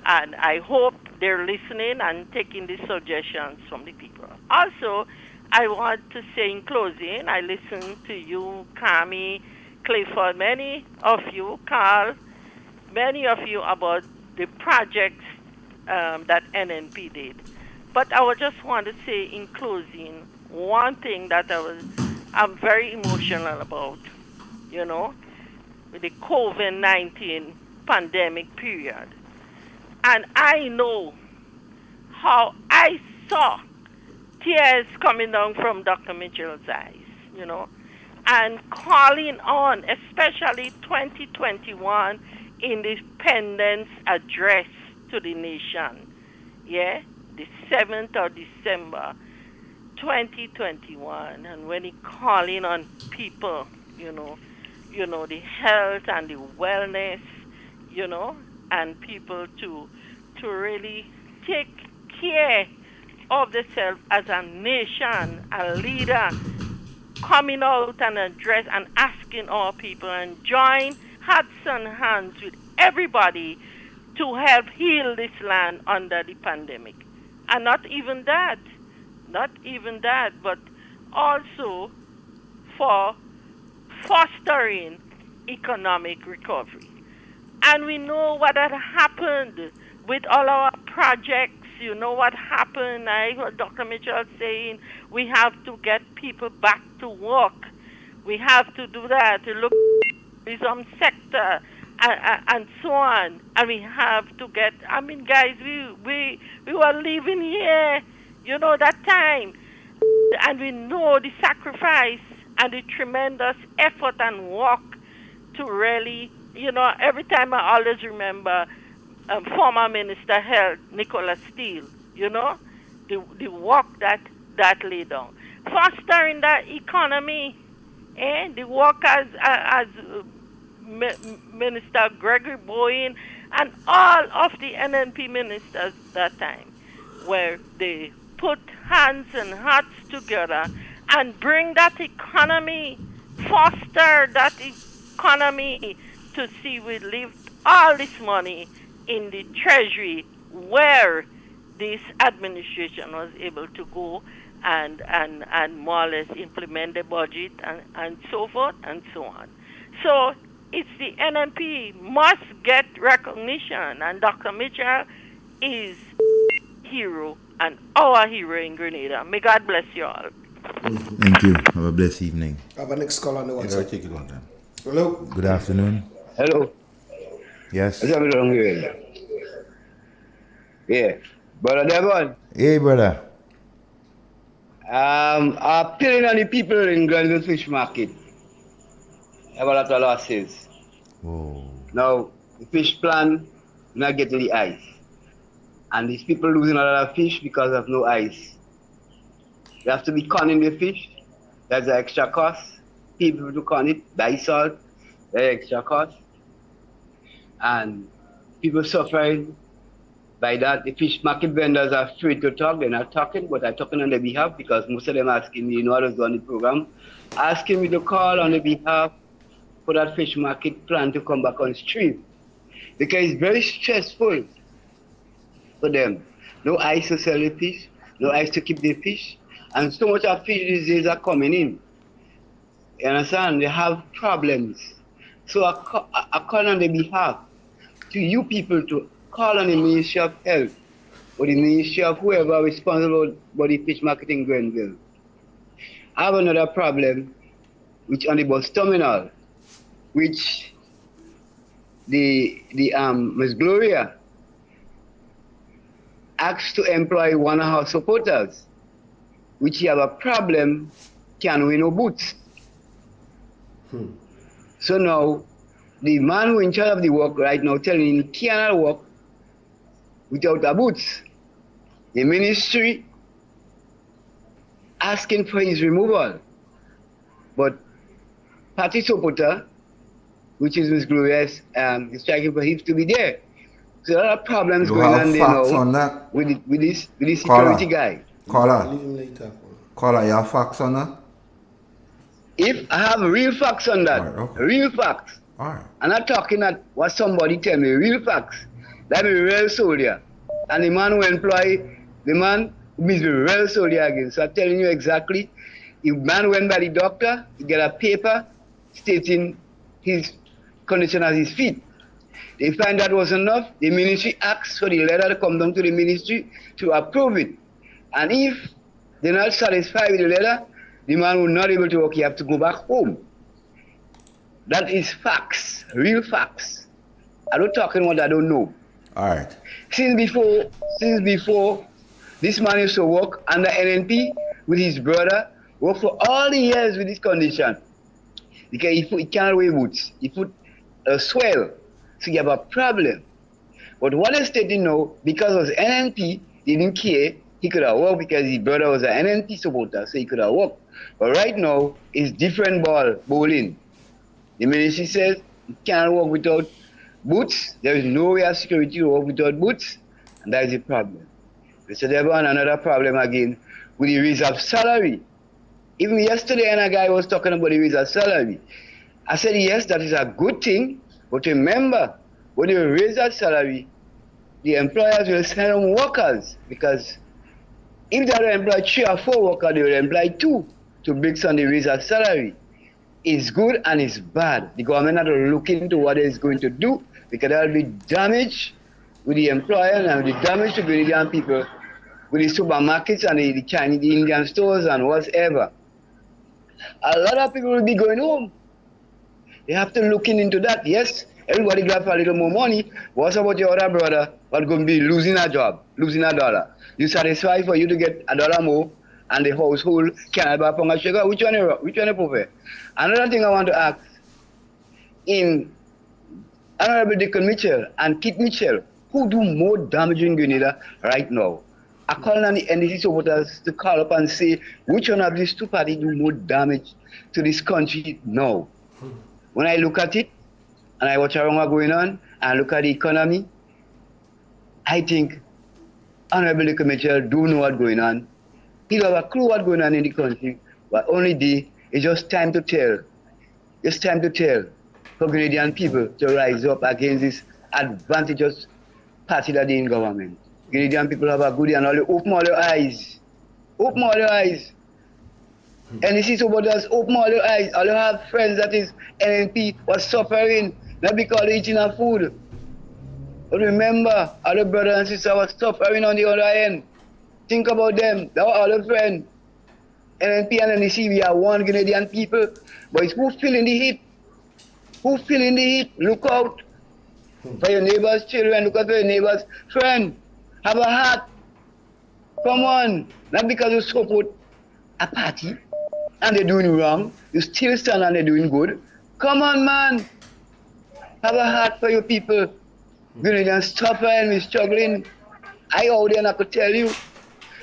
And I hope they're listening and taking the suggestions from the people. Also, I want to say in closing, I listened to you, Kami, Clifford, many of you, Carl, many of you about the projects that NNP did. But I would just want to say in closing, one thing that I'm very emotional about, with the COVID-19 pandemic period. And I know how I saw tears coming down from Dr. Mitchell's eyes, and calling on, especially 2021 Independence Address to the nation. Yeah, the 7th of December 2021, and when he calling on people, the health and the wellness, and people to really take care of themselves as a nation, a leader, coming out and address and asking all people and join hearts and hands with everybody to help heal this land under the pandemic. And not even that, but also for fostering economic recovery. And we know what had happened with all our projects. You know what happened. I heard Dr. Mitchell saying we have to get people back to work. We have to do that to look at the tourism sector and so on. And we have to get, guys, we were living here, that time. And we know the sacrifice and the tremendous effort and work to really, every time I always remember former Minister Health, Nicola Steele, the work that laid down. Fostering that economy, the work as Minister Gregory Bowen and all of the NNP ministers that time, where they put hands and hearts together and bring that economy, foster that economy to see we leave all this money in the treasury where this administration was able to go and more or less implement the budget and so forth and so on. So it's the NNP must get recognition, and Dr. Mitchell is hero and our hero in Grenada. May God bless you all. Thank you. Have a blessed evening. Have a next call on the WhatsApp. Take it on then. Hello. Good afternoon. Hello. Yes. What's up down here? Yeah. Brother Devon. Hey, brother. Appealing on the people in Granville Fish Market. Have a lot of losses. Whoa. Now, the fish plant not getting the ice. And these people losing a lot of fish because of no ice. They have to be conning the fish. That's an extra cost. People to con it, buy salt, that's extra cost. And people suffering by that. The fish market vendors are afraid to talk. They're not talking, but I'm talking on their behalf because most of them asking me, how to go on the program, asking me to call on their behalf for that fish market plan to come back on stream. Because it's very stressful for them. No ice to sell the fish, no ice to keep the fish, and so much of fish these days are coming in. You understand? They have problems. So I call on their behalf to you people to call on the Ministry of Health or the Ministry of whoever responsible for the fish market in Grenville. I have another problem which on the bus terminal, which the Miss Gloria asked to employ one of her supporters, which he have a problem, can we no boots. So now, the man who in charge of the work right now telling him he cannot work without a boots. The ministry asking for his removal. But party supporter, which is Miss Glorious, is striking for him to be there. So a lot of problems going on there now on that? with this security guy. Caller, you have facts on that? If I have real facts on that, real facts. Alright. I'm not talking at what somebody tell me, real facts. That be real soldier. And the man who employ the man who is the real soldier again. So I'm telling you exactly, if man went by the doctor, he get a paper stating his condition as his feet. They find that was enough, the ministry asks for the letter to come down to the ministry to approve it. And if they're not satisfied with the letter, the man will not be able to work, he have to go back home. That is facts, real facts. I'm not talking what I don't know. Alright. Since before, this man used to work under NNP with his brother, work for all the years with this condition. Because he can't wear boots. He put a swell. So you have a problem. But what the state didn't know, because it was NNP, he didn't care. He could have walked because his brother was an NNP supporter, so he could have walked. But right now, it's different bowling. The ministry says you can't walk without boots. There is no way of security to walk without boots, and that is a problem. So there was another problem again with the raise of salary. Even yesterday, a guy was talking about the raise of salary. I said, yes, that is a good thing, but remember, when you raise that salary, the employers will send on workers, because if they employ 3 or 4 workers, they will employ 2 to bring on the raise of salary. It's good and it's bad. The government has to look into what it's going to do, because there will be damage with the employer and the damage to the Indian people with the supermarkets and the Chinese, the Indian stores and whatever. A lot of people will be going home. They have to look into that. Yes, everybody grab a little more money. What about your other brother who's going to be losing a job, losing a dollar? You satisfy for you to get $1 more and the household cannot buy pound of sugar? Which one you prefer? Another thing I want to ask, in Honorable Deacon Mitchell and Kit Mitchell, who do more damage in Grenada right now? I call on the NDC supporters to call up and say which one of these 2 parties do more damage to this country now. When I look at it, and I watch around what's going on, and look at the economy, I think Honorable Deacon Mitchell do know what's going on. He don't have a clue what's going on in the country, but only it's just time to tell. It's time to tell for Grenadian people to rise up against this advantageous party that they in government. Grenadian people have a good and all open all your eyes. Open all your eyes. NEC supporters, open all your eyes. All you have friends that is NNP was suffering, not because they're eating our food. But remember, other brothers and sisters were suffering on the other end. Think about them. They were all your friends. NNP and NEC, we are one Grenadian people. But it's who feeling the heat? Who feeling the heat? Look out for your neighbor's children. Look out for your neighbor's friend. Have a heart. Come on. Not because you support a party and they're doing wrong, you still stand and they're doing good. Come on, man. Have a heart for your people. Grenadians suffering, we're struggling. I out there and I could tell you,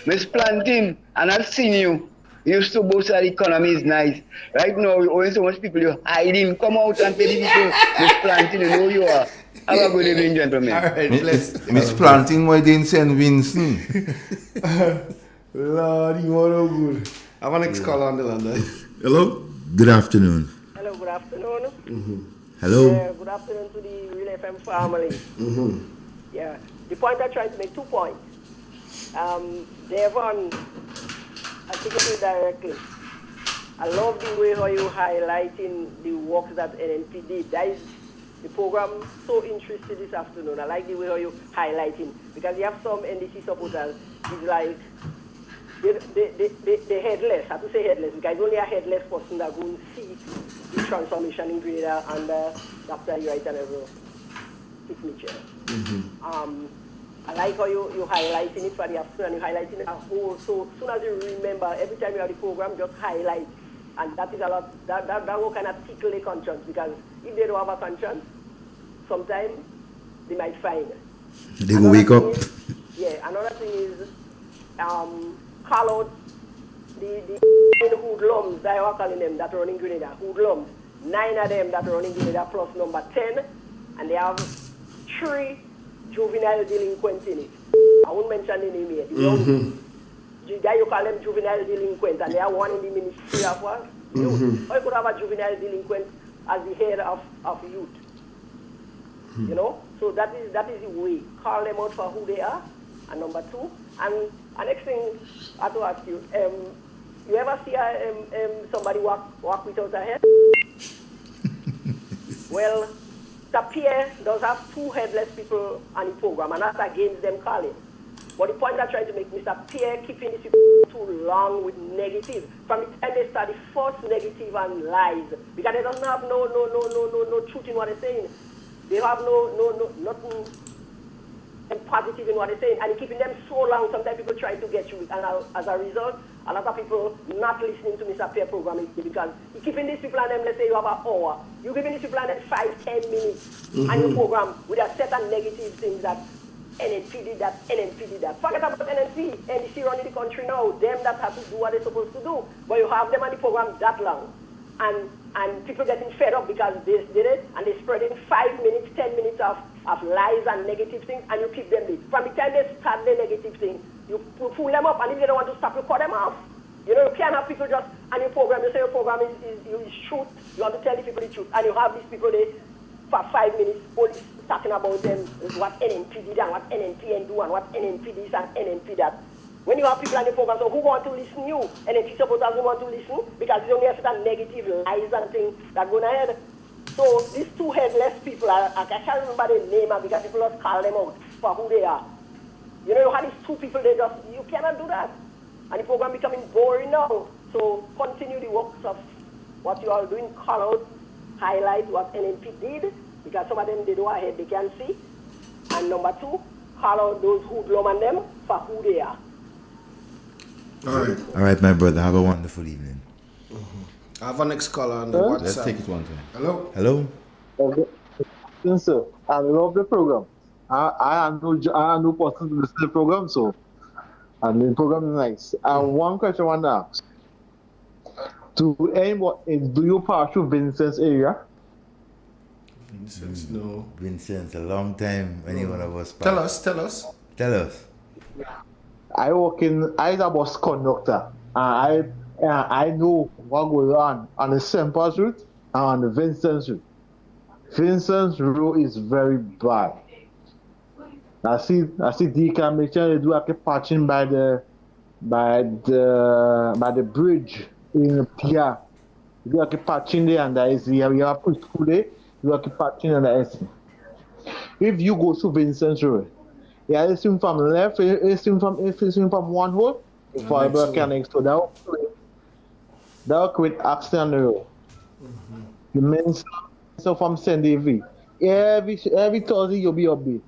Miss Planting, and I've seen you. You used to boast that the economy is nice. Right now, you're owing so much people, you're hiding. Come out and tell the people, Miss Planting, you know you are. Have a good evening, gentlemen. All right, Miss Planting, why didn't St. Vincent? Lord, you are no good. I have an next call on the line. Hello? Good afternoon. Hello, good afternoon. Mm-hmm. Hello? Good afternoon to the Real FM family. Mm-hmm. Yeah, the point I'm trying to make, 2 points. Devon, I take it directly. I love the way how you highlighting the work that NNP did. That is the program so interesting this afternoon. I like the way how you highlighting, because you have some NDC supporters, it's like they headless. I have to say headless, because only a headless person that go and see the transformation in Grenada under Dr. Wright and everyone. Kit Mitchell. Mm-hmm. I like how you highlighting it for the afternoon, and you highlighting it a whole. So soon as you remember, every time you have the program, just highlight. And that is a lot, that will kind of tickle a conscience, because if they don't have a conscience, sometimes they might find. They will wake up. Another thing is, call out the hoodlums, that are calling them, that are running Grenada, hoodlums. 9 of them that are running Grenada plus number 10, and they have 3 juvenile delinquents in it. I won't mention the name here. You call them juvenile delinquents, and they are one in the Ministry of what? Youth. Or you could have a juvenile delinquent as the head of youth. You know? So that is the way. Call them out for who they are, and number 2. And next thing I have to ask you, you ever see somebody walk without a head? Well, Tapia does have 2 headless people on the program, and that's against them calling. But the point I try to make, Mr. Pierre keeping this too long with negative. From the time they start, the first negative and lies, because they doesn't have no truth in what they're saying. They have nothing positive in what they're saying, and keeping them so long. Sometimes people try to get you, and as a result, a lot of people not listening to Mr. Pierre program is because you keeping these people and them, let's say you have an hour, you're giving these people and them 5-10 minutes, and your program with a set of negative things that NNP did that, NNP did that. Forget about NNP, NDC running the country now, them that have to do what they're supposed to do, but you have them on the program that long. And people getting fed up because they did it, and they spreading 5 minutes, 10 minutes of lies and negative things, and you keep them there. From the time they start the negative thing, you pull them up, and if they don't want to stop, you cut them off. You know, you can't have people just, and your program, you say your program is truth, you want to tell the people the truth, and you have these people there for 5 minutes, only talking about them, what NNP did and what NNP do and what NNP this and NNP that. When you have people on the program, so who want to listen to you? NNP supporters who want to listen because it's only a certain negative lies and things that go ahead. So these two headless people, I can't remember their name because people just call them out for who they are. You know, you have these two people, you cannot do that. And the program becoming boring now. So continue the works of what you are doing, call out, highlight what NNP did, because some of them they do ahead, they can see. And number two, call out those hoodlum and them for who they are. All right, my brother. Have a wonderful evening. I have a next caller on the WhatsApp. Let's take it one time. Hello. Yes, sir. I love the program. I know person to listen to the program, so and the program is nice. And one question I want to ask: do you pass through Vincent's area? Vincent's, no. Vincent's a long time. Any one of us. Tell us. I as a bus conductor, and I know what goes on the St. Paul's route and on the Vincent's route. Vincent's route is very bad. I see decamation, they do like a patching by the bridge in Pia. You do like a patching there and you have a push through there, you do like a patching and that. If you go to Vincent's road, you swim from left, you swim from one hole, you fall back and next. So that will create accident on the road. The men so from St. David, every Thursday you'll be up there.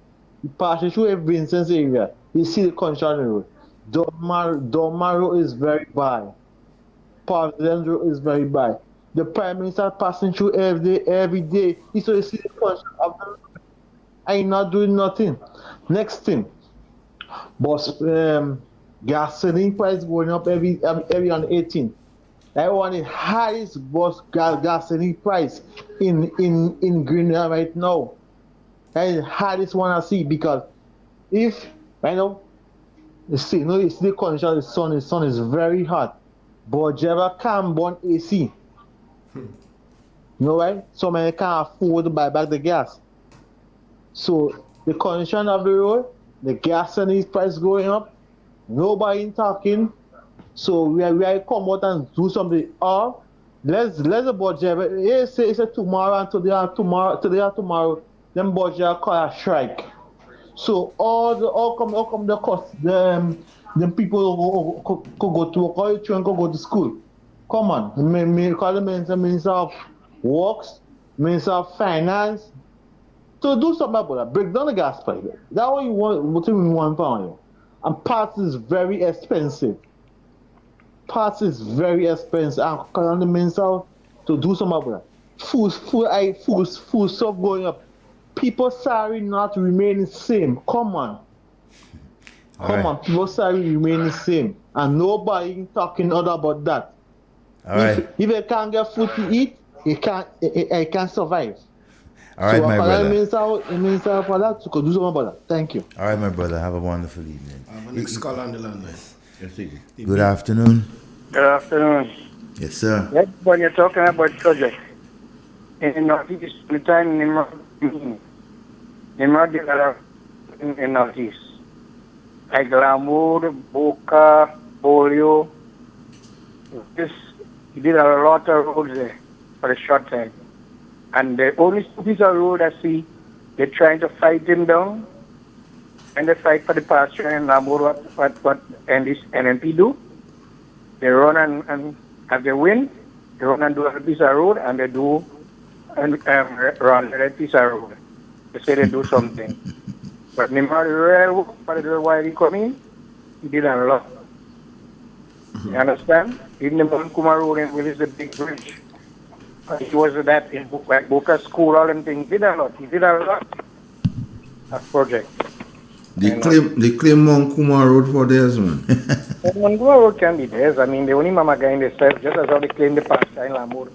You pass through Vincent's area, you see the condition on the road. Dormaro is very bad. Parkland Road is very bad. The Prime Minister passing through every day. You see the condition of the road. I ain't not doing nothing. Next thing, but gasoline price going up every on 18. I want the highest gasoline price in Greenland right now. That is the hardest one I see because if right now you see the condition of the sun is very hot, but Java can't burn AC. You know right? So many can't afford to buy back the gas. So the condition of the road, the gasoline price going up, nobody talking. So we are come out and do something. Or let's about Java. It's a tomorrow and today and tomorrow. Them budget call a strike. So all come the cost. Them people could go to work, all children could go to school. Come on, call the Minister of Works, Minister of Finance. So do something about that. Break down the gas price. That's what you want. What you want from you. And parts is very expensive. And call the Minister to do something about that. Food stuff going up. People's salary not remaining the same. Come on. People's salary remain the same. And nobody talking other about that. If you can't get food to eat, you can't survive. All right, my brother. It means for that to do something about that. Thank you. All right, my brother. Have a wonderful evening. I have a next call on the line. Good afternoon. Good afternoon. Yes, sir. Yes, when you're talking about project in Northeast, the time Nimrod did a lot in Northeast. Like Glamour, Boca, Bolio. He did a lot of roads there for a short time. And the only piece of road I see, they're trying to fight him down. And they fight for the pasture and Glamour, what NNP do. They run and as they win, they run and do a piece of road and they do and run a piece of road. They say they do something. But Nimrod real work for the while he come in, he did a lot. You understand? In the Monkuma Road, which is the big bridge. He was that in Boca School, all them things. He did a lot. He did a lot of projects. They claim Mount Kuma Road for theirs, man. Monkuma Road can be theirs. I mean, the only mama guy in the self, just as how they claim the past in Lamur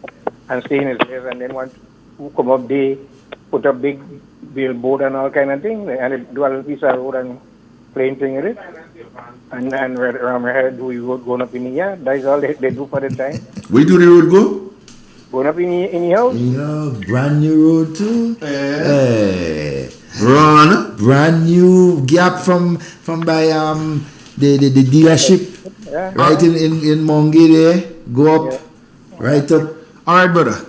and saying it's theirs, and then want who come up, they put a big billboard and all kind of thing, and they do a little piece of road and plain thing in it. And around my head, we road going up in the yard. That is all they do for the time. Where do the road go? Going up in the house. Yeah, brand new road too. Hey. Run. Brand new gap from by the dealership. Yeah. Right in Mongi there. Go up. Right up. Alright, brother.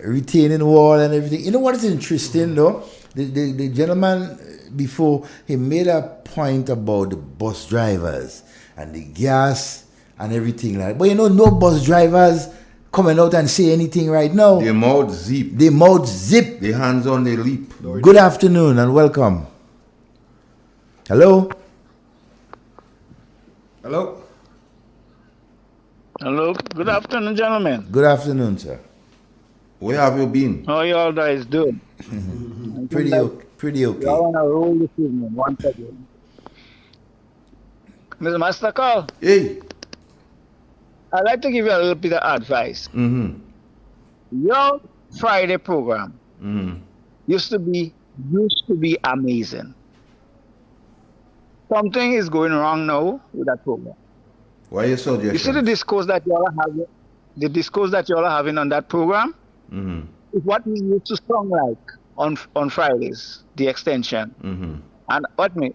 Retaining wall and everything. You know what is interesting though? The gentleman before, he made a point about the bus drivers and the gas and everything like that. But you know, no bus drivers coming out and say anything right now. Their mouth zip. Their mouth zip. Their hands on their lip. Good afternoon and welcome. Hello? Hello? Hello. Good afternoon, gentlemen. Good afternoon, sir. Where have you been? How you all guys doing? Pretty okay. Y'all on a roll this evening, once again. Mr. Master Call. Hey. I'd like to give you a little bit of advice. Your Friday program used to be amazing. Something is going wrong now with that program. Why you suggesting? You see the discourse that y'all are having, on that program is what we used to sound like on Fridays, the extension. And what me,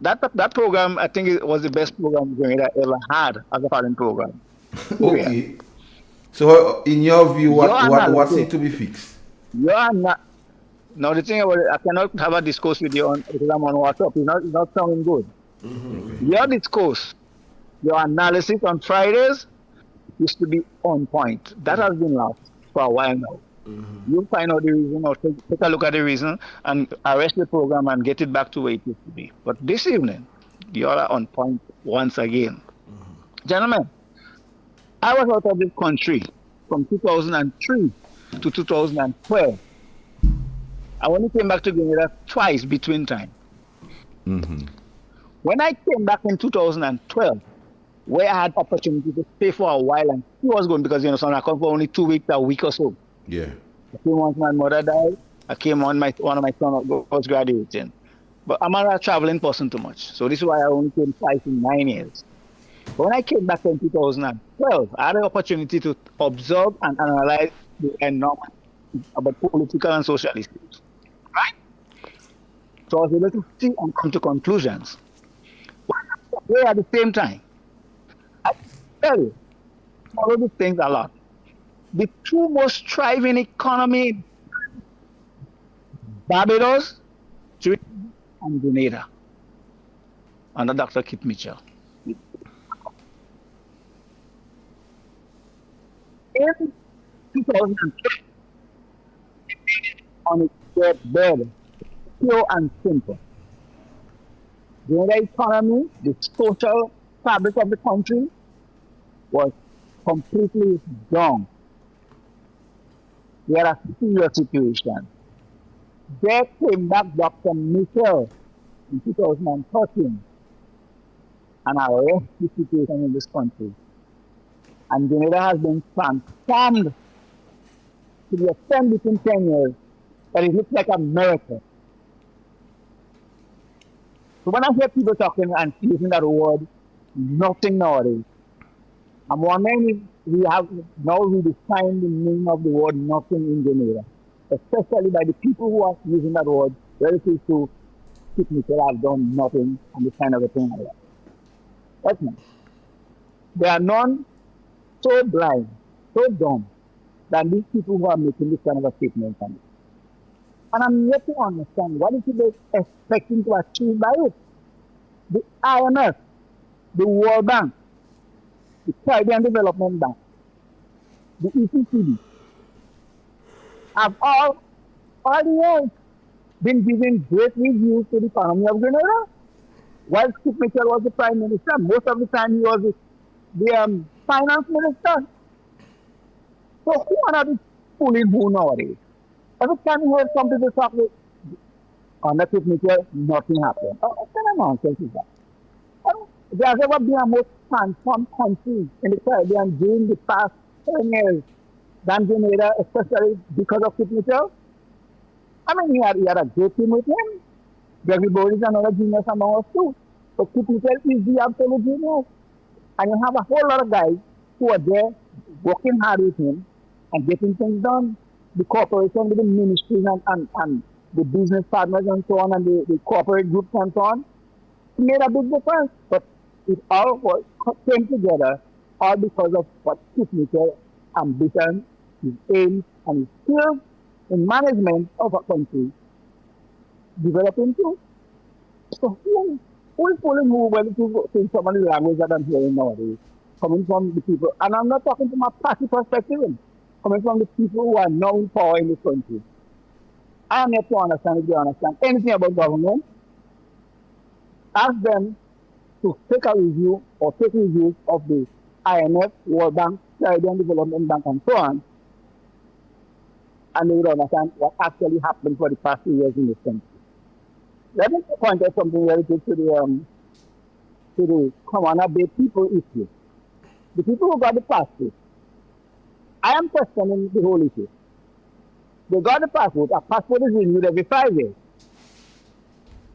that program, I think it was the best program Grenada ever had as a foreign program. Okay. So, in your view, what needs to be fixed? You're not. Now the thing about it, I cannot have a discourse with you because I'm on WhatsApp. It's not sounding good. Your discourse, your analysis on Fridays used to be on point. That has been lost for a while now. You'll find out the reason or take a look at the reason and arrest the program and get it back to where it used to be. But this evening, you all are on point once again. Gentlemen, I was out of this country from 2003 to 2012. I only came back to Grenada twice between time. When I came back in 2012, where I had opportunity to stay for a while and see what's going, because so I come for only 2 weeks, a week or so. Yeah. I came once my mother died. I came on one of my sons was graduating. But I'm not a traveling person too much. So this is why I only came twice in 9 years. But when I came back in 2012, I had the opportunity to observe and analyze the environment about political and social issues. Right? So I was able to see and come to conclusions. But at the same time, I tell you, follow these things a lot. The two most thriving economy, Barbados, Trinidad, and Grenada, under Dr. Kit Mitchell. In 2003, on its bed, pure and simple. The economy, the social fabric of the country was completely down. We had a serious situation. There came back Dr. Mitchell in 2013 and arrested the situation in this country. And Grenada has been transformed to the extent within 10 years that it looks like a miracle. So when I hear people talking and using that word, nothing nowadays, I'm wondering if we have now redefined the meaning of the word nothing in Grenada, especially by the people who are using that word relative to people have done nothing and this kind of a thing like that. That's not. There are none so blind, so dumb, than these people who are making this kind of a statement. And I'm yet to understand what is it expecting to achieve by it. The IMF, the World Bank, the Caribbean Development Bank, the ECCB, have all years been giving great reviews to the economy of Grenada. While Skip Mitchell was the Prime Minister, most of the time he was the finance minister. So who are these fooling who nowadays? Every time you hear some people talk on the signature, nothing happened. What kind of nonsense is that? There's ever been a more transformed country in the Caribbean during the past 10 years than Grenada, especially because of signature. I mean, he had a great team with him. Everybody is another genius among us too. But signature is the absolute genius. And you have a whole lot of guys who are there working hard with him and getting things done. The corporation with the ministries and the business partners and so on, and the corporate groups and so on, it made a big difference. But it all came together all because of what signature ambition, his aim, and his skills in management of a country developed into. So who is pulling who well to some of the language that I'm hearing nowadays, coming from the people, and I'm not talking from a party perspective, coming from the people who are now in power in this country. I am yet to understand if they understand anything about government. Ask them to take a review or take reviews of the IMF, World Bank, Caribbean Development Bank, and so on, and they will understand what actually happened for the past 2 years in this country. Let me point out something related to the Commander Bay people issue. The people who got the passport, I am questioning the whole issue. They got the passport. A passport is renewed every 5 years.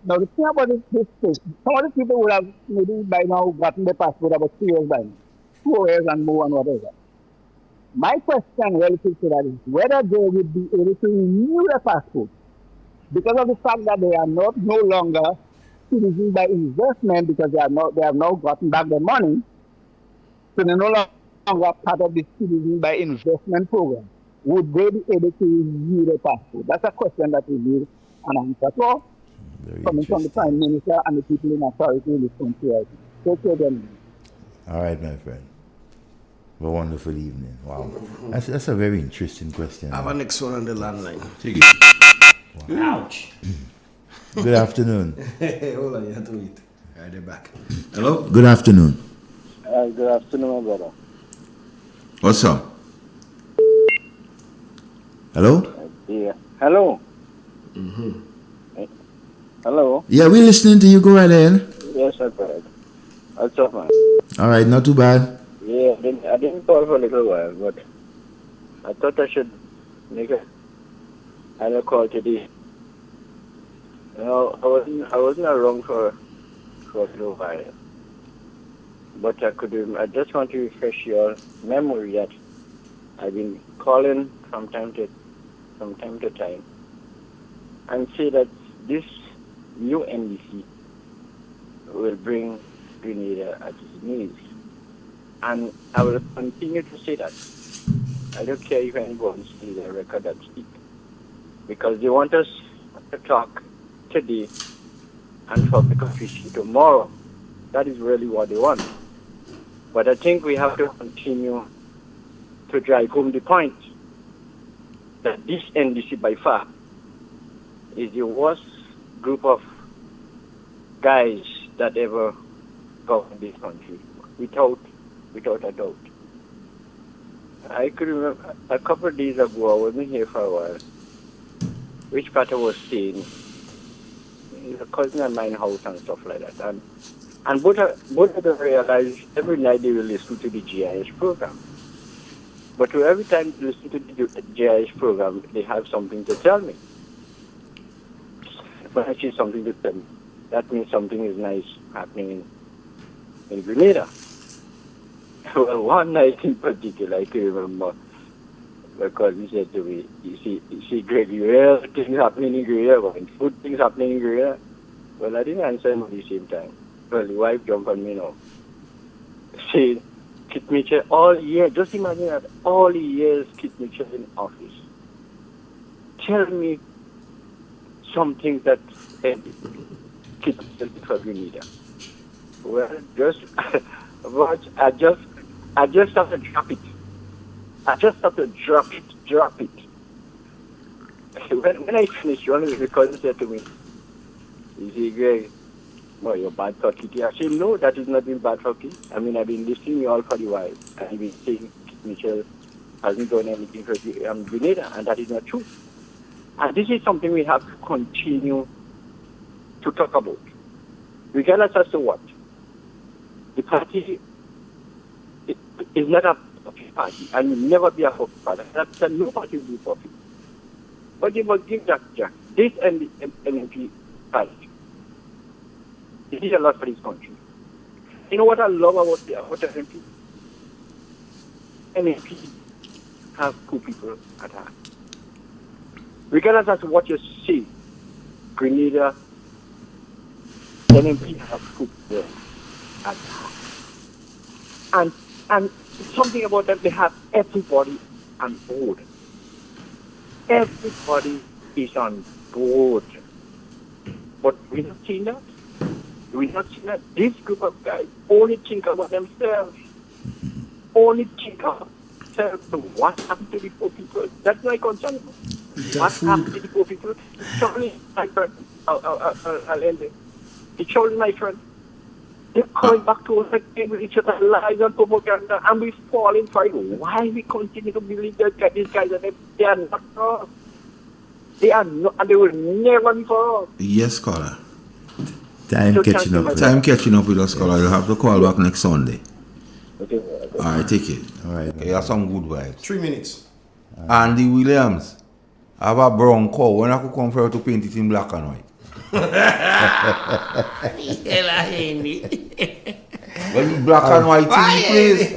Now, the thing about this case, some of the people would have maybe by now gotten the passport about 3 years by now, 2 years and more and whatever. My question relative to that is whether they would be able to renew their passport because of the fact that they are no longer citizens by investment, because they have now gotten back their money, so they're no longer part of the citizen by investment program. Would they be able to renew their passport? That's a question that we need an answer for, coming from the Prime Minister and the people in authority in this country. Take care then. All right, my friend. Have a wonderful evening. Wow. That's a very interesting question. I have a next one on the landline. Take it. Wow. Ouch. Good afternoon. Hold on, you have to wait. All right, they're back. Hello? Good afternoon. Good afternoon, my brother. What's up? Hello? Yeah. Hello. Mm-hmm. Hello. Yeah, we're listening to you. Go right ahead. Yes, that's right. What's up, man? All right, not too bad. Yeah, I didn't call for a little while, but I thought I should make a call today. You know, I wasn't around for a little while, but I just want to refresh your memory that I've been calling from time to time, and say that this new NDC will bring Grenada at its knees. And I will continue to say that. I don't care if anyone sees a record that speak, because they want us to talk today and talk the country tomorrow. That is really what they want. But I think we have to continue to drive home the point that this NDC by far is the worst group of guys that ever governed this country, without a doubt. I could remember a couple of days ago, I wasn't here for a while, which Carter was staying in a cousin of mine house and stuff like that. And both of them realized every night they will listen to the GIS program. But every time they listen to the GIS program, they have something to tell me. When I say something to tell me, that means something is nice happening in Grenada. Well, one night in particular, I can remember, because he said to me, you see, Greg, you hear things happening in Grenada, good things happening in Grenada. Well, I didn't answer him at the same time. Well, the wife jumped on me now. Saying, Kit Mitchell, all year, just imagine that, all the years Kit Mitchell in office. Tell me something that Kit Mitchell did for Grenada. Well, I just have to drop it. I just have to drop it. When I finished, one of the cousins said to me, you see, Greg, Well, you're bad for Kitty. I say, no, that is not been bad for Kitty. I mean, I've been listening to you all for a while. And I've been saying Mitchell hasn't done anything for Grenada, and that is not true. And this is something we have to continue to talk about. Regardless as to what. The party is not a puppy party, and will never be a puppy party. That's no party will be puppy. But you must give that this and the NMP party. It is a lot for this country. You know what I love about the NMP? NMP have two people at heart. Regardless as to what you say, Grenada, NMP have two people at heart. And something about them, they have everybody on board. Everybody is on board. But we're not seeing that. We're not seeing that. This group of guys only think about themselves. Only think about themselves. So what happened to the poor people? That's my concern. What happened to the poor people? Charlie, my friend, I'll end it. The children, my friend, they're coming back to us again with each other's lies and propaganda, and we're falling for it. Why we continue to believe that these guys they are not for us? They are not, and they will never be for us. Yes, caller. Time catching up. Time catching up with us, caller. You'll have to call back next Sunday. Okay. All right, take it. All right. Okay, you have some good vibes. 3 minutes. Andy Williams, I have a brown cow. When I could come for you to paint it in black and white. Well, you black and white please.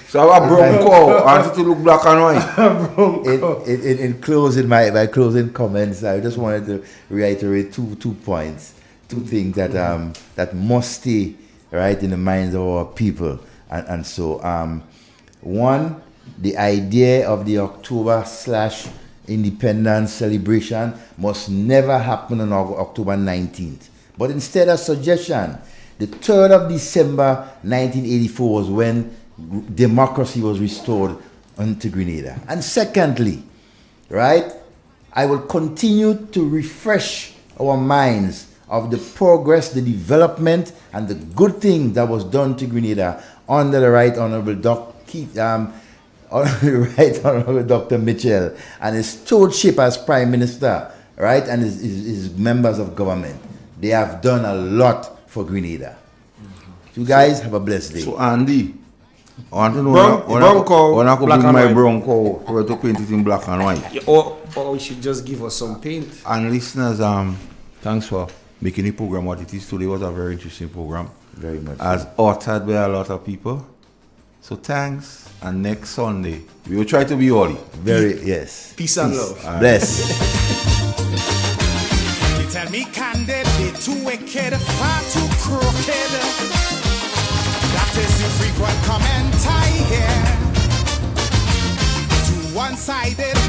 So I have a brown cow. I want it to look black and white. In closing my closing comments, I just wanted to reiterate two points, two things that that must stay right in the minds of our people, and so one, the idea of the October/Independence celebration must never happen on October 19th. But instead, a suggestion, the 3rd of December 1984 was when democracy was restored unto Grenada. And secondly, right, I will continue to refresh our minds of the progress, the development, and the good thing that was done to Grenada under the Right Honorable Dr. Mitchell and his stewardship as Prime Minister, right, and his members of government. They have done a lot for Grenada. You guys have a blessed day. So Andy, I want to know when I could black bring and my white. brown cow for to paint it in black and white. Yeah, or we should just give us some paint. And listeners, thanks for making the program what it is today. It was a very interesting program. Very much. As uttered by a lot of people. So thanks. And next Sunday, we will try to be early. Yes. Peace and love. Bless. You tell me candidly, too wicked, far too crooked. That is the frequent comment I hear. Too one-sided.